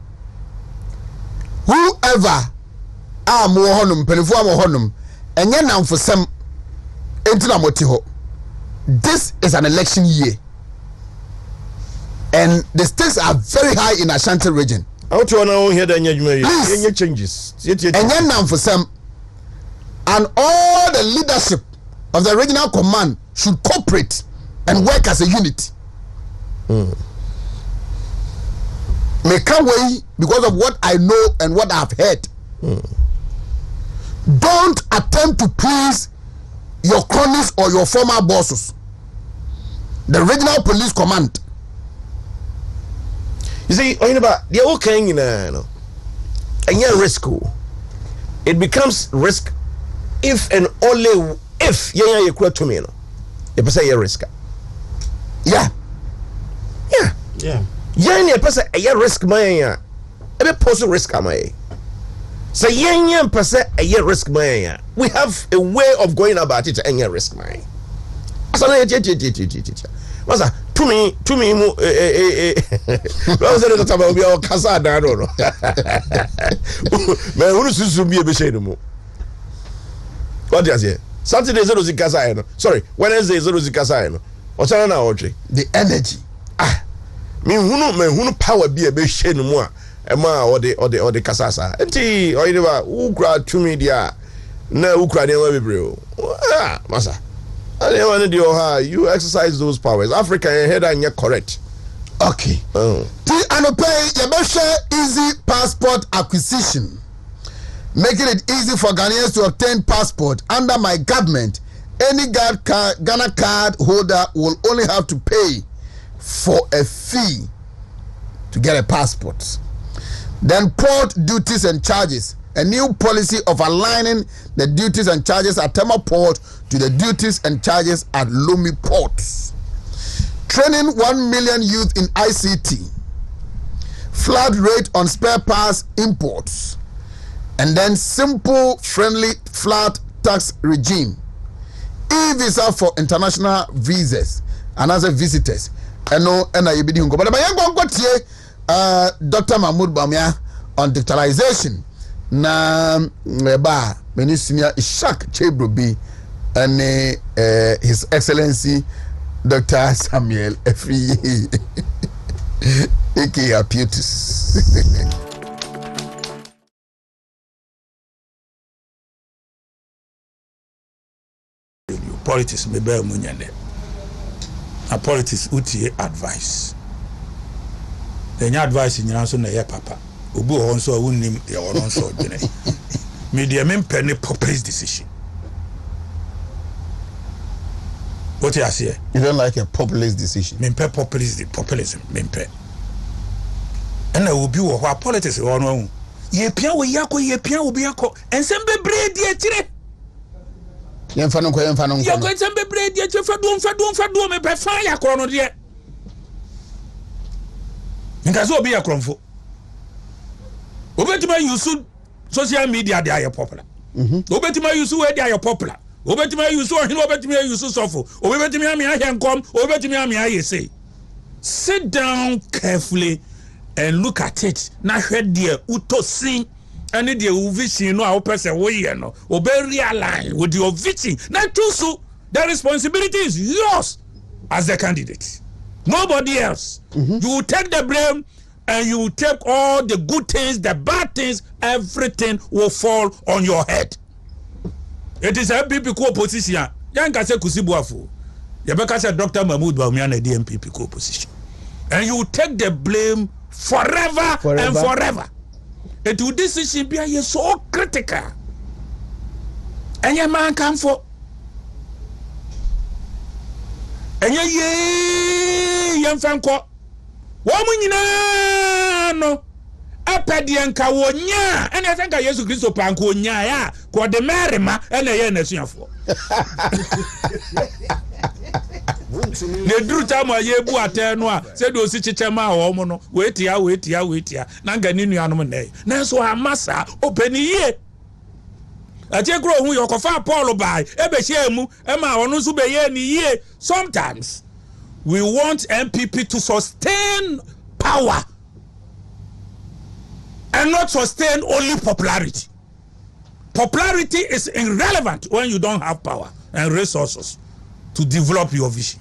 whoever am wo honum penifo am honum enye namfosem entina moti ho. This is an election year and the stakes are very high in Ashanti region. How to know here that any changes and all the leadership of the regional command should cooperate and work as a unit. Make a way because of what I know and what I've heard. Don't attempt to please your cronies or your former bosses. The regional police command. You see, they're okay, and yet risk. It becomes risk if and only if you quote to me. You say you risk. Yeah. You person a risk my every person risk my. So young person a risk my. We have a way of going about it and risk my. So what's that? To me mo well say that about be our casa da no man who susu be be shey no mo what do you say Saturday zero zikasa no sorry Wednesday zero zikasa no o tell na otwe the energy me hunu power be shey no mo a e ma o de kasasa enti o yi ba who crowd to me dia na who crowd dem we bebre o masa you exercise those powers. Africa head and you're correct. Okay. Easy passport acquisition, making it easy for Ghanaians to obtain passport under my government. Any Ghana card holder will only have to pay for a fee to get a passport. Then port duties and charges. A new policy of aligning the duties and charges at Tema Port to the duties and charges at Lumi ports. Training 1 million youth in ICT. Flat rate on spare parts imports. And then simple, friendly, flat tax regime. E-visa for international visas and other visitors. But Dr. Mahmoud Bamia on digitalization. Na meba meni senior Ishak Chebrobi and His Excellency Dr. Samuel Efri aka Putus. Politics me bear munyande. A politics utie advice. Then advice in so na ye papa. Obu honso wunnim ye honso dwene. Media men penny populist decision. What you say? You don't like a populist decision? Men pe populism men pe. And I will be what politics or no. Ye pia we obi yakọ. Ensem bebre die tire. Yemfa no. Ye ko ensem bebre die tire fadu me pe fa yakọ no de. Nkazo obi yakromfo. Obetima use social media they are popular. Obetima use where they are popular. Obetima use obetima use sofo. Obetima me ahenkom, obetima me ayese. Sit down carefully and look at it. Na hwed there utosin any the vision no a person we no. Obe realign with your vision. Na tusu the responsibility is yours as the candidate. Nobody else. You will take the blame. And you will take all the good things, the bad things, everything will fall on your head. It is a MPP co-opposition. Yanka say Kusibuafu. Yabeka say Dr. Mahmoud Bawumia na the MPP co-opposition. And you will take the blame forever. And forever. It will decision be so critical. And your man come for. And your fanko. Woman no apedianka wonya ene senka Yesu Kristo panko wonya ya ko de merema ene ye na suafo ne duru time aye bu ateno a se de osi chichema wo mo no wetia na nga ni nuanom ne na so amasa obani ye atie kro hu yokofa Paul bai ebe hia mu e ma ono so be ye ni ye. Sometimes we want MPP to sustain power and not sustain only popularity. Popularity is irrelevant when you don't have power and resources to develop your vision.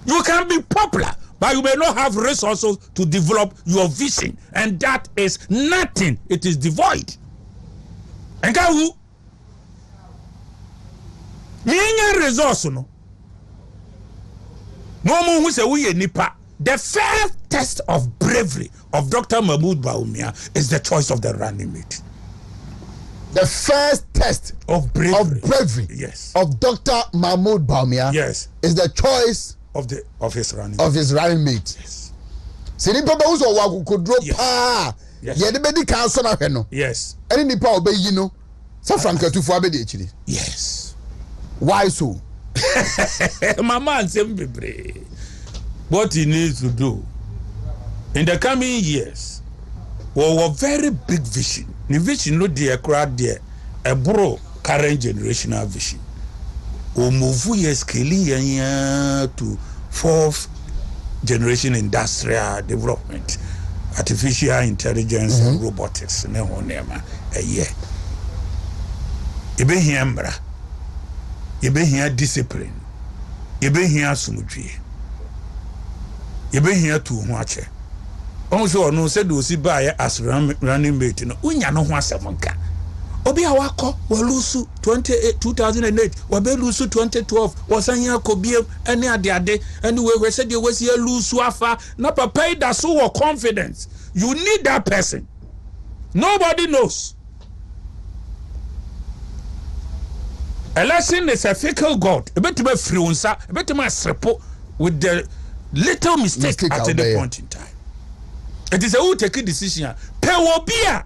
You can be popular, but you may not have resources to develop your vision, and that is nothing. It is devoid. And who? Any resource no. No more who say we nipa. The first test of bravery of Dr. Mahmoud Bawumia is the choice of the running mate. The first test of bravery, yes, of Dr. Mahmoud Bawumia, yes, is the choice of his running mate. Yes. See nipa ba uso wa kodro pa. Yes. Ye de be di kan so na hwe no. Yes. Any nipa obeyi no. Sa Frankatufo abedi echiri. Yes. Why so? My man bebre. What he needs to do in the coming years, a very big vision. The vision no dey crowd there, a bro current generational vision. O move to fourth generation industrial development, artificial intelligence and robotics. Ne ho nema a year. Ebe hia mbra, ebe hia discipline, ebe hia sumudwie. Yebe here to watch. Also, no said do see buy as running mate. No, unya no ho asɛmka. Obi awako we lose 2008, we be lose 2012. Wasan here kobie any ade anyway we said you was here lose afa. Na papa da so with confidence. You need that person. Nobody knows. Election is a fickle god. A bit me free unsa, a bit me srepo with the little mistake at any point in time. It is a who take a decision. Pewobia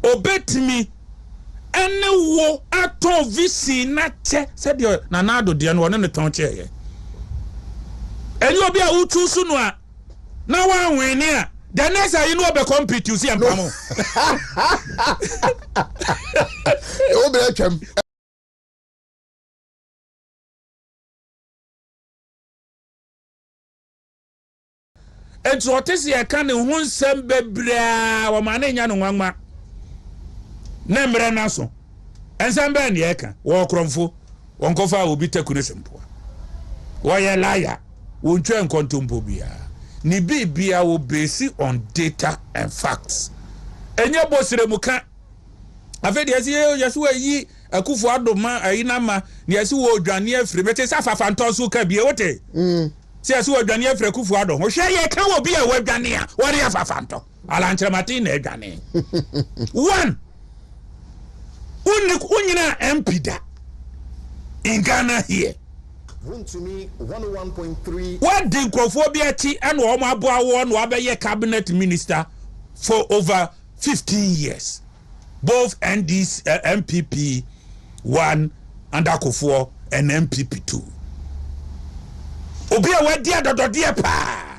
obetimi ene wo ato visi na che said your nanado de no ne ton che ye. Eni obi a utu su no a na wa win ni a the next you know be compete you see am pamo. O be atwam. Enti otesi e kan hu nsem bebra wo ma na nya no nwanwa na mre na so ensem be na e kan wo kromfo won kofa obi takune sempo wo ye liar wo ntwe nkontompo bia ni bibia wo base on data and facts enye bosire muka afedi yesi wo yi akufo adoma ayina ma ni yesi wo dwane afiri mete safafa ntonso ka bie wote si wo dwane afiri akufo ado ho hwe ye kan wo bia wo dwane a wo re afafa nto ala ntremati na dwane one unyina MP da in Ghana here. Wontumi 101.3. What did Crawfobia and Omabua one Wabaye cabinet minister for over 15 years? Both NDs, MPP 1 and Akufo and MPP 2. Obia what dear dear pa.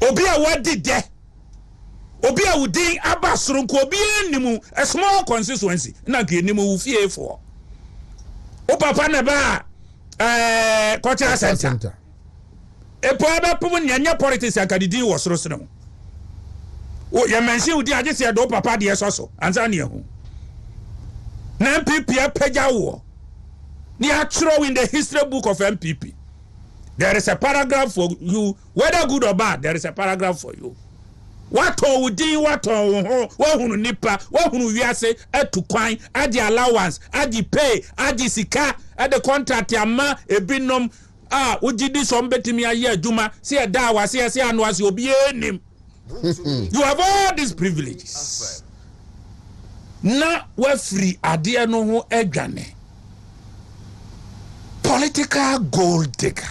Obia what did there? Obia would ding Abbasrun Kobi nimu a small constituency. Naki nimu fear for. O papa neba cultural center. E po aba po nyanya politics akadidi wo soro soro. O ya mention udi age se do papa de so anza na ehu. Na MPP apaja wo. Ni atro in the history book of MPP. There is a paragraph for you, whether good or bad, there is a paragraph for you. What on wudi what on wo hunu nipa wo hunu wiase etu kwan adi allowance adi pay adi sika adi contract ama ebinom ujidi so mbetimi aye adwuma se e da wa se anu ase obi enim. You have all these privileges. Na we free ade no ho adwane. Political gold digger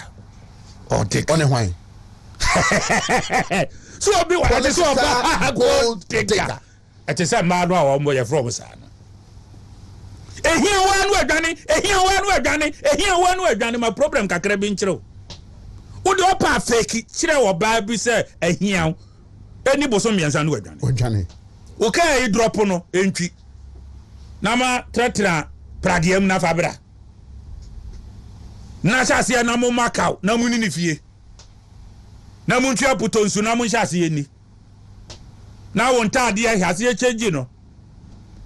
or digger. On why? So be what is so gold digger. It is a man who am from sana. ehia wanu adwane my problem kakra bi nkyerɛ wo de opa fake kyerɛ wo ba bi sɛ ehia eni boso miensa no adwane wo kai drop no entwi na ma tratra pradiem na fabra na hyase na mo makau na mu ni fie na mu ntwa putonsu na mu hyase ni na won taade ya hyase change no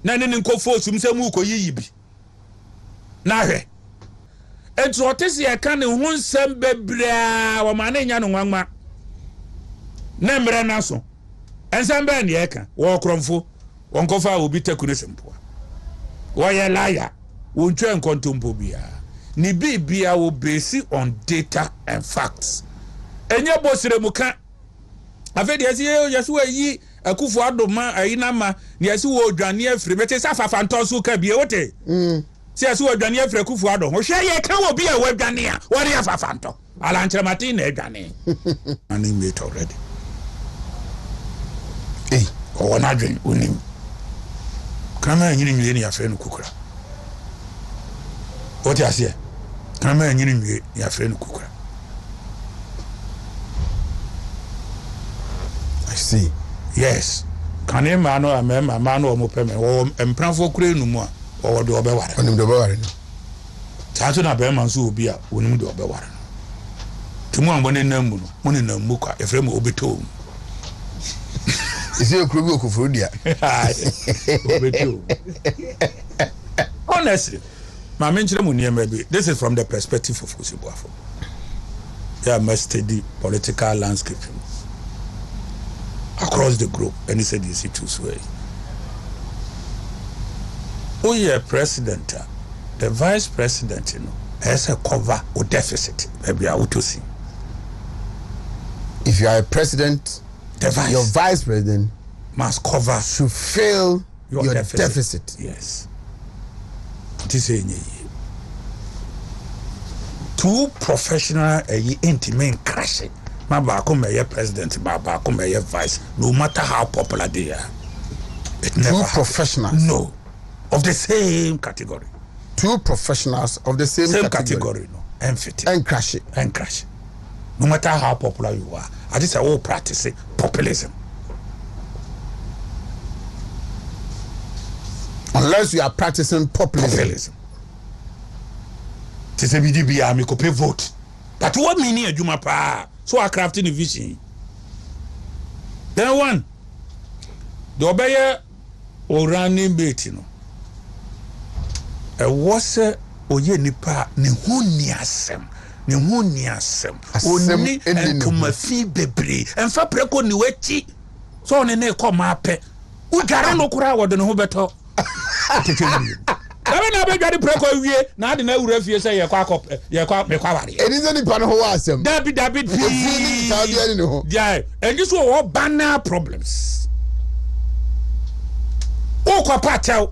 na ne nkofo sum sɛ mu koyiyi bi na hwɛ etu otese ya ka ne ho nsɛm bebraa wo ma na nya no nwanwa na mmerɛ na so ensɛm bɛ ne ya ka wo kromfo won kofa obi taku ne sempoa wo ye liar won twa nkontompo bia ni bibia wo base on data and facts enye bosire muka afedi yesi wo yi akufu adoma ayina ma ni yesi wo dwane afire bete safafa ntoso ka bie wote si yesi wo dwane afire akufu ado ho hwe ye ka wo bia wo dwane a wo re afafa nto ala nkyeremati na dwane ani mate already o na dwen onim kama nyini nwie ni afire no kukura wote asie kama nyini nwie ni afire no kukura I see. Yes. Can a man or a man or more payment or empranfo kure no more or do obeware. Onim do obeware no. Tato na be man so obi a onim do obeware. Tumu ambone namu no, mone namu kwa efrem obeto. Isi okrubi okufuru dia. Obeto. Honestly, my mention mu niam bi. This is from the perspective of Osibuafo. Yeah, must study political landscape across the group, and he said you see two way. Oh yeah, president, the vice president, you know, has a cover or deficit. Maybe I would to see. If you are a president, your vice president must cover should fill your deficit. Yes. This is two professional intimate crashing. Ma ba ko me president, ba ko me vice, no matter how popular they are. It never two professionals. No. Of the same category. Two professionals of the same category no. And fit. And crash it. And crash. No matter how popular you are. I just all practice populism. Unless you are practicing populism. This is BDB army ko pay vote. But what meaning adwuma pa? So I crafting a vision. Then one, the obey or running bait, you know. A was a oye nipa ni huniasem, only and come fi bebre, and fa preko ni wechi. So on ne come up. Ugarano kura wado no beto. Na be gadi preko wie na de na wura fie say ye kwa me kwa ware enize ni pa no ho asem David feeling tadia ni ho yeah and this wo banner problems wo kwa patel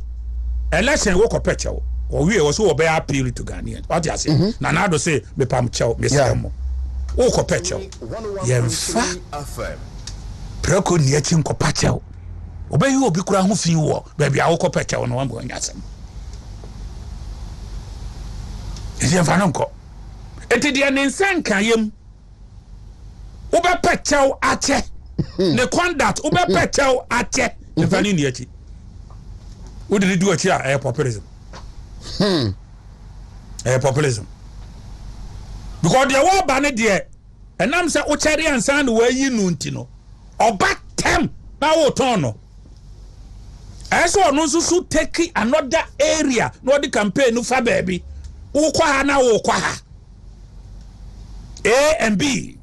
election wo kwa patel o wie wo so wo be appeal to Ghanaians what you say na do say me pam chel me say mo wo kwa patel ye mfa preko ni achi nko patel obayi obi kura ho fi wo ba bia wo kwa patel no wambo nyasem isi enfanonko enti dia nensanka yem oba petel ache ne conduct oba petel ache enfani ni achi odi do achi a populism populism because dia wo ba ne de enam se o chere ansan no wayi nu ntino oba tem na wo ton no eso no so take another area no the campaign no fa baby ukwa na ukwa A and B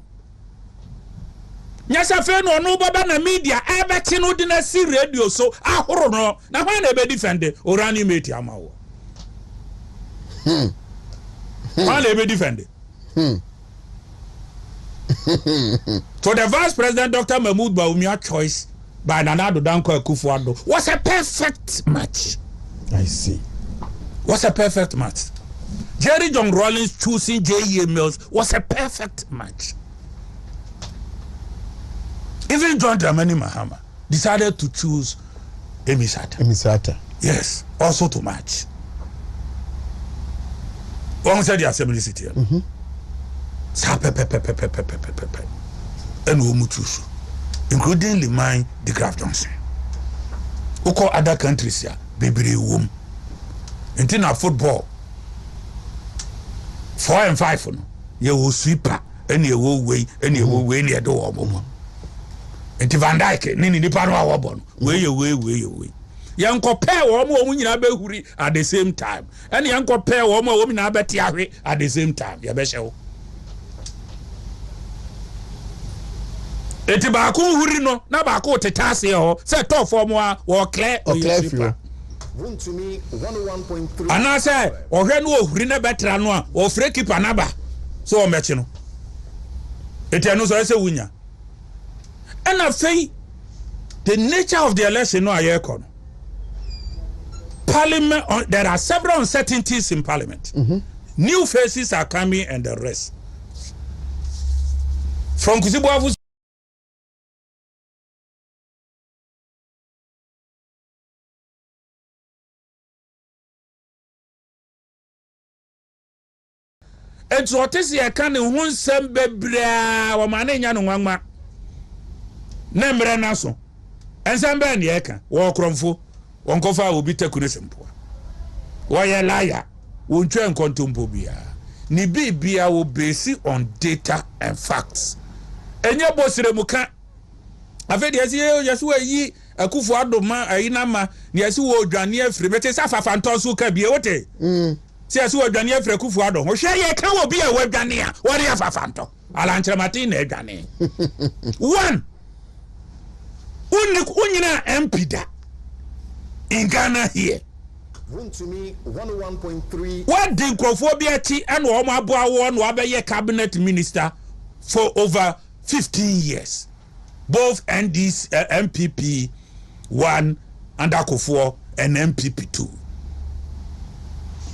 nyasa fe no no baba na media ebeti no di na si radio so ahoro no na hwan na be defend orani mate amawo hwan na be defend so the vice president Dr. Mahmoud Bawumia choice by Nana Addo Dankwa Akufo-Addo was a perfect match. I see. Was a perfect match. Jerry John Rawlings choosing J.E. Mills was a perfect match. Even John Dramani Mahama decided to choose Emi Sata. Emi Sata. Yes, also to match. One said the assembly city. And Womutusu, including Limine, the Graf Johnson. Who call other countries here, baby womb. Until now, football 4 and 5, you will sweeper, and you will wait, and you will wait near the door. Until Van Dyke, Nini Nipano Wabon, where you way. Young compare one woman in Abe at the same time, and young compare one woman in Abe Tiari at the same time. Yabesho. Eti ba ko huri no na ba ko tetase ho se to form wa clear fuel. Wontumi 101.3. Ana se ohwe no ohuri na betra no a o free keeper na ba so o mechi no. Eti anu so se wunya. And I say the nature of the election no ayeko. Parliament, there are several uncertainties in Parliament. New faces are coming and the rest. From Kuzibu it's what is your kind of one sembe bra or mananya no wangma. Nembre naso. And sembe and yeka, walk rumfo, one cofa will be taken simple. Why a liar? Won't you and contumpo bia? Ni bia will base on data and facts. And your boss remuka. I've had yes, where ye a kufu adoma, a inama, yes, who would Daniel Fribete Safa Fantosu Kabiote. Says who Daniel Frecufuado. O share ye can be a web Dania. What do you have a phantom? Alantra Martine Dani. One. Unyina MP da. In Ghana here. Wontumi 101.3. What did Crophobia T and Omabua one Wabaye cabinet minister for over 15 years? Both NDs MPP 1 and Akufo and MPP 2.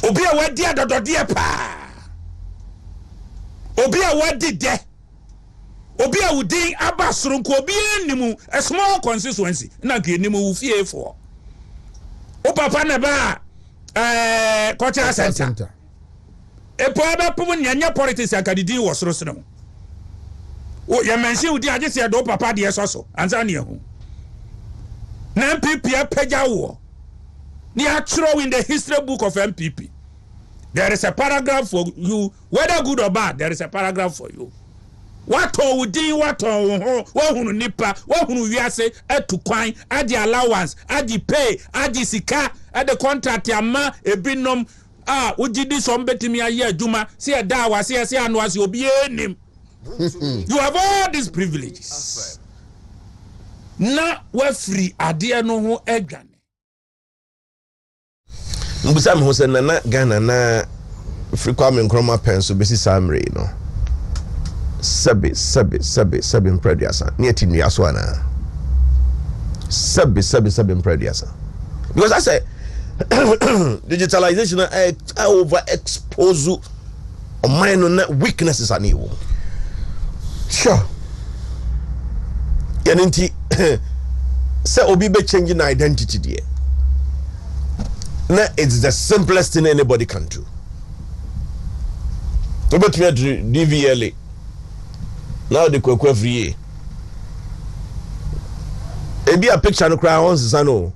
Obi a wadi adododie pa. Obi a wadi de. Obi a wudi abasronko obi animu a small constituency na ke animu fie for. O papa na ba cultural center. E po aba pum nyanya politics akadidi wo sorosoro. O ya mention udi agese do papa de soso anza na ehu. Na MPP apaja wo. Ni actual in the history book of MPP. There is a paragraph for you, whether good or bad. There is a paragraph for you. What on wudi, what on who nipa, what who we say at to coin, at the allowance, at the pay, at the sika, at the contract, yama, a binom. Would you do some better me a year, Juma? See a dawa, see a and was your be name. You have all these privileges. Now we're free, a dear no who eggan. Mbusam ho se na Ghana na Kwame Nkrumah penso besi samre no sabe imprediasa ne atimi aso ana sabe imprediasa because I say digitalization over expose o minor na weaknesses ani wo sure yanenti say obi be changing identity there. It's the simplest thing anybody can do. But we had DVLA. Now the kwekwe free. Ebi a picture no cry once sano.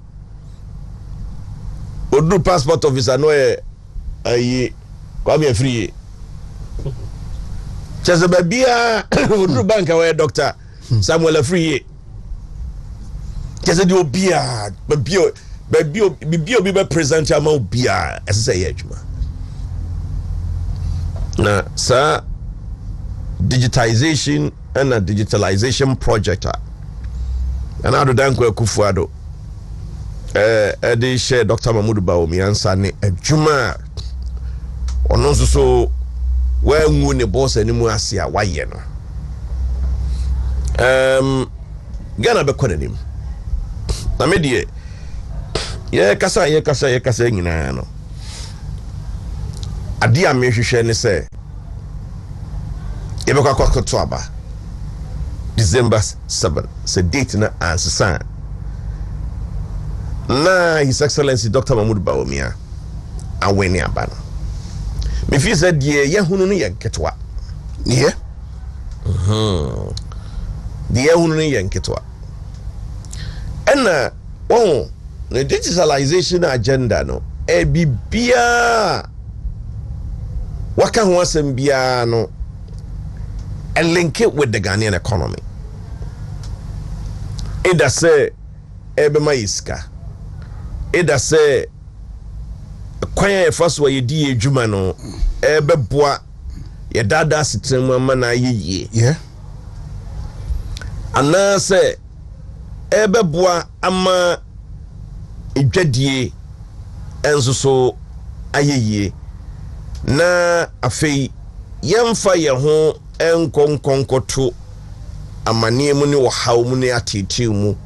Odu passport officer no ayi kwame free. Chese babia odu bank away doctor Samuel free. Chese di obia babio Bibio be present among Bia as I say, now, sir, digitization and a digitalization project. And I do Danko Kufuado. They share Dr. Mahmoud Baomi and Sani a Juma. Or no, so where moon the boss anymore see a Wayeno. Gana be calling him. I made ye. Ye kasa nyina no ade a mehwehwe ne se ye bekwa kwakoto aba December 7 se date na ansesa na His Excellency Dr. Mahmoud Bawumia awene aba no if you said ye hunu no yenketwa yeah the hunu no yenketwa and the digitalization agenda no e bibia waka ho asem bia no and link it with the Ghanaian economy. It does say ebema iska. It does say kwanya first way di adwuma no ebeboa ye dada sitem mama na yeye. Yeah. Ana say ebeboa ama edwadie enso so ayeye na afei yemfa ye ho enkonkonkoto amanie mu ne wohaw mu ne atete mu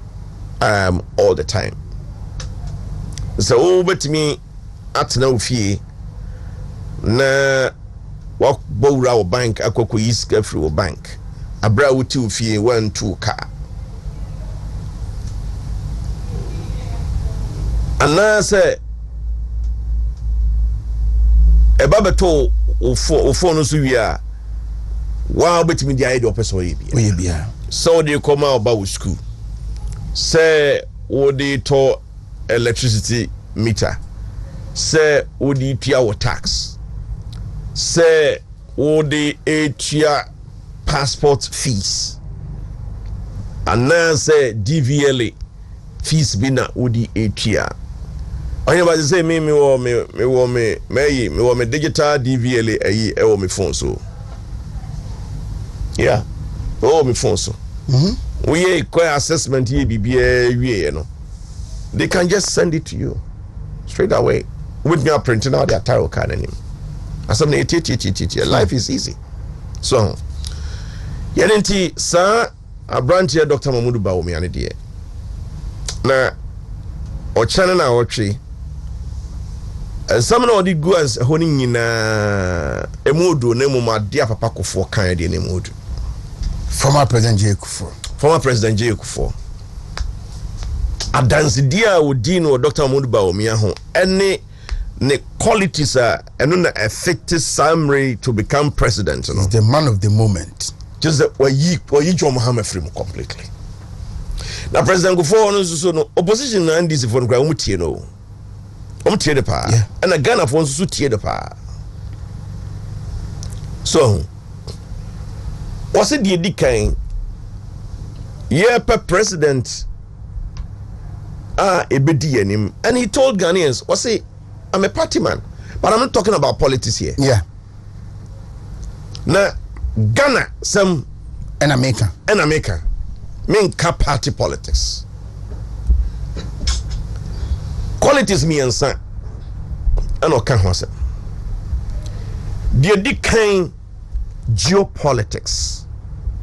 all the time. So betimi atena ofie na wa bowra wo bank akoko yiska free wo bank abra wuti ofie 1-2 ka ana se eba beto ofo no so wia wa betimi dia ide opeso ye bia so they come out about school say what they to electricity meter say what they pay our tax say what they area passport fees and now say DVLA fees bina what they area anybody say me digital DVLA ayi e wo me phone so yeah oh me phone so we quite assessment here BBA no they can just send it to you straight away with me printing out their tarot card and him asem life is easy so yanenti sa abranche Dr. Mamudu Bawomi ane de na o channel na otwe some no di go as honi nyina emodo na muma dia papa kofo kan de na emodo former president J Kufuor adansi dia odi no Dr. Mamudu Bawomi ho ene ne qualities eno na effective summary to become president no. He's the man of the moment. Just that wayi John Muhammad free completely. Now President Kufuor no so no opposition na ndisi for no gra umutie no. Umutie de pa. Yeah. And a Ghana for so tie de pa. So what's it the kind? Yeah, president ebedi anim, and he told Ghanaians, what's it? I'm a party man, but I'm not talking about politics here. Yeah. Now, Ghana, some and America, mean party politics. Qualities me and son, and no can say. The kind geopolitics.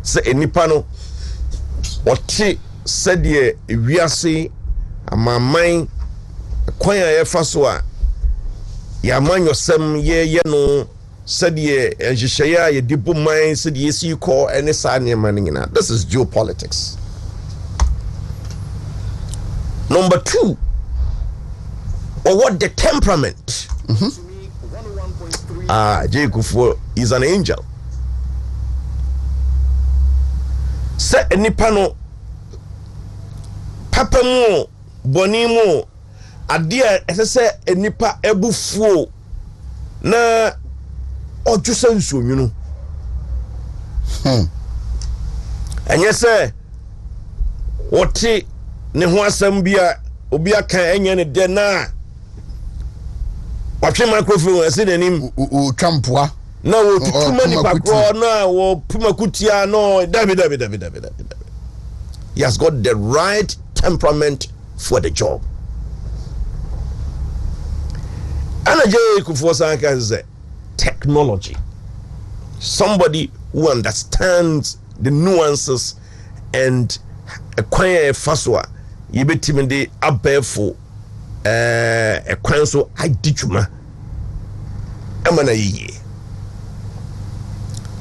Say any panel, what she said here, we are saying, my mind, acquire a first one. Ya man yosem ye no said ye enhyehyaya ye dibu man said ye see call any sa ne man nyina. This is geopolitics. Number 2, or what the temperament. J Kufuor is an angel. Say any pano papa mo boni mo adia esese enipa ebufuo na ojusa nsuonwu no enye se wote ne ho asem bia obi aka enye ne de na watwe microphone ase nanim o twampoa na wo tutuma ni pakro na wo puma kutia no David. He has got the right temperament for the job. And J Kufuor Sanka is technology. Somebody who understands the nuances and acquire a faswa. You be timid abefo a quanso I dituma. Amana ye.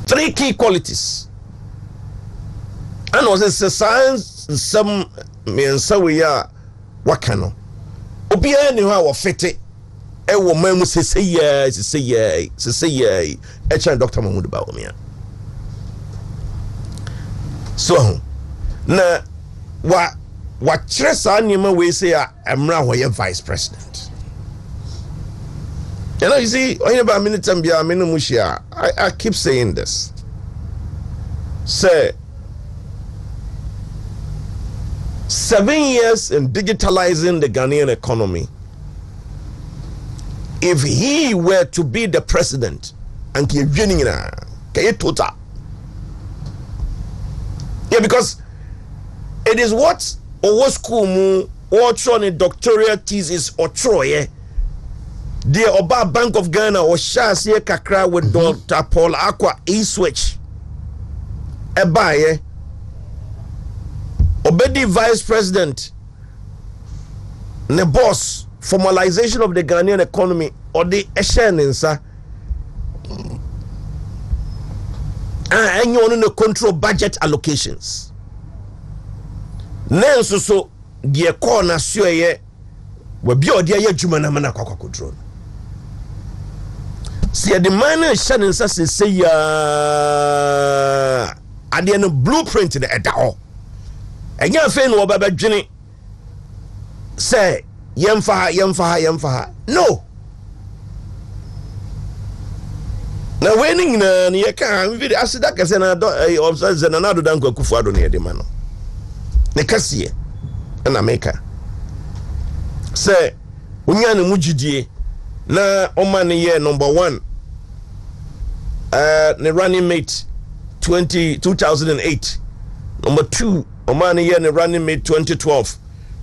3 key qualities. And was a science some means so we are wakano. Obia ni wa fete ɛwɔ man mu seseyɛ ɛkyɛn Dr. Mahmoud Bawumia. So na wakyerɛ saa nneɛma wei sɛ a ɛmmra hɔ yɛ vice president. You know, you see, I keep saying this. Say, 7 years in digitalizing the Ghanaian economy. If he were to be the president, and total. Yeah, because it is what school mu or trying a doctoral thesis or Troye. The Oba Bank of Ghana or Shasia Kakra with Dr. Paul Aqua E-Switch. Ebaye. Obedi Vice President. Ne boss. Formalization of the Ghanaian economy. Or the Eshenensa. And you want to control budget allocations. Nenso so the corner sure we be odia ye dwuma na mana kwakwakodro. See the man Shannon say ya ade no blueprint the eda ho. Enya fe no baba dwene say yemfa. No. Na winning na ye kan video asida kase na do observe na na do dan kwakufu ado na ye de ma no. Ne kase na meka. Say unya ne mujidie na oma ne ye number 1 ne running mate 2008, number 2 oma ne ye ne running mate 2012,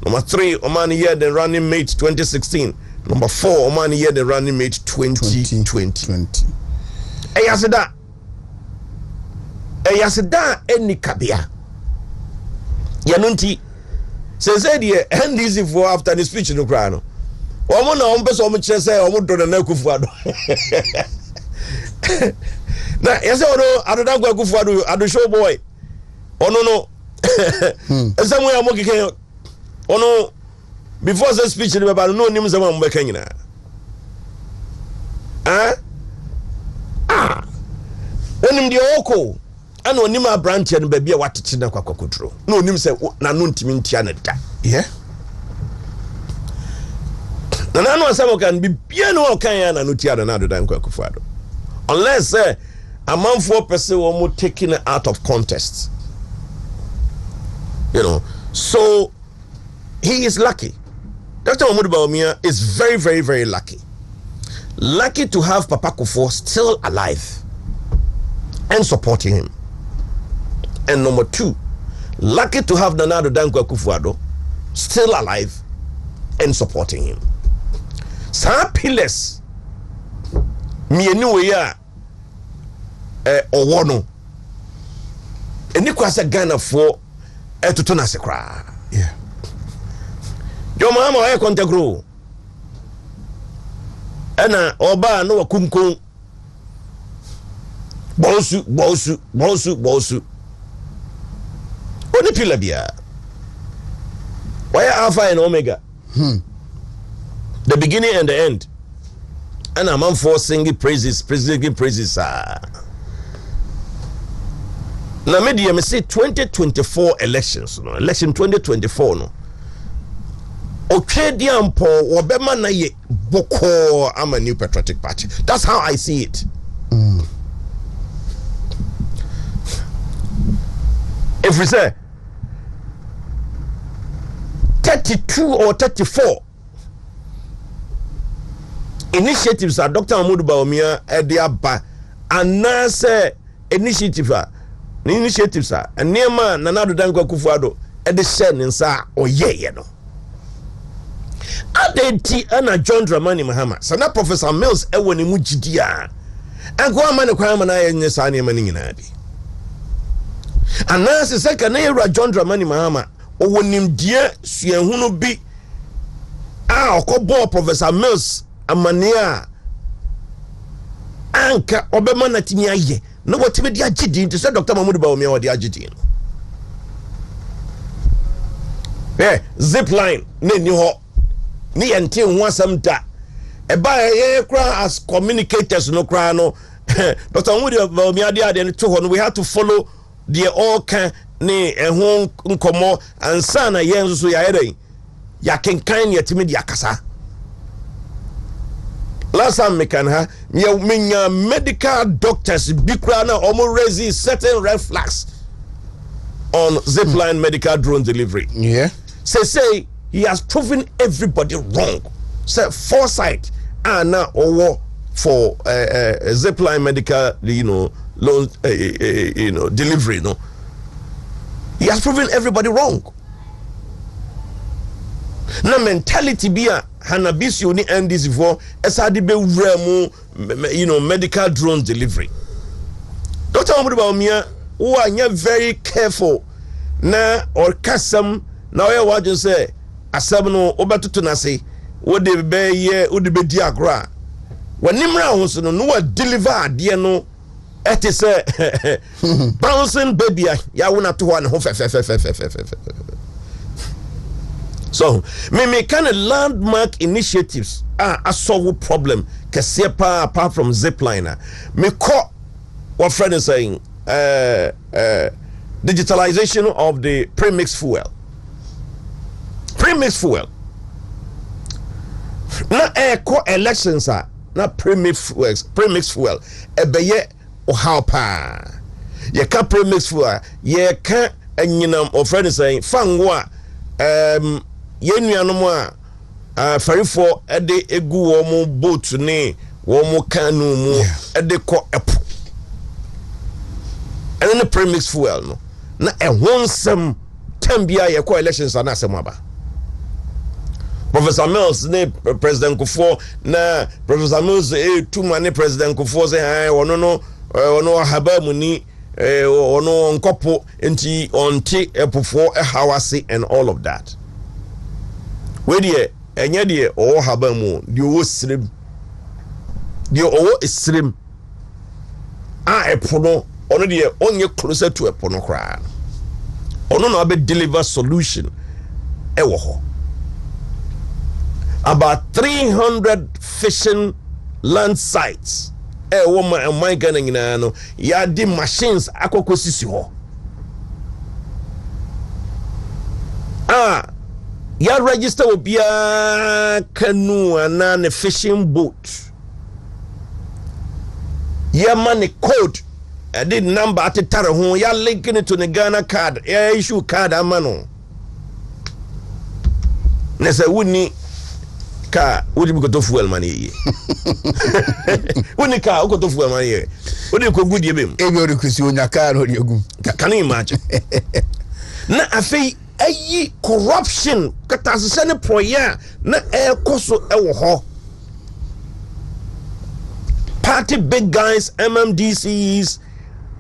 number 3 oma ne ye the running mate 2016, number 4 oma ne ye the running mate 2020. Eyaseda eni kabia yanunti say the end easy for after the speech no cry no omo na omo pese omo kire say omo do na Akufo-Addo na yese ono adoda Akufo-Addo ado show boy ono no esamu ya mo kike ono before the speech no baba no nim zama mo beka nyina onim de oko ana onim abrantia no ba bia watete na kwakwakodro na onim se na no ntimi ntia na da yeah na no asamo kan bibia no kan ya na no tia na adoda Akufo-Addo unless amanfo pese wo mo taking it out of context, you know. So he is lucky. Dr. Mahmoud Bawumia is very, very, very lucky to have Papa Kufuor still alive and supporting him. And number 2, lucky to have Nana Dankwa Akufo-Addo still alive and supporting him. Sa pillars mienu ya owono eni kwasa Ghana for etuto na sekra. Yeah. Yo mama wa kontegro ana oba no wakunkun bosu oni pila bia why Alpha and Omega, the beginning and the end, and I'm for singing praises na media me say 2024 elections no election 2024 no Okwedi ampo wobema na ye boko am a new patriotic party. That's how I see it. If we say 32 or 34 initiatives are Dr. Mahmoud Bawumia ediaba anase initiatives are and nema Nana Dankwa Akufo-Addo edishe nsa oyeye no adenti ana John Dramani Mahama sana Professor Mills ewo ne mujidia anko amane kwa amana yenye sa ne mani nyina bi anase seka na yewra John Dramani Mahama owo nimdie suahunu bi okobo Professor Mills amania anka obema na timi aye no wotime dia gidi nti say Dr. Mahmoud Bawumia wo dia gidi zip line ne ni ho ni yente ho asam da as communicators no cry no Dr. We have to follow the all can ne ehon nkomo ansa na yen so ya ere ya kenkan ya timi dia kasa last time me can ha me medical doctors bikra na omo raise certain red flags on zipline medical drone delivery. Yeah. Say he has proven everybody wrong. Say foresight and now for zipline medical, loan, delivery. No, he has proven everybody wrong. Na mentality be a Hanabisi only end this before SRDB medical drone delivery. Dr. Omudubawumia, who are very careful na or custom now what you say asabno obatutu na say what they be ye what they be diagra when nimra won no deliver de no et say bouncing baby ya wona to one ho so me kind of landmark initiatives a solve problem kese pa apart from zipliner me call what friend is saying digitalization of the premix fuel na eco elections na premix fuel ebeye ohaw pa ye ka premix fuel ye ka anyinam of friend is saying fangwa yenuanom a ferifo ede egu wo mo boat ne wo mo kanu mu ede ko epo and then the premix fuel no na ehonsem tambia ye ko elections na asem aba Professor Mills ne President Kufuor na Professor Mills too many President Kufuor say ono haba mu ni ono nkopo enti onti epofo ehawase and all of that we die enye die o haba mu die o srem epono ono die onye closer to epono kra ono na be deliver solution ewo ho about 300 fishing land sites woman my Ghana nyina no ya di machines akokosisi ho ya register obia canoe and a fishing boat ya money code I did number at the tara ho ya linking it to the Ghana card ya issue card amano na say wuni ka wodi bi ko fuel money woni ka ko to fuel money wodi ko gudie bem e bi odi kusi onya ka ro egu can you imagine na afei ayi corruption katasese ne proya na ekoso ewo ho party big guys MMDCs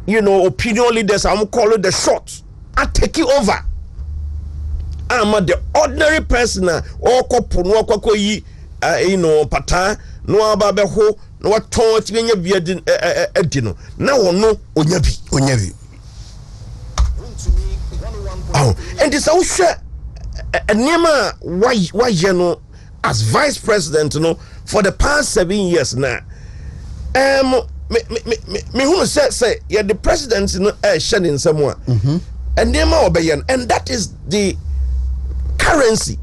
opinion leaders I'm call it the shot I take it over. I'm the ordinary person or kopo no kwako yi pata no ababe ho no waton ti nya bia edi no na wono onyabi and this how share enema why no as vice president for the past 7 years now me who say yeah the president shedding someone enema obeyen and that is the currency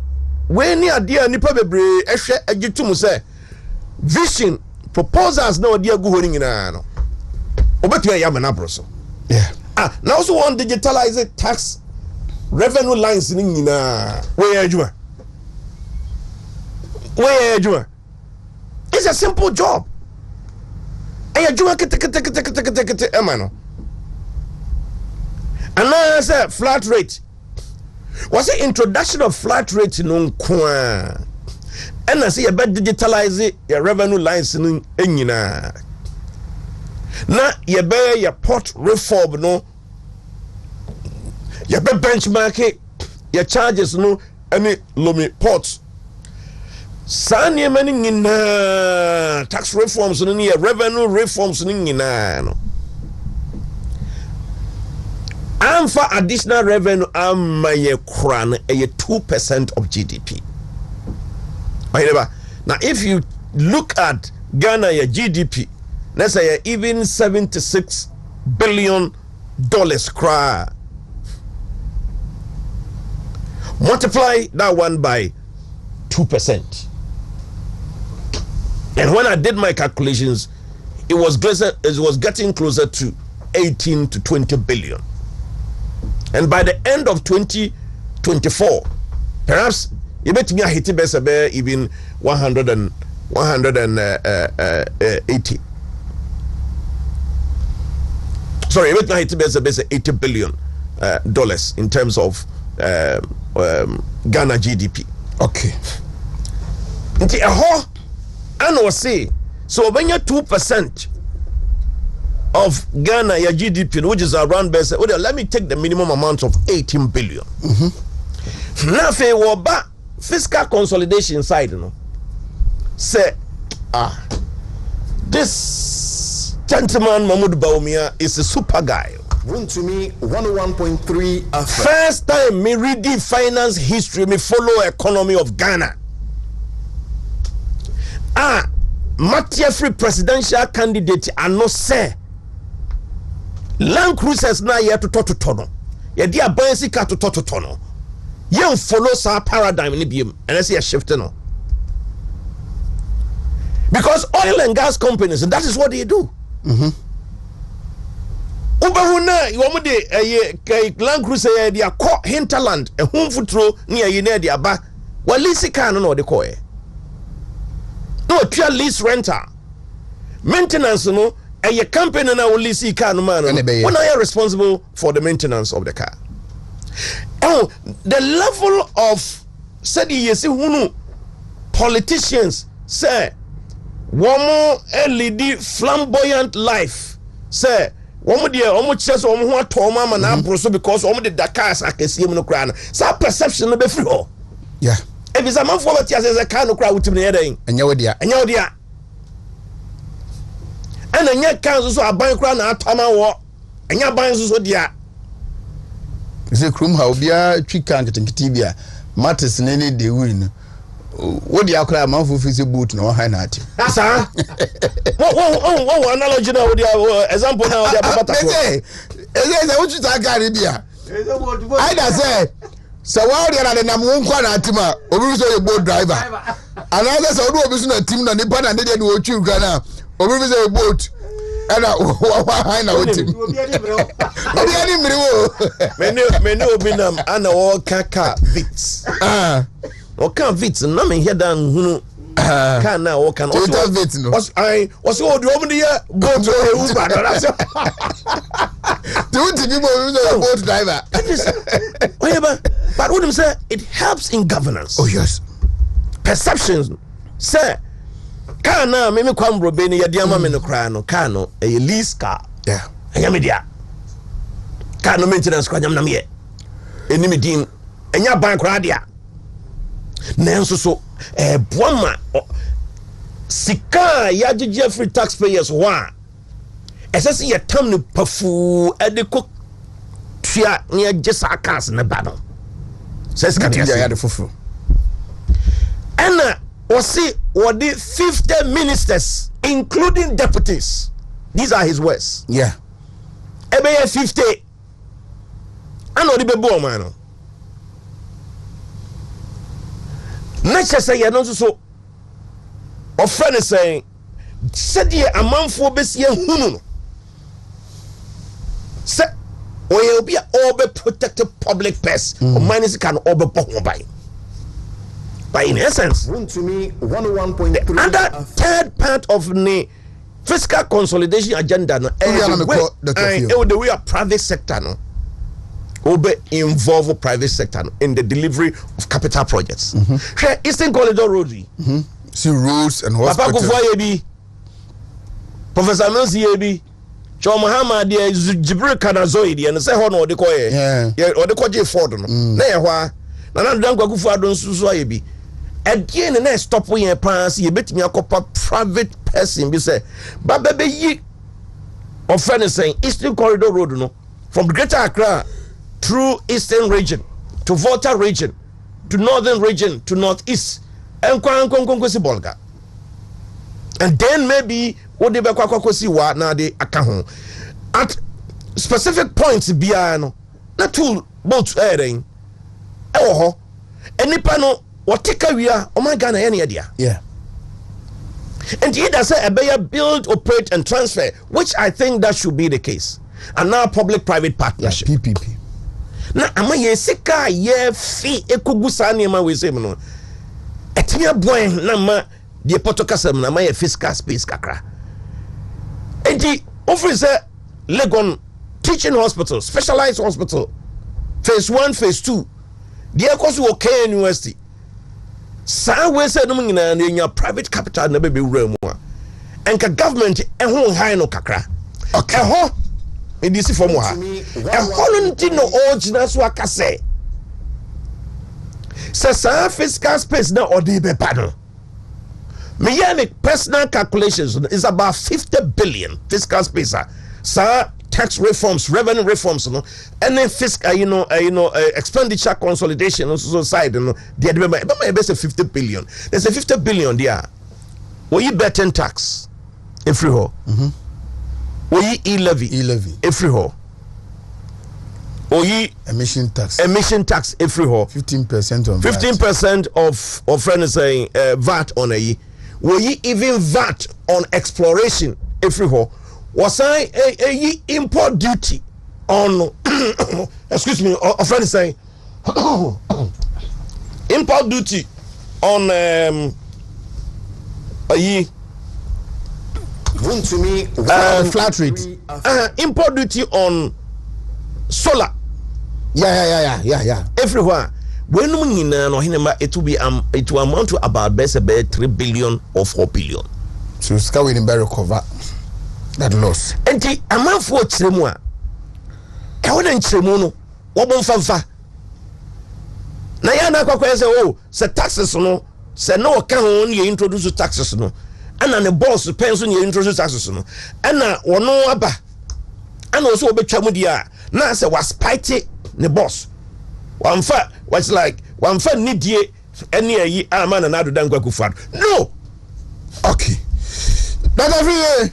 when you are dear nipa bebre ehwe agitum say vision proposals na odi agu hori nyina no obetu ya mana broso yeah now also want digitalize tax revenue lines ni nyina we adwuma it's a simple job adwuma kete emano and now say flat rate was the introduction of flat rate no kwa and I say about digitalize your revenue lines in nyina na ye be your port reform no ye be benchmark your charges no any lomi ports sanye mani nyina tax reforms no your revenue reforms no nyina no and for additional revenue amaye kran 2% of GDP. Now if you look at Ghana your GDP, let's say even $76 billion cry. Multiply that one by 2%. And when I did my calculations, it was getting closer to 18 to 20 billion. And by the end of 2024, perhaps you bet me I hit it even 180. Sorry, you bet me I hit it $80 billion in terms of Ghana GDP. Okay. Nti eho and was say so when you 2% of Ghana your GDP, which is around let me take the minimum amount of 18 billion. Now fe wo ba fiscal consolidation side no say this gentleman Mahmoud Bawumia is a super guy. Wontumi 101.3 FM. First time me read the finance history, me follow economy of Ghana. Matia free presidential candidate and no say Land Cruisers na ye to tono. Ye dia bansi ka to tono. Ye follow sa paradigm ni biem and I see a shift no. Because oil and gas companies, and that is what they do. Ubahuna yomu de Land Cruiser dia ko hinterland e home futuro ni ye na dia ba walisi ka no de ko e no twa lease renter maintenance no a company na will lease car no man when are you responsible for the maintenance of the car. Oh, the level of said yesi hunu politicians say womo LED flamboyant life say womo de omo chese omo ho ato mama na abroso because omo de Dakar akese no kra na sa perception no be free ho. Yeah. If it's a man for what you say car no kra wutim na yeden enya wodia and enya kan so aban kra na atama wo enya ban so dia ze krum ha obia twika nketenkete bia matters ne de win wodia kra man for fisi boot no ha na ati asa wo analogy na wodia example na wodia baba tako eze wo twita car bia I say so why they are na mu nkwa na atima obi so ye boat driver another so do obi so na team na nipa na dey no twi nkwa na obi so ye boat ana wa na wetim obi ani miri wo meni obi nam ana wo kaka vits o kan vits na me hear dan hunu kan na wo kan o vits no was o do obi dey boat o Uber no that's do people so boat driver but what them say it helps in governance. Oh yes. Perceptions say car na me kwambro be ni yede ama me no kra no car no a lease car. Yeah. Enya me dia. Car no maintenance kwa nyam na me. Eni me din enya ban kra dia. Na enso so boama sika ya gege free taxpayers ho a esese ye tam no pafu edeko tua ni agesa cars na ba no. Says can ya de fufu and see what the 50 ministers including deputies, these are his words. Yeah, ebe 50 and odi be bo man no say ya no so of friend saying said ye amanfo besie hunu no say or be all be protected public purse or minus can all be by in essence Wontumi 101.3 the other third part of the fiscal consolidation agenda no the way a private sector no will be involve private sector no, in the delivery of capital projects. Eastern Corridor Road see roads and hospitals. Papa Kufuor Professor Mensi Cho Muhammad de Jibril Kanazoid and say ho no de koye yeah o de koje Ford no na ye ho a na na dan kwakufu adon susu aye bi again na stop we pass ye betimi akopa private person bi say ba be yi of friend saying Eastern Corridor Road no from Greater Accra through Eastern region to Volta region to Northern region to Northeast and si Bolga and then maybe what they be see what now they account at specific points biya no na tool boat airing ewo enipa no watika wia o my Ghana any idea yeah and either say a build, operate and transfer, which I think that should be the case, and now public-private partnership PPP na ama yesika ye fi ekugu sani ma we say no etimia boy na ma de potokasam na ma ye fiscal space kakra enti offer say Legon teaching hospital, specialized hospital, phase 1 phase 2 de ekoso okay university sa we say no nyina na nya private capital na be wura mu a enka government ehun high no kakra okay eho edisi form ha ehon nti no original so akase sa fiscal space na odi be pano me make personal calculations is about 50 billion fiscal space sa tax reforms, revenue reforms, no, and then fiscal, expenditure consolidation on social side, the other best 50 billion. There's a 50 billion there. Will you bet tax? Every ho. Will you e-levy? Every ho. Will you emission tax? Every ho. 15% on 15% of friends saying VAT on a. Will you even VAT on exploration? Every ho. Was I a import duty on excuse me, a friend saying import duty on Wontumi flat rate import duty on solar yeah everywhere when it will amount to about best about 3 billion or 4 billion so ska we in recover that loss. And the amount for Chimwa, I wouldn't Chimono, Wobon Fanfa. Nayana Quack say, oh, say taxes no, say no account only introduce taxes no, and then the boss depends on you introduce taxes no, and now or no abba, and also be Chamudia. Now say was spitey the boss. One fat was like one fat need ye any ye a man and I do done go far. No, okay, that every year.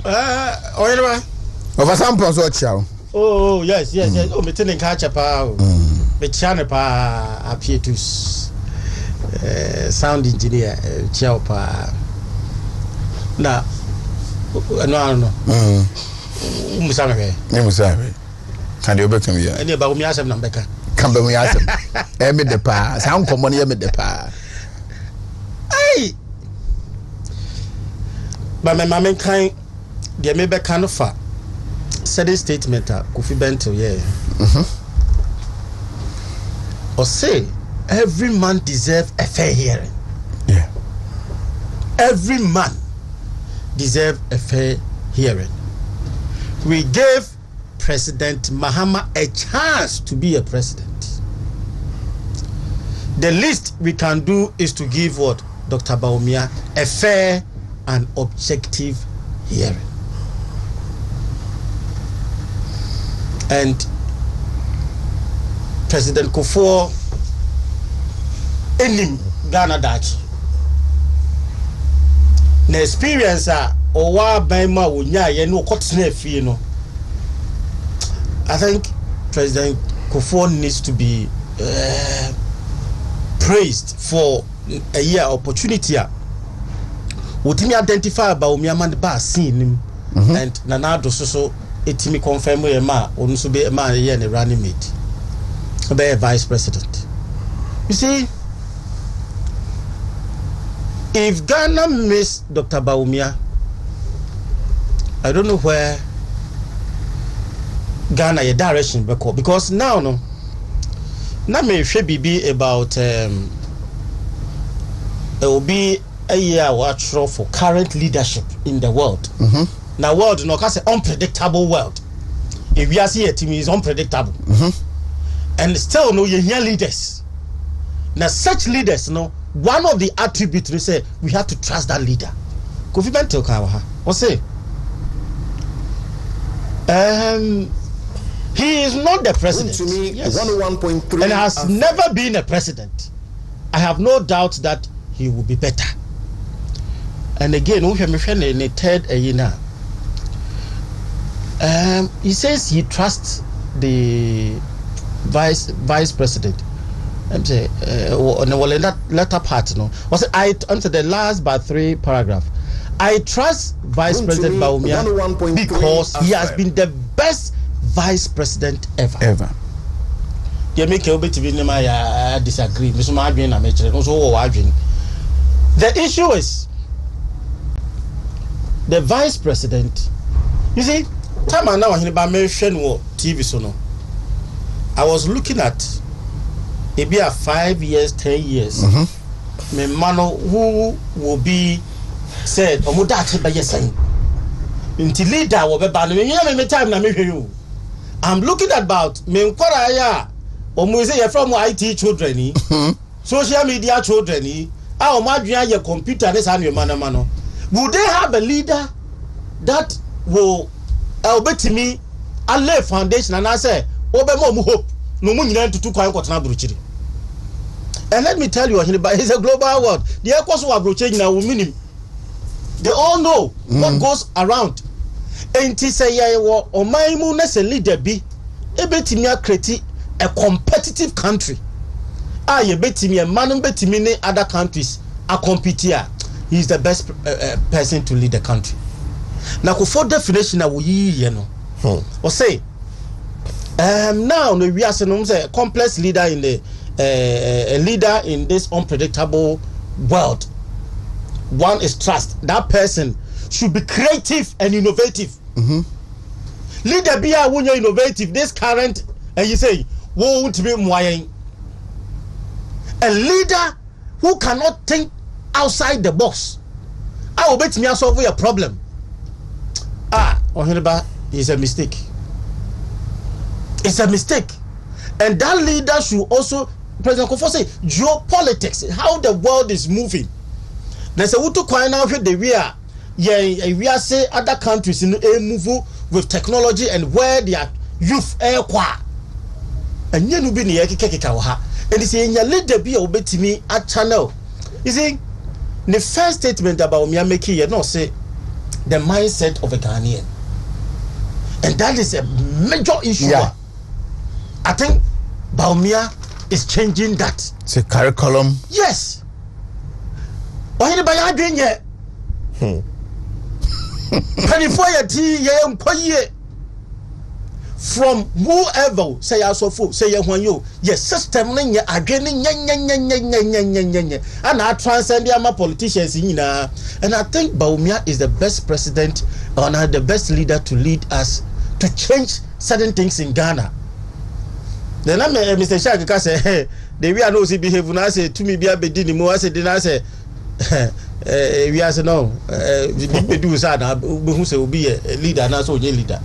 Over some person oh yes oh me tell catch pa me chane pa apietus sound engineer chao pa na no musabe can you bet me ya any ba umi asem na mbeka kan ba mu asem e me de pa sound common e me de pa ai ba me mamen kan de me be kan fa said statement Kofi Bento or say every man deserves a fair hearing. Yeah. Every man deserves a fair hearing. We gave President Mahama a chance to be a president. The least we can do is to give what Dr. Bawumia a fair and objective hearing. And President Kufuor enim Ghana dachi na experience owa baima wonya ye no kotena afie no. I think President Kufuor needs to be praised for a year opportunity wotimi identify Bawumia man ba scene him and Nana do so etimi confirm we ma onu so be ma ye ne running mate be a vice president. You see, if Ghana miss Dr. Bawumia, I don't know where Ghana your direction because now no na me hwe bibi about it will be a year watch for current leadership in the world. Now world no cause unpredictable world. If we are see a team is unpredictable. And still no you hear leaders. Now such leaders no one of the attributes we say we have to trust that leader. Kofi Bento Kawaha. What's say? He is not the president. Yes. 101.3 and has never been a president. I have no doubt that he will be better. And again, we have in the third year. He says he trusts the vice president. I'm saying, on the latter part, no. Was I until the last but 3 paragraph? I trust Vice President Bawumia because he has been the best vice president ever. You make a bit of I disagree. Mr. Madwin, I'm also the issue is the vice president. You see, time and now in mention TV so no. I was looking at maybe 5 years, 10 years. Me mano who will be said omudate by your saying. Until leader will be banned. Me time na me you. I'm looking at about me nkwara omuze from IT children social media children a omadua your computer this and your mano. Would they have a leader that will obetimi a lay foundation and I say obemo hope no mu nyina tutu kwan kwotena buruchiri. And let me tell you, it's a global world. The air course will change now. They all know what goes around. And to say, or my moon as a leader be a bit me create a competitive country. You bet me a man bet me other countries are competitor. He is the best person to lead the country. Now, for definition, I will or say, now we are saying a complex leader in the. A leader in this unpredictable world. One is trust. That person should be creative and innovative. Leader be a when you're innovative. This current and you say won't be mwaying. A leader who cannot think outside the box. I will bet me I solve your problem. Ohiniba is a mistake. It's a mistake, and that leader should also. President Kofo say geopolitics, how the world is moving. There's a wutu kwai now the we are say other countries in move with technology and where their youth kwa. And you know be ni kekeka ha. And this your leader be obetimi at channel. You see, the first statement about me making you know say the mindset of a Ghanaian. And that is a major issue. Yeah. I think Bawumia is changing that. It's a curriculum. Yes. Why anybody are doing it? From whoever say asofo say you yes system nya adwene nya and I transcend the politicians and I think Bawumia is the best president or the best leader to lead us to change certain things in Ghana. Then Mr. Shaka say, hey, the we are no see behave when I say to me be a bit dinner more. I said, then I say, we are no, we do sad, who say will be a leader and also a leader.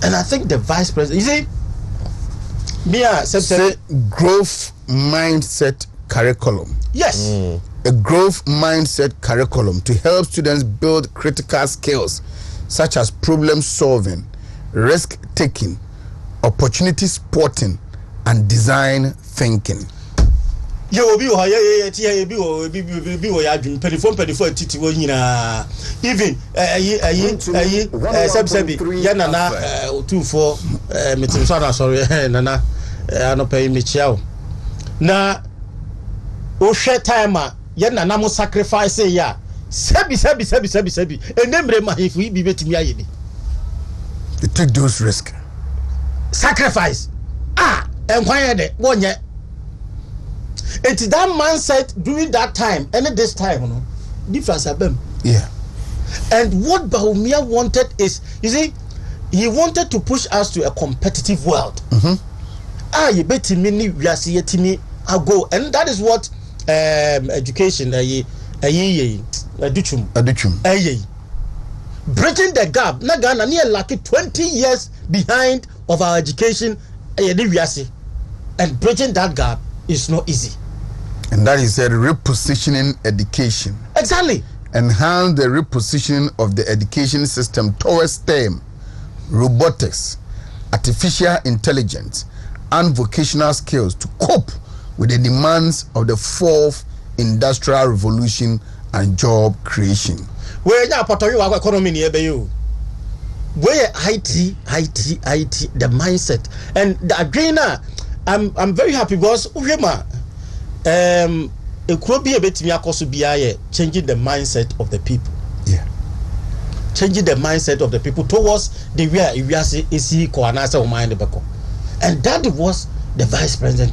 And I think the vice president, you see, say growth mindset curriculum. Yes. A growth mindset curriculum to help students build critical skills such as problem solving, risk taking, opportunity spotting, and design thinking. You will be titi even yanana 24 metim sorry nana no pay me chiao na o share time yanana mo sacrifice ya sebi enemre ma if we be betimi ayeni. You take those risks. Sacrifice enquire de wonye. It's that mindset during that time and this time no difference abem. Yeah. And what Bawumia wanted is, you see, he wanted to push us to a competitive world. You bet me we are see me I go, and that is what education bridging the gap. Na Ghana near like 20 years behind of our education and bridging that gap is not easy. And that is a repositioning education. Exactly. Enhance the repositioning of the education system towards STEM, robotics, artificial intelligence, and vocational skills to cope with the demands of the fourth industrial revolution and job creation. Where ya Porto economy near you? Where IT, the mindset and the agreement. I'm very happy because it could be a bit changing the mindset of the people. Yeah. Changing the mindset of the people towards the way we are and that was the vice president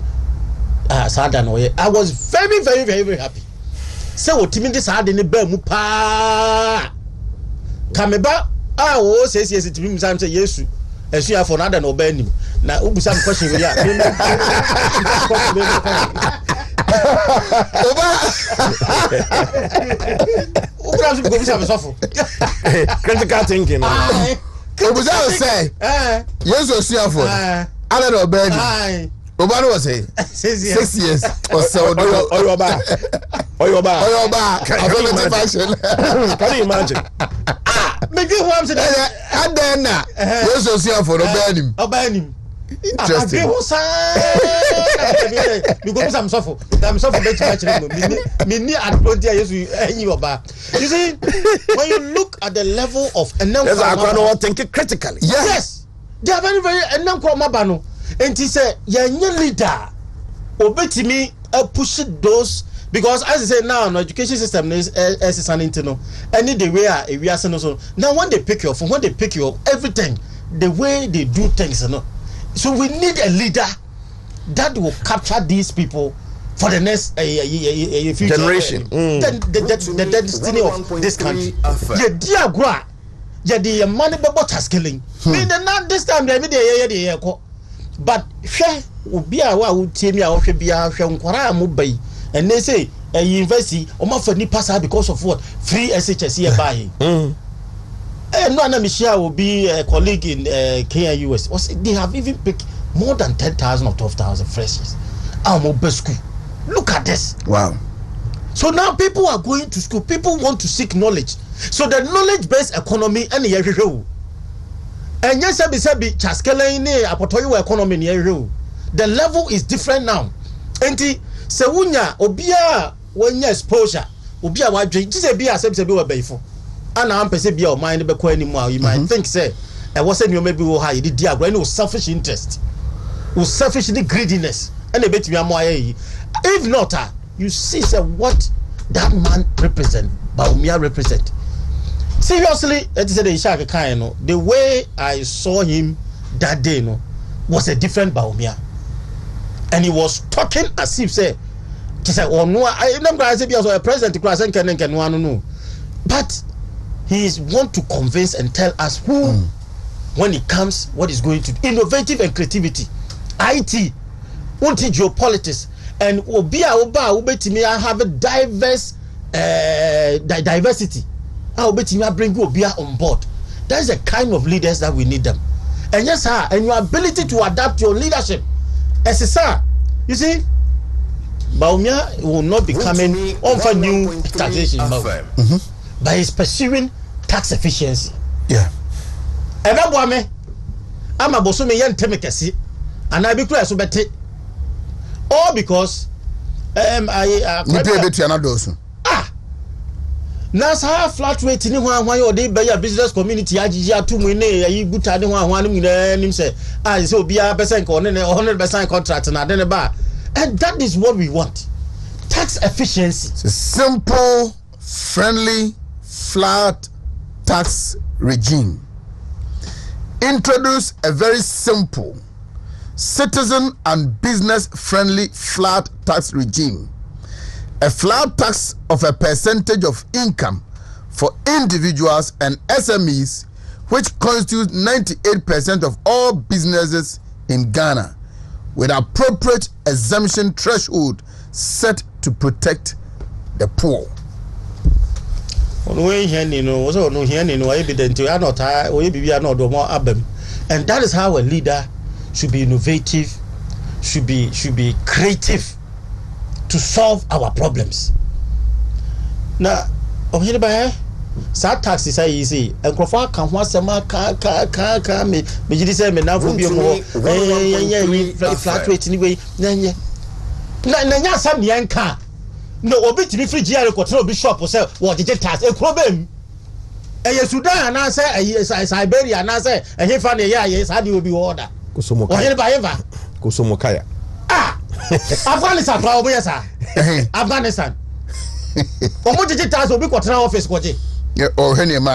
Sadanoye. I was very, very, very, very happy. So what Timothy Sadini Bemupa Kameba says yes to him say yes. As you have for another no benim. Now some question we are. Critical thinking. Say yes or see for I don't know benim. Obano was say 6 years or so. Oyoba. Can you imagine? Make you want to and then yes or see for the benim. Interesting. Because I'm suffering. I'm suffering too much. You see, when you look at the level of yes, I can think critically. Yes, they are very, very and he said, "You're leader. Obey me, push those." Because as I say now, the education system is an internal. Any the way we are so now when they pick you up, when they pick you up, everything, the way they do things, So we need a leader that will capture these people for the next future generation. The destiny of this country. Yeah, the money about tasking. Not this time, but and they say a university for Nipasa because of what? Free SHS here buying. And no, Michelle will be a colleague in KIUS. They have even picked more than 10,000 or 12,000 freshers. Look at this. Wow. So now people are going to school. People want to seek knowledge. So the knowledge-based economy and the and yes, I be economy. The level is different now. And Sewunya obia when you exposure obia wa drink just be as be we before and am pese be your mind be ko anymore you might think say e was say you maybe wo high the diagram no selfish interest or selfish greediness and e betimi amoye if not you see say what that man represent Baumia represent seriously it is the Ishaka kind no the way I saw him that day no was a different Baumia. And he was talking as if say, "Oh no, I never say be a president class and can no." But he is want to convince and tell us who, when it comes, what is going to innovative and creativity, IT, geopolitics, and ubetimi have a diverse diversity. Ubetimi bring Obia on board. That is the kind of leaders that we need them. And yes, sir, and your ability to adapt your leadership. SSR, you see, Baumia will not be coming on for new taxation, but he's pursuing tax efficiency. Yeah. And that woman, I'm a bossy young Temekasi, and I be clear so better. All because Nasa flat rate in one or they buy a business community. I just 2 million. You put out 1 million. Say, I so be a percent on 100% contract and I don't buy. And that is what we want. Tax efficiency. It's a simple, friendly, flat tax regime. Introduce a very simple, citizen and business friendly flat tax regime. A flat tax of a percentage of income for individuals and SMEs, which constitutes 98% of all businesses in Ghana, with appropriate exemption threshold set to protect the poor. And that is how a leader should be innovative, should be creative to solve our problems. Now, sad taxes are easy. And Crawford can once a mark me. You say me now for be flat rate anyway. Nanya some yanka. no obi timi free GR ko tro obi shop say what tax e kuro bem eye Sudan na say Siberia na say e fa na ye sa de obi order Kusomo kaya o he ba Kusomo kaya Afghanistan kwa obo yesa Afghanistan omo jeje tax obi ko tran office ko je o he ne ma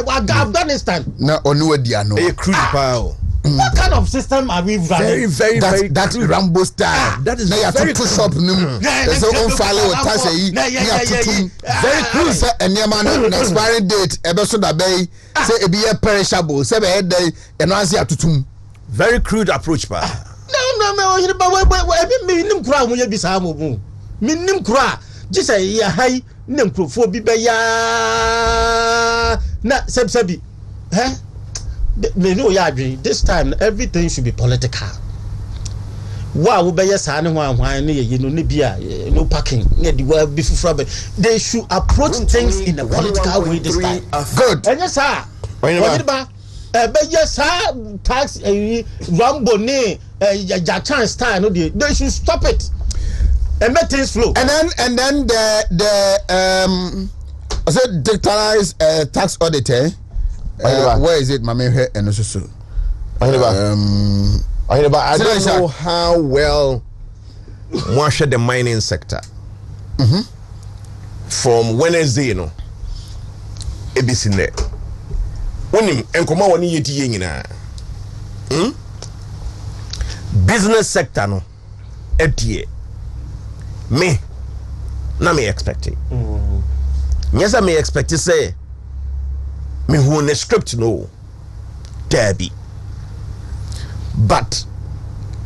Afghanistan na onu adia no e cruise power. What kind of system are we running? Very that Rambo style. That is na very to shop nim. So on follow tax yi ya tutum. Very cruise and yama no expiring date e be so da bay say e be perishable say be head dey e no anse atutum. Very crude approach pa. No o hiri ba we nim kura mo ye bi sa mo bu. Mi nim kura ji say ya hai nim krofo bi be ya na sebi me know ya adwin this time everything should be political. Wa wo be yes ane hwan ne ye no ne bia no parking ne di wa bi fufura be they should approach things in a political way this time. Good. And yes sir. What ba be yes tax Rambo ne ja chance style no they should stop it and make things flow. And then the I said dictatorize tax auditor. Where is it, Mame? And also, I don't know how well Marsha the mining sector from Wednesday, you know, ABC there. Unim enkoma woni yeti yenyina. Business sector no etie. Me na me expect it. Yes, I may expect to say me who in the script no Derby. But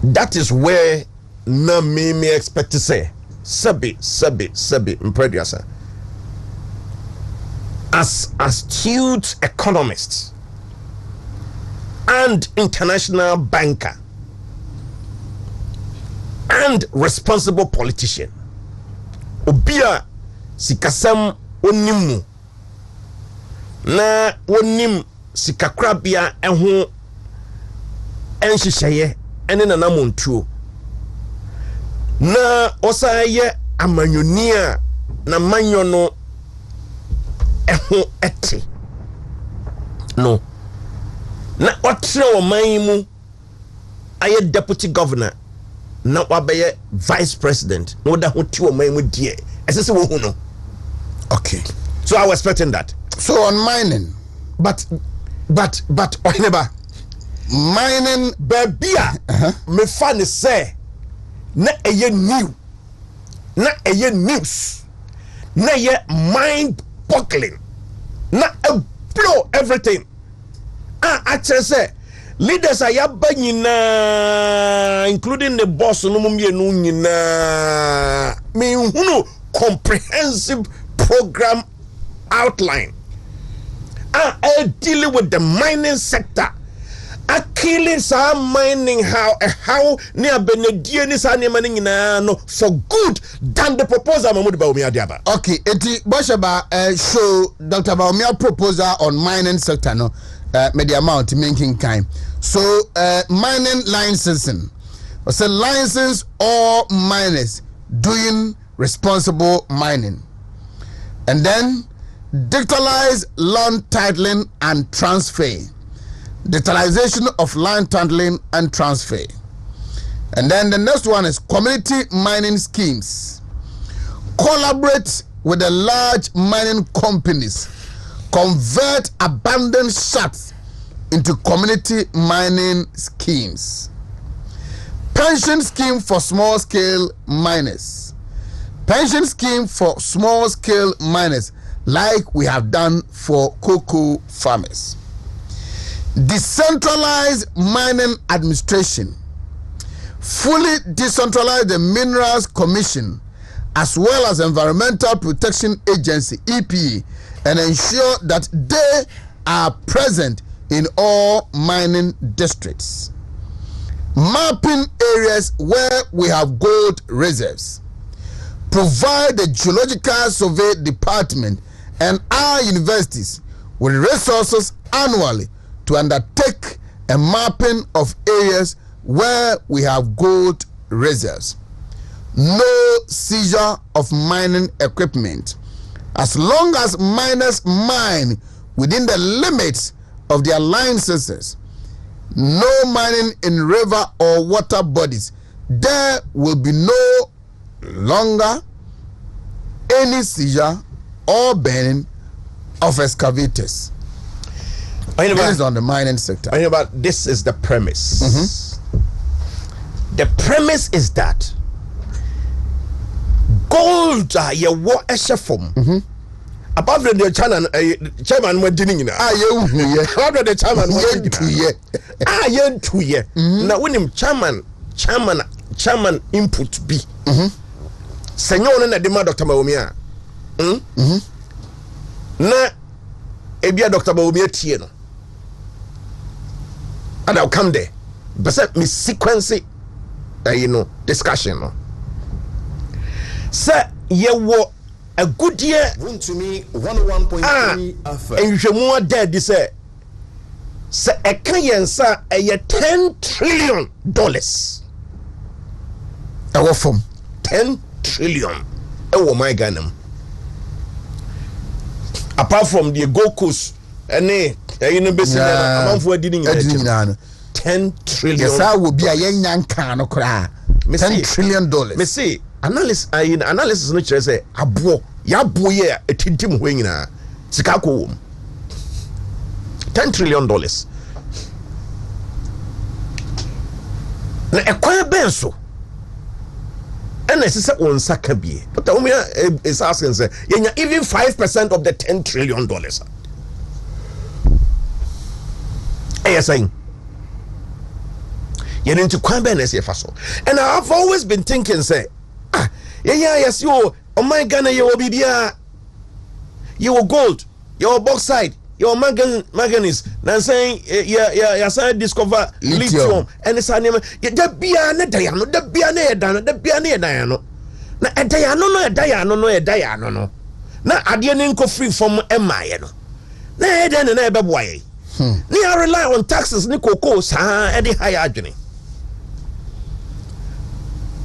that is where na me expect to say sabi imprediasa. As astute economists and international banker and responsible politician obia sikasam onimu na wonim sikakrabia eho enhyehyeye ene nanamontuo na osaye amanyonia na manyono eho ete no na otre o manyimu aye deputy governor na wabeye vice president no da ho ti o manyimu die esese wo hu no. Okay, so I was expecting that. So on mining, but Ohineba, mining babia me fan say na eye new na eye news na ye mind boggling na blow everything actually say leaders are nyina including the boss no mumienu nyina me hunu comprehensive program outline dealing with the mining sector. Killing some mining how near Benedier is animating no for good than the proposal Mahmoud Baumia Diaba. Okay, eti Boshaba show Dr. Baumia proposal on mining sector no media amount making kind. So mining licensing. So license all miners doing responsible mining. And then digitalize land titling and transfer. Digitalization of land titling and transfer. And then the next one is community mining schemes. Collaborate with the large mining companies. Convert abandoned shafts into community mining schemes. Pension scheme for small scale miners. Pension scheme for small scale miners like we have done for cocoa farmers. Decentralized mining administration. Fully decentralize the Minerals Commission as well as Environmental Protection Agency EPA and ensure that they are present in all mining districts. Mapping areas where we have gold reserves. Provide the Geological Survey Department and our universities with resources annually to undertake a mapping of areas where we have gold reserves. no seizure of mining equipment. As long as miners mine within the limits of their licenses, no mining in river or water bodies, there will be no longer any seizure or burning of excavators. Based on the mining sector. This is the premise. The premise is that gold your war form. Apart from the chairman were dealing in the chairman 2 years. Now when him chairman input B. Senyor na dema Dr. Baumia. Na ebia Dr. Baumia tie no. And I'll come there. But me sequence discussion no. Sir, ye wo a good year. Wontumi 101.3 FM. And you more dead this say a can sa a $10 trillion. Our form $10 trillion. Oh my God. Apart from the Gold Coast and amount for didn't 10 trillion. Yes, I will be a young can of $10 trillion. Me say analysis no chere say abo ya boye a tintim hwanyina sika ko $10 trillion. Na ekwan ben so and say on saka bie but is asking say even 5% of the $10 trillion. Saying you into kwan ben say faso. And I've always been thinking say yes, you oh my Ghana, you will be there. You will gold, your bauxite, your manganese. Now saying, saying discover lithium, and it's a name. The Biane Diano, the Biane Dano, the Biane Diano. Now a Diano, no. Now I didn't go free from Emma. Nay, then an ebb way. Near rely on taxes, Nico Coast, Eddie Hyageny.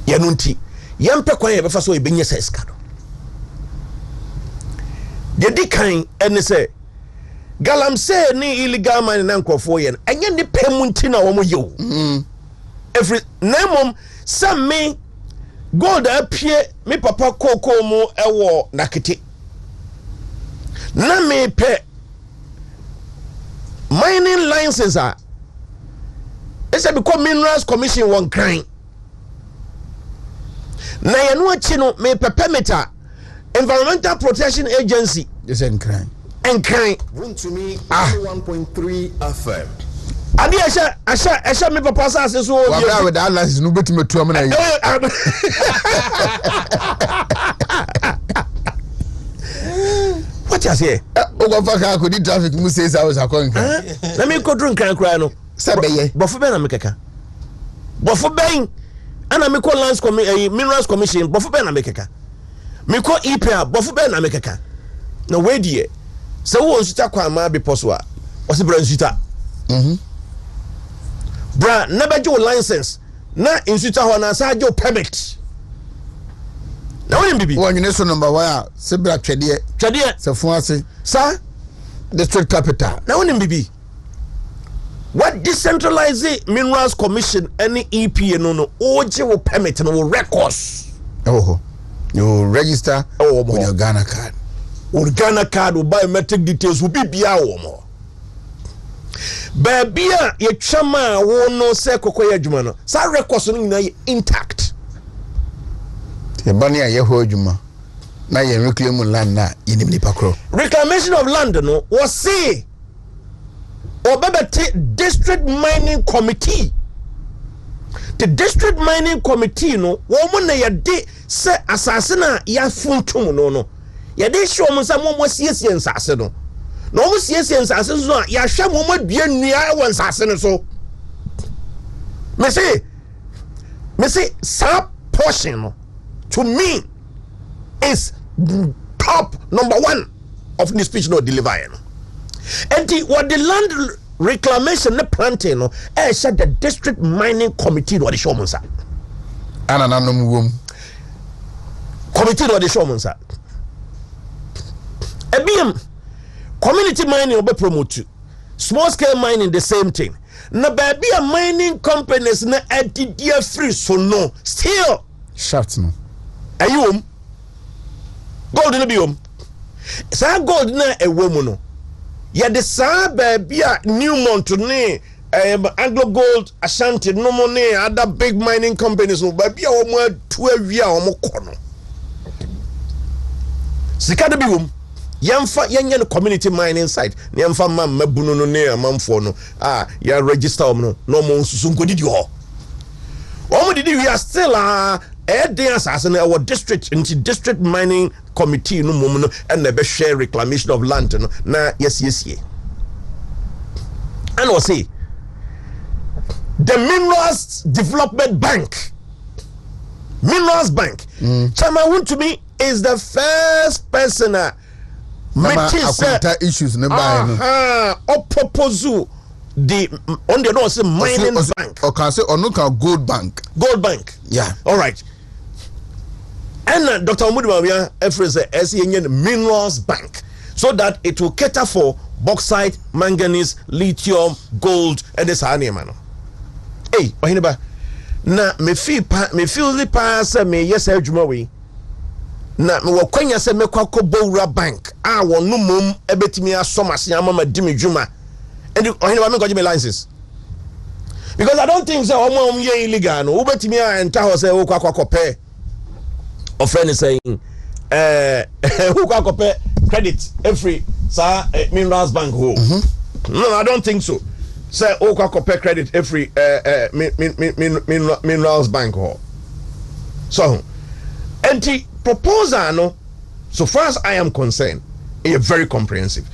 Yanunti. Yampe kwa ye befa so e benye sa escado de dikan ene se galamse ni illegal mine na nkofo ye enye ni pemunti na wo mo yo every nemom me gold apie me papa koko mu ewo nakete na me pe mining license ese because minerals commission won crime. Na yanu achi no me permita Environmental Protection Agency is en crime Wontumi 101.3 FM. Adi asha me papa sa ase so wa with that license no betime to am na yi. What you say? O go fa ka ko di traffic mu say sa was akon kan. Na me ko drink kan kra no. Sabeye. Bofo be na me keka. Bofo ben ana me ko lands minerals commission bofo be na me keka. Me ko EPA bofo be na me keka. Na we die. Se wo nsuta kwa ma be poso a. O se bra nsuta. Bra na be jo license na nsuta ho na sa jo permit. Na woni bibi. Wo nyune so number 1 se bra twede. Se fun ase. Sa district capital. Na woni bibi. What decentralized minerals commission any EPA no oje wo permit no records. Oh. You register with your Ghana card. Or Ghana card or biometric details will be bia wo mo. Baby ye chama wo no se kokoye adwuma no. Sa records no na intact. Ye bani a ye ho adwuma. Na ye reclaim land na yinim ni pakro. Reclamation of land no was say Obebete District Mining Committee. The District Mining Committee no woman na yade se asase na ya funtum no yade show mo sa mo siesie nsase no na mo siesie nsase so ya hwa mo madua nnua e won nsase no so me say sub portion no to me is top number 1 of the speech no deliver no. And what the land reclamation ne planting no said the District Mining Committee what the show monsa anananom wom committee no dey show monsa ebiem community mining obe promote small scale mining the same thing na baby a mining companies na adidia free so no still shaft no ayum gold no biom sa gold na ewo mu no ye de sa baby a Newmont ne Anglo Gold Ashanti no mo ne other big mining companies no baby a omo atu awia omo kɔ no sika de biom yamfa yenye no community mining site ne yamfa mabunu no ne amamfo no ya register no no mo nsusu nkodidi ho omo didi we are still dey asase no our district mining committee no mom no and na be share reclamation of land no na yes and we say the Minerals Development Bank Chama Wontumi is the first person issues ne buy no propose the on the no say mining bank or can say onuka gold bank yeah all right and Dr. Omudimawia efrese as Minerals Bank so that it will cater for bauxite, manganese, lithium, gold and this animal. Hey ohineba na me feel the pass me yes adwuma we na me wakwanya se mekwa Bowra bank wonu mom ebetimi asomase amama dimi dwuma and ohineba me go give me license because I don't think say omo ye illegal no ubetimi enter ho say okwa pay or friend is saying who pay credit every Minerals Bank ho no I don't think so say okwa pay credit every Minerals Bank ho so anti proposal no so far as I am concerned is very comprehensive.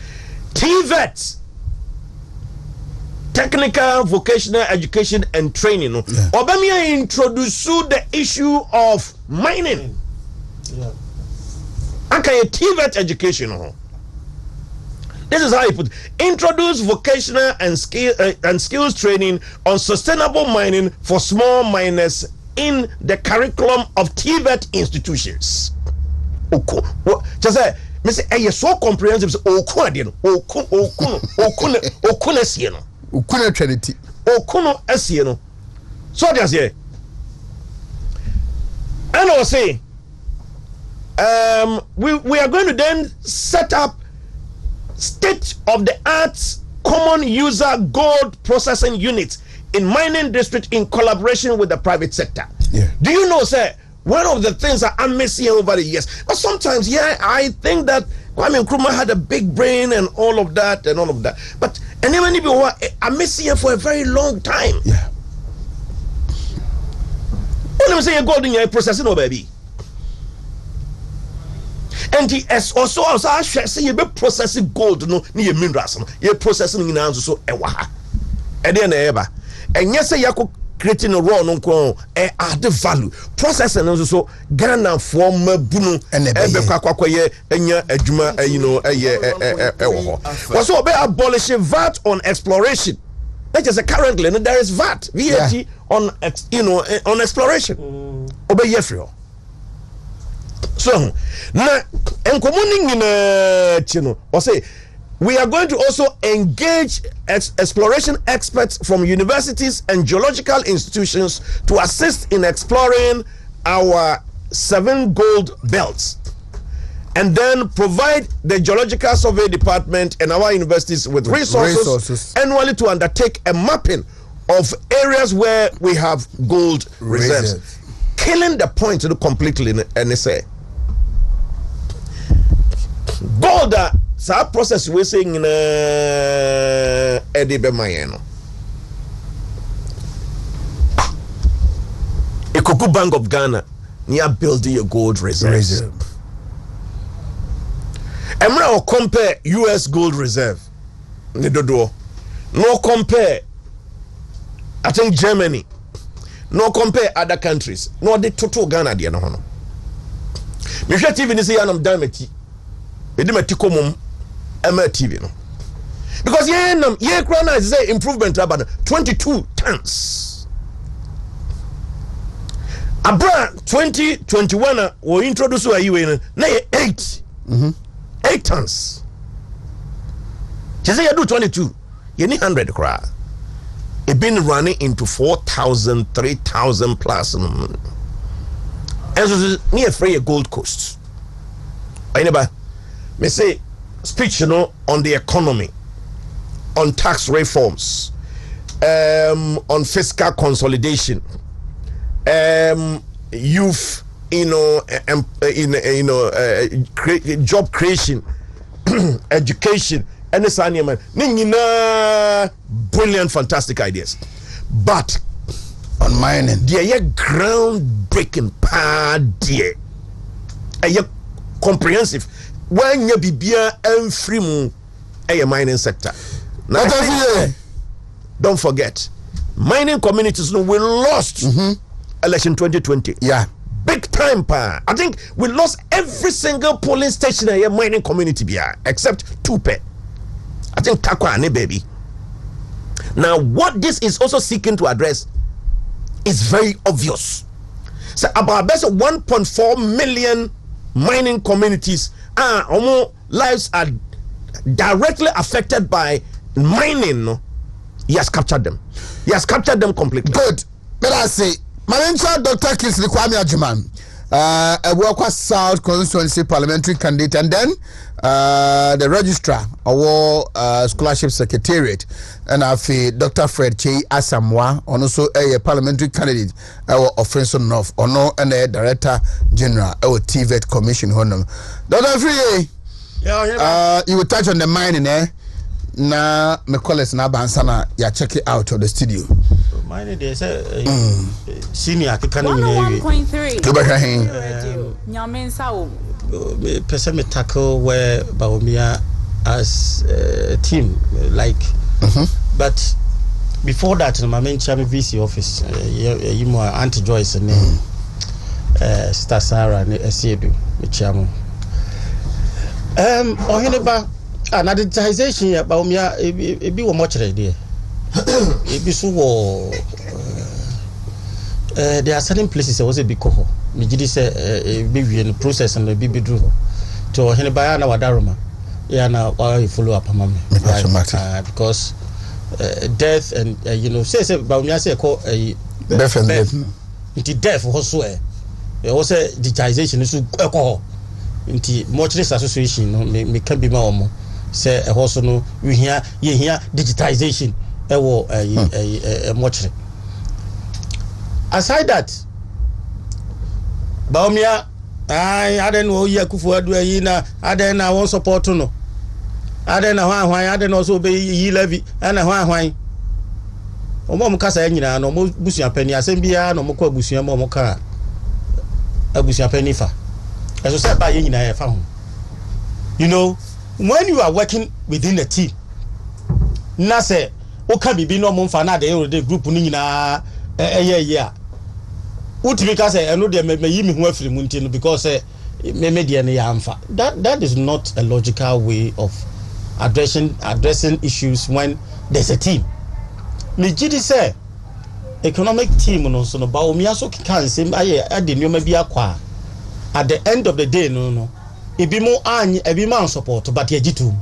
TVET, technical vocational education and training no Obamia introduce the issue of mining okay TVET education no this is how you put it. Introduce vocational and skills training on sustainable mining for small miners in the curriculum of TVET institutions. Just say, me say, so comprehensive. Okuno Trinity. Okuno esieno. So just here. And I will say, we are going to then set up state-of-the-art common user gold processing units in mining district in collaboration with the private sector. Yeah. Do you know, sir, one of the things that I'm missing over the years, but sometimes, I think that Kwame Nkrumah had a big brain and all of that, but and even if I'm missing here for a very long time. Yeah. Let me say a gold in your processing, oh baby. And he also say you be processing gold no ni minerals no you processing in answer so ewa and then eba and yes say you creating a raw no ko add value processing no so Ghana form bunu ebe kwakwaye enya adwuma was so be abolish VAT on exploration. That is currently there is VAT on on exploration obey yefrio. So now we are going to also engage exploration experts from universities and geological institutions to assist in exploring our 7 gold belts and then provide the geological survey department and our universities with resources annually to undertake a mapping of areas where we have gold reserves. Killing the point completely and say gold sa process we saying in Edibe Mayeno Ikoku Bank of Ghana near building a gold reserve. And now compare US gold reserve no compare I think Germany no compare other countries no the total Ghana dia no hono me hwe TV ni say anam damati edimati komum ama TV no because ye krona is say improvement about 22 tons abra 2021 we introduce wa yiwe na 8 8 tons just you do 22 you need 100 cra it been running into 4,000 3,000 plus and so near free Gold Coast anybody me say speech on the economy, on tax reforms, on fiscal consolidation, youth, job creation, education, and this animal. Brilliant, fantastic ideas, but on mining, they are groundbreaking, dear, comprehensive. When you be free mu a mining sector. Now, don't forget, mining communities we lost election 2020. Yeah, big time pa. I think we lost every single polling station in a mining community except Tupe. I think Takwa ne baby. Now, what this is also seeking to address is very obvious. So about best 1.4 million mining communities lives are directly affected by mining. He has captured them. He has captured them completely. Good. Let us say, Manager Dr. Kingsley Kwame Ajuman, a Walker South Constituency parliamentary candidate, and then the registrar of scholarship secretariat, and I feel Dr. Fred Che Asamwa, also a parliamentary candidate, our offensive North, or no, and a director general, our TVET commission. Dr. Free, you will touch on the mining, na me call it na bansana ya check it out of the studio. Mining they say senior can 101.3 Nyamen Sao person me tackle where Baumia as a team like but before that my main chairman VC office you more Auntie Joyce and Sister Sarah and Esiedu chairman Oheneba an advertisation about me it be much idea it be so there are certain places I was a big coho me did say be in the process and be drew to Oheneba na wadaroma yeah now follow up mama because death and say about me say call death and death death also there was a digitization is alcohol into mortuary association me can be more say also no we here digitization a mortuary aside that Baumia I don't know ya kufu adu yi na I don't know won support no I don't know why I don't also be yi levy and why omo kasa nyina no mo busuan pani asem bia no mo kwa busuan mo ka abusuan pani fa eso say ba nyina ya fa ho when you are working within a team na say o ka bibi no mo mfa na the group ni nyina utimi ka say eno de me yi mi ho afiri mu ntino because me de ne ya mfa that is not a logical way of addressing issues when there's a team. Me gidi say economic team no so no ba o mi aso kan sem aye ade nyoma bi akwa at the end of the day no ebi mo support but ye jitu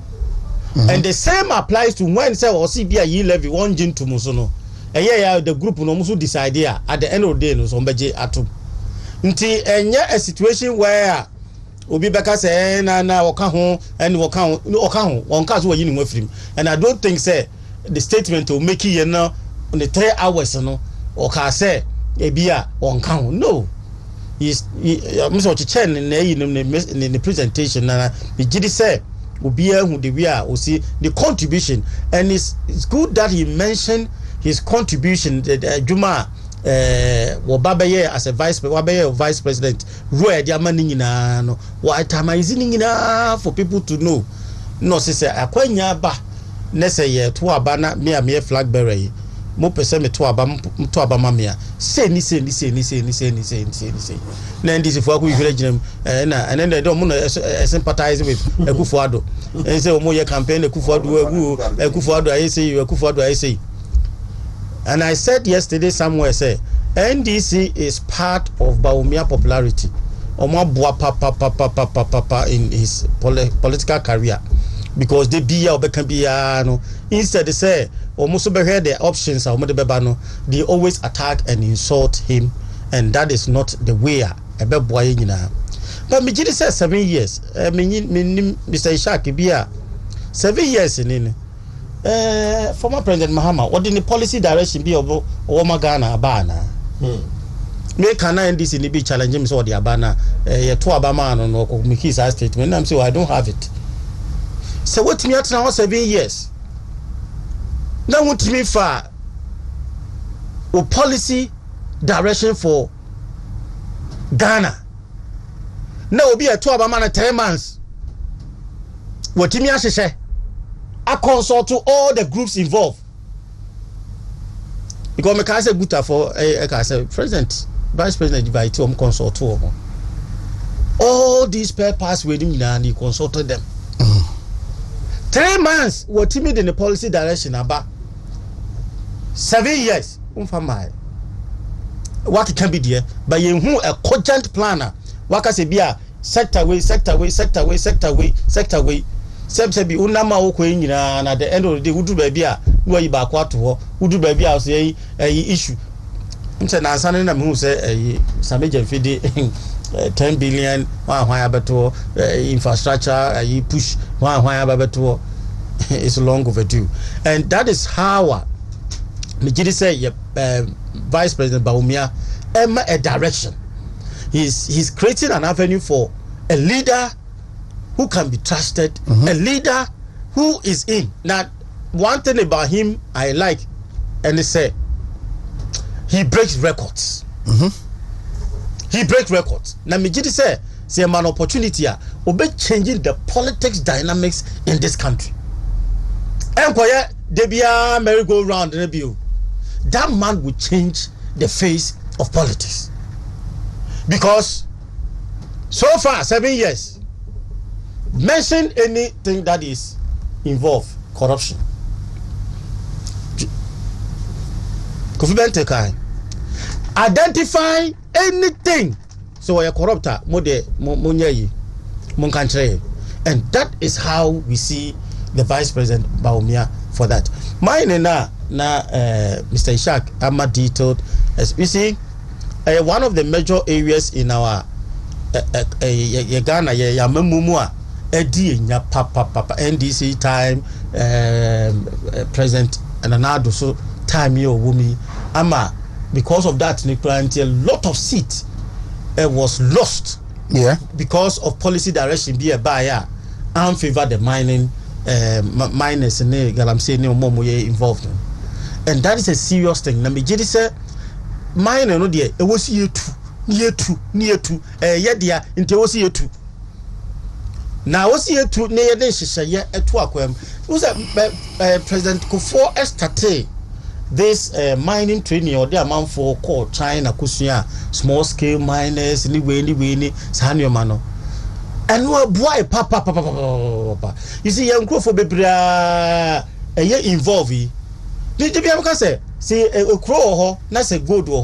and the same applies to when say o si bia yi levy one gin to so no the group no muso decide at the end of the day no so mbeje ato nti enye a situation where obi beka say na waka ho and waka ho wonka so wayi ni mafrim and I don't think say the statement will make you on the 3 hours no or ka say ebia wonka ho no Mr. Chichen in the presentation and he did say obia hu the we are see the contribution and it's good that he mentioned his contribution Juma Wababaye as a vice president Roy Diamani nyina no what time is nyina for people to know no say akwanya ba na say ye to abana me flag bearer mo pese me to aba mamia say ni na ndisi fo akwu hwere ginam na and then they don't sympathize with Ekufuado and say omo ye campaign Ekufuado I say and I said yesterday somewhere say NDC is part of Bawumia popularity. Omabua papa in his political career because they be no. Instead they say almost the options are they always attack and insult him, and that is not the way. But me just say 7 years. Mr. Ishaq be 7 years in former President Mahama. What in the policy direction be of Ghana Abana? Me kana NDC ni be challenge me so the Abana ye to Abama no make his statement. I'm say I don't have it. So what me at now 7 years. Now what me for o policy direction for Ghana. Now be a 2 Abama 10 months. What me say? I consult to all the groups involved. Because me can say good for I say president, vice president invite to consult to all these papers waiting and he consulted them. 3 months what timid in the policy direction about 7 years. What it can be there, but you who a cogent planner. What can say be a sector way. Sebse bi unama okwo nyina na the end of the day wudu ba bia no yi ba kwato ho wudu ba bia so yi issue nse na ansane na me hu say sameje fidi 10 billion wa hwan abeto infrastructure push wa hwan abeto is long overdue, and that is how me gidi say Vice President Bawumia a direction. He's creating an avenue for a leader who can be trusted, a leader who is in. Now, one thing about him I like, and they say he breaks records. He breaks records. Now, me just say an opportunity obe changing the politics dynamics in this country. And debia merry-go-round review. That man will change the face of politics. Because so far 7 years. Mention anything that is involved corruption. Identify anything. So a corrupter, and that is how we see the Vice President Bawumia for that. Mine na Mr. Ishaq Amma detailed as we see one of the major areas in our Ghana Yamamumua papa NDC time President and another so time here wumi ama because of that a lot of seats was lost because of policy direction be a buyer and favor the mining miners and galamsey no more involved in. And that is a serious thing. Na me jedi say mine no de e was year 2 ye dia inte was year 2. Now was year 2 ne ye den hyehyeye eto akwam. Was President Kufuor started this mining training or the amount for call China kusua small scale miners ni we sanyo mano. And no boy papa. You see young for bebra involved. Did you ever say a crow that's a good or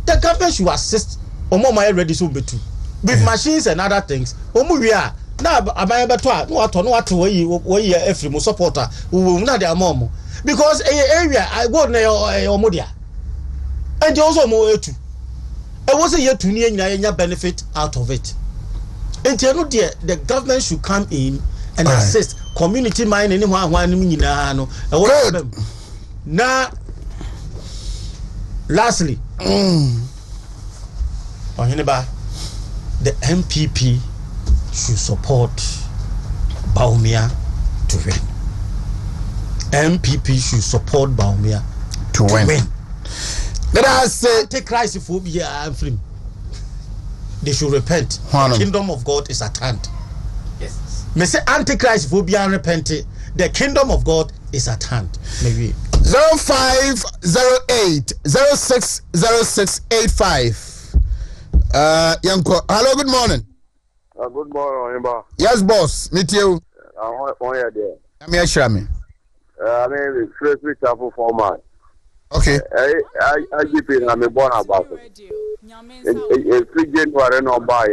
the government should assist my ready so betu with machines and other things. We are now about what we every supporter who will not their mom because area I go near Omodia and you also more too. I was a year to near benefit out of it. And the government should come in and assist community mine anyone now, lastly, the MPP should support Bawumia to win. MPP should support Bawumia to win. Let us say, take Christ phobia and free. They should repent. The kingdom of God is at hand. Yes. Me say antichrist phobia and repent. The kingdom of God is at hand. Maybe 0508 060685. Yanko, hello, good morning. Good morning, Imba. Yes, boss. Meet you. I'm here there. I'm here, Shami. I mean, first we travel for man. Okay. I give it a me born about it. Every January no buy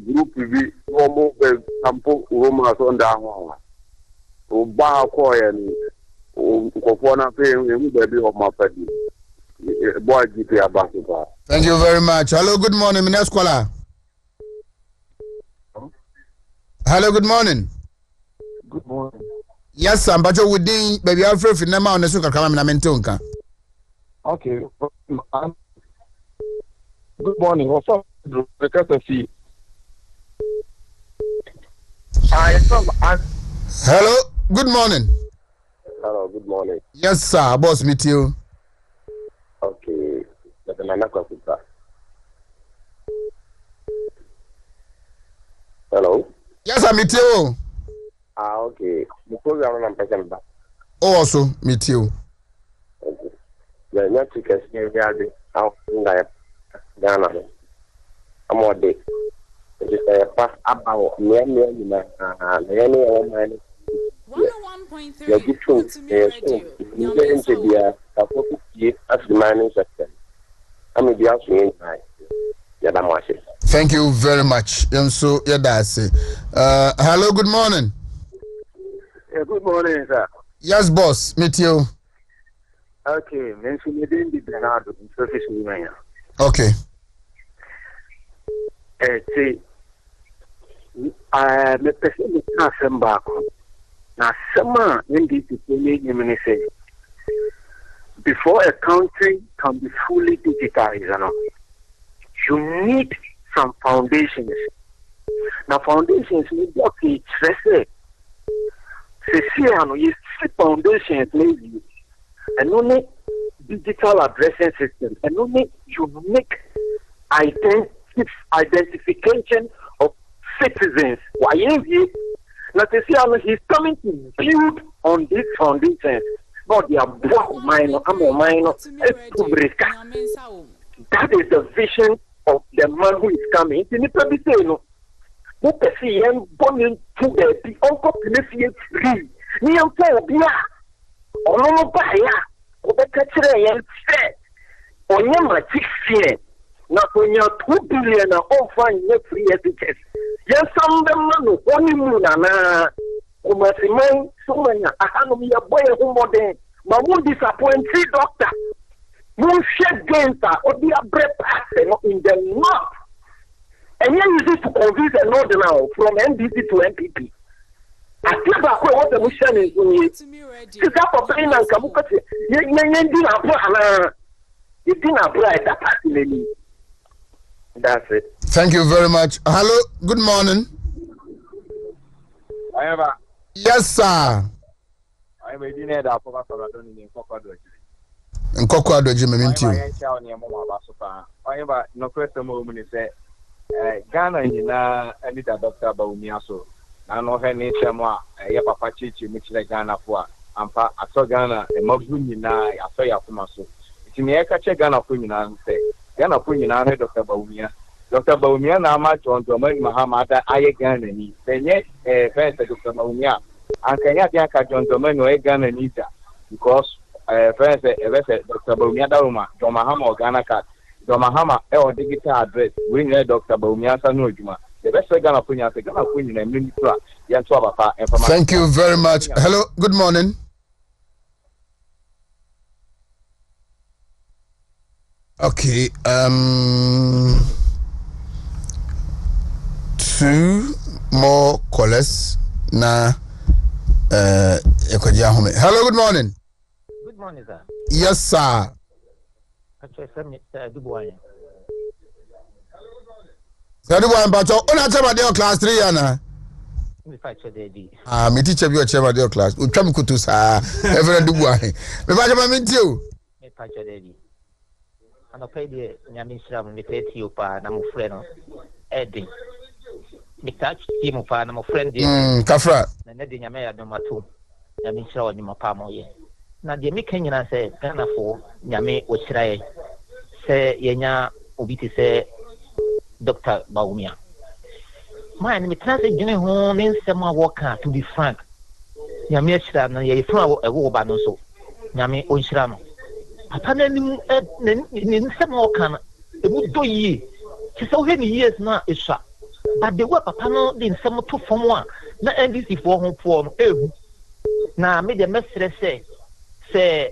group V almost sample rumors on that one. O ba ko and ko na pay we baby of my party. Boy GP about it. Thank you very much. Hello, good morning, Minescola. Hello, good morning. Good morning. Yes, sir, but you would baby Alfred Finema on the Suka Kamamentunka. Okay. Good morning. What's up? Because I see. Hello, good morning. Hello, good morning. Yes, sir, boss, meet you. Okay. But I'm not going to. Hello. Yes, I meet you. Okay. The program I'm present back. Oh, also meet you. Okay. The next week is here. How Ghana. I'm all day. It is a pass about me. 101.3 Thank you very much. So hello, good morning. Good morning, sir. Yes, boss. Meet you. Okay, mention you didn't be Bernardo in surface. Okay. See, the person is not some back. Now, someone in this say, before a country can be fully digitized, you need some foundations. Now, foundations need to be stressed. You see foundations maybe, and only digital addressing system, and only unique identification of citizens. Why is he? Now, he's coming to build on these foundations. Not the minor, I'm a minor. That is the vision of the man who is coming. Who can see him born to the uncle Pinesian tree. Near Phobia. Or no buyer. Or the catcher and said, or Yama 16. Not when you're 2 billion or fine free etiquette. Yes, some of them know only Munana. Umasiman, so many. I have me a boy who more than my one disappointed doctor. Moon shed gains or be a bread pattern in the north. And then you need to convince a north now from NDC to NPP. I feel like what the mission is doing. To that for pain and Kamukati, you didn't apply that party. That's it. Thank you very much. Hello, good morning. Yes, sir. I'm a dinner that for us. I don't need in Cocoa Jimmy. I am no question. Moment is Ghana in any doctor Baumia so. I know her nature more. I papa chichi mix like Ghana for. I saw Ghana a Mobuni na I saw ya from so. It's me a catch Ghana for me and say Ghana for you now, Dr. Baumia. Dr. Baumia now much on to make Muhammad I Ghana need. Then yet first Dr. Baumia. And can you think John Domain or Ghana needs because first Dr. Baumia Dauma, John Mahama or Ghana cat. John Mahama or digital address. We know Dr. Baumia Sanujuma. The best Ghana Punya, Ghana Punya, and Ministra, Yantuaba. Thank you very much. Hello, good morning. Okay, 2 more callers na hello, good morning. Good morning, sir. Yes, sir. Actually, Mr. Dubois. Sir Dubois, but on a class 3 yana. Me teacher be a chairman class. We come to sir. Reverend Dubois. Me ba jama mintiu. Me pacho dedi. Ano pay the nyamisra me pay you pa na mo friend no. Edi. Me touch team pa na mo friend di. Kafra. Na ne di nyame ya no mato. Nyamisra o nyima pa mo ye. Na de me kanyina se Ghana fo nyame o chirae. Se yenya obi ti se Dr. Baumia. Man, me try to join home in some work to be frank. Nyame chira na ye fun a wo ba no so. Nyame o chira no. papa na nim ne nsɛm a ɔka no ɛmu dɔ yie kyɛ sɛ wohwɛ ne years no a ɛsua but the way papa no de nsɛm to fam a na ndc foɔ ho poɔ no ɛhu na me deɛ mɛsrɛ sɛ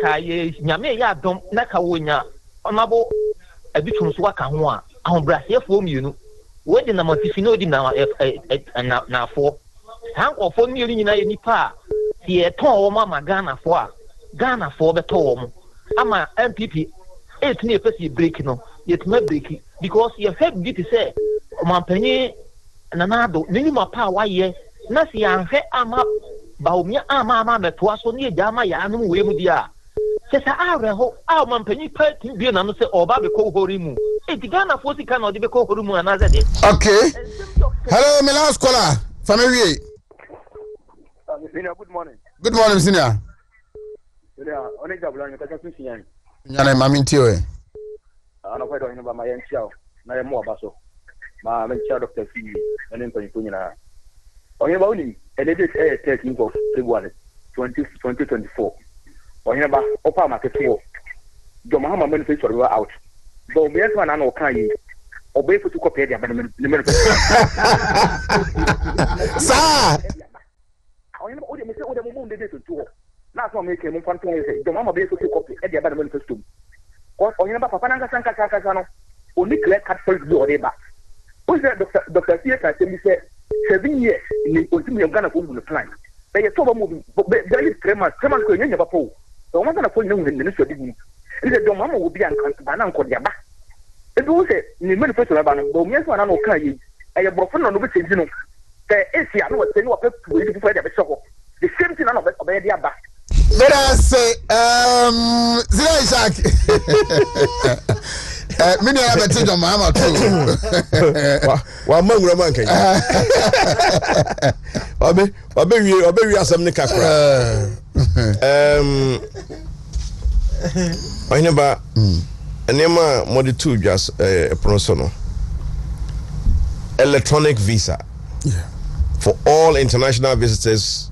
ka yɛ nyame yɛ adɔm na ka wonya ɔnabo abitwum so waka ho a ahobrɛaseɛfoɔ mmienu wɔde nam atifi na ɔdi nafoɔ saa nkɔɔfoɔ no mmienu nyinaa yɛ nnipa a sɛ yɛtɔn wɔn ama ghanafoɔ a ghanafoɔ bɛtɔ wɔn ama npp ɛtumi yɛpɛ sɛ yɛbreki no yɛtumi abreki because yɛhwɛ bi te sɛ ɔmampanyin nanado n'anim apa a wayɛ na sɛ yɛanhwɛ ama baomia ama mɛtoa so ne yɛgya ama yɛanom wei mu di a sɛ sɛ awerɛho a ɔmampanyin pa tumi bie na no sɛ ɔba bɛkɔ hɔre mu ɛnti ghanafoɔ sika na ɔde bɛkɔ hɔre mu anaasɛ deɛ okay hello my last caller family good morning. Good morning, senior. Nyane mami ntio e. Ana kwa do nyumba ma yentia o. Na ye mo abaso. Ma mentia Dr. Fee ene mpanyi nyina. Onye ba uni edede 13th of February 2024. Onye ba opa market wo. Do ma ma manifest for out. Do me yes na no kan yi. Obe photocopy dia ba ne manifest. Sa onye ba ode me se ode mo ndede to na so me ke mo fanto ye se do mama be so copy e dia ba na manifesto onye ba papa nanga sanka no oni clear cut first do ode ba o se Dr. C ka se mi se 7 years ni Wontumi Ghana ko mu no plan be ye to ba mu very 3 months ko nyanya ba po so mo Ghana ko nyina hu ne so di mu ise do mama wo bi an kan ba na nko dia ba e do se ni manifesto ba no bo mi so na no kan yi e ye brofo no be change no Asia no was saying what people will do for the same thing of the other. Let us say, Zira Isaac. Many have a change on my mama too. One man, Roman. Obe we some Nikakra. I never, Nema Modi 2 just a personal electronic visa. Yeah. For all international visitors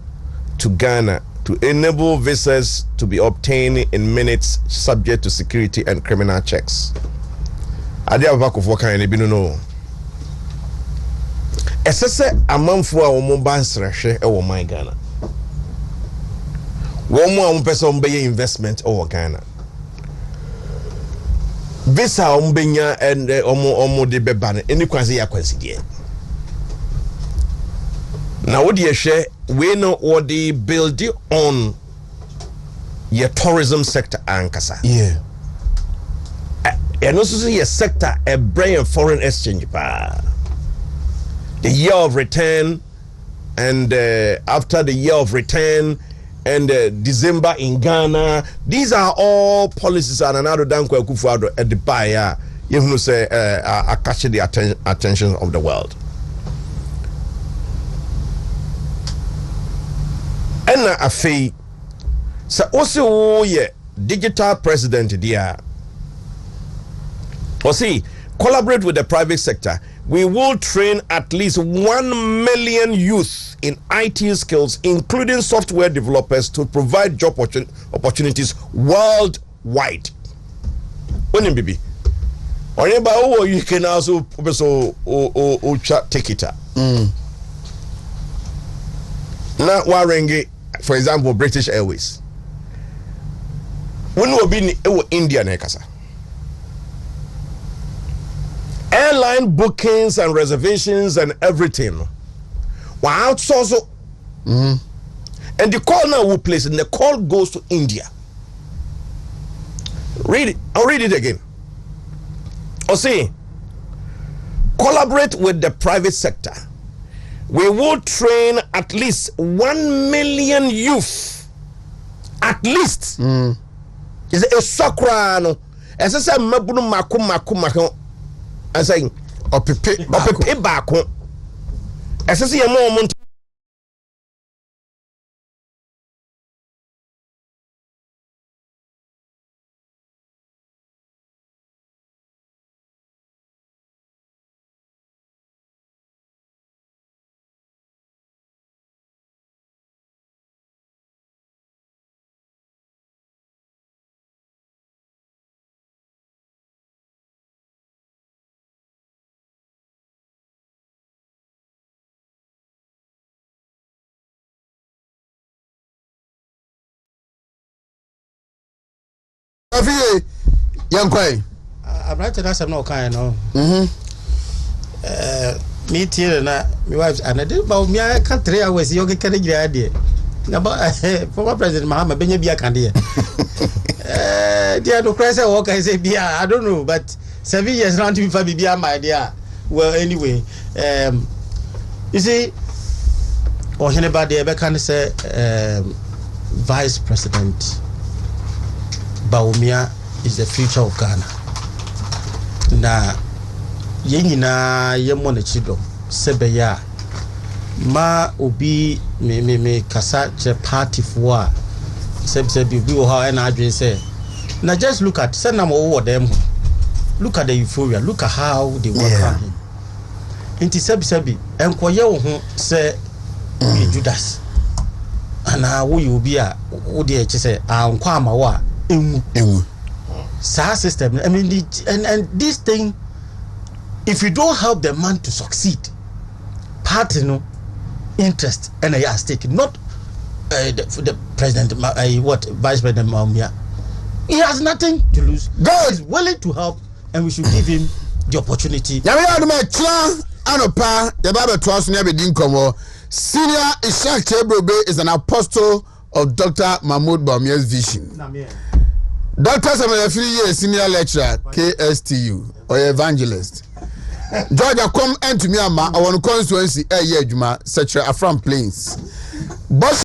to Ghana to enable visas to be obtained in minutes subject to security and criminal checks. Ade abako for kan ebi no. Esese amanfo a wo ban srehwe e wo man Ghana. Wo mo a wo person be investment o Ghana. Visa o mbenya and omo de beba no eni kwanse ya kwansidie. Now, what do you share? We know what they build on your tourism sector, Ankasa. Yeah. And also your sector, a brain foreign exchange. The year of return, and after the year of return, and December in Ghana. These are all policies and another Danko Kufuado at the buyer. You know, say, are catching the attention of the world. Ena afei sa osi wo ye digital president dia osi collaborate with the private sector. We will train at least 1 million youth in IT skills, including software developers, to provide job opportunities worldwide. Onim bibi oneba o you can also o take it. Na warenge, for example, British Airways. When we be in India nekasa. Airline bookings and reservations and everything. We outsource. And the call now will place, and the call goes to India. Read it. I'll read it again. Or say, collaborate with the private sector. We will train at least 1 million youth. At least. Is a socrano. As I said, Mabunu Makum. I'm saying, or pay back. As I say, a moment. Afi yankwan. I'm right to some no kind no. Me here na my wife and I did about me I can't 3 hours you can get idea. About former President Mahama Benya Bia can there. Dear no crazy walk I say Bia, I don't know, but 7 years round to be Bia my dear. Well anyway, you see or anybody ever can say Vice President Bawumia is the future of Ghana. Na yenina yemone chido sebeya ma obi me kasa che party for sebe bi wo ha na adwen say na just look at say na mo them look at the euphoria, look at how they welcome him inti sebe enkoye wo ho say Judas ana wo you obi a wo de eche say ankwa ama wo a emu sa system I mean and this thing, if you don't help the man to succeed, party no interest and a stake, not the president, Vice President Maumia. He has nothing to lose. God is willing to help, and we should give him the opportunity. Senior Ishak Chebrobe is an apostle of Dr. Mahmoud Bawumia's vision. Dr. Samuel 3 years senior lecturer, KSTU, or evangelist. Georgia come and to me, I want constituency, Juma, such a from plains. Boss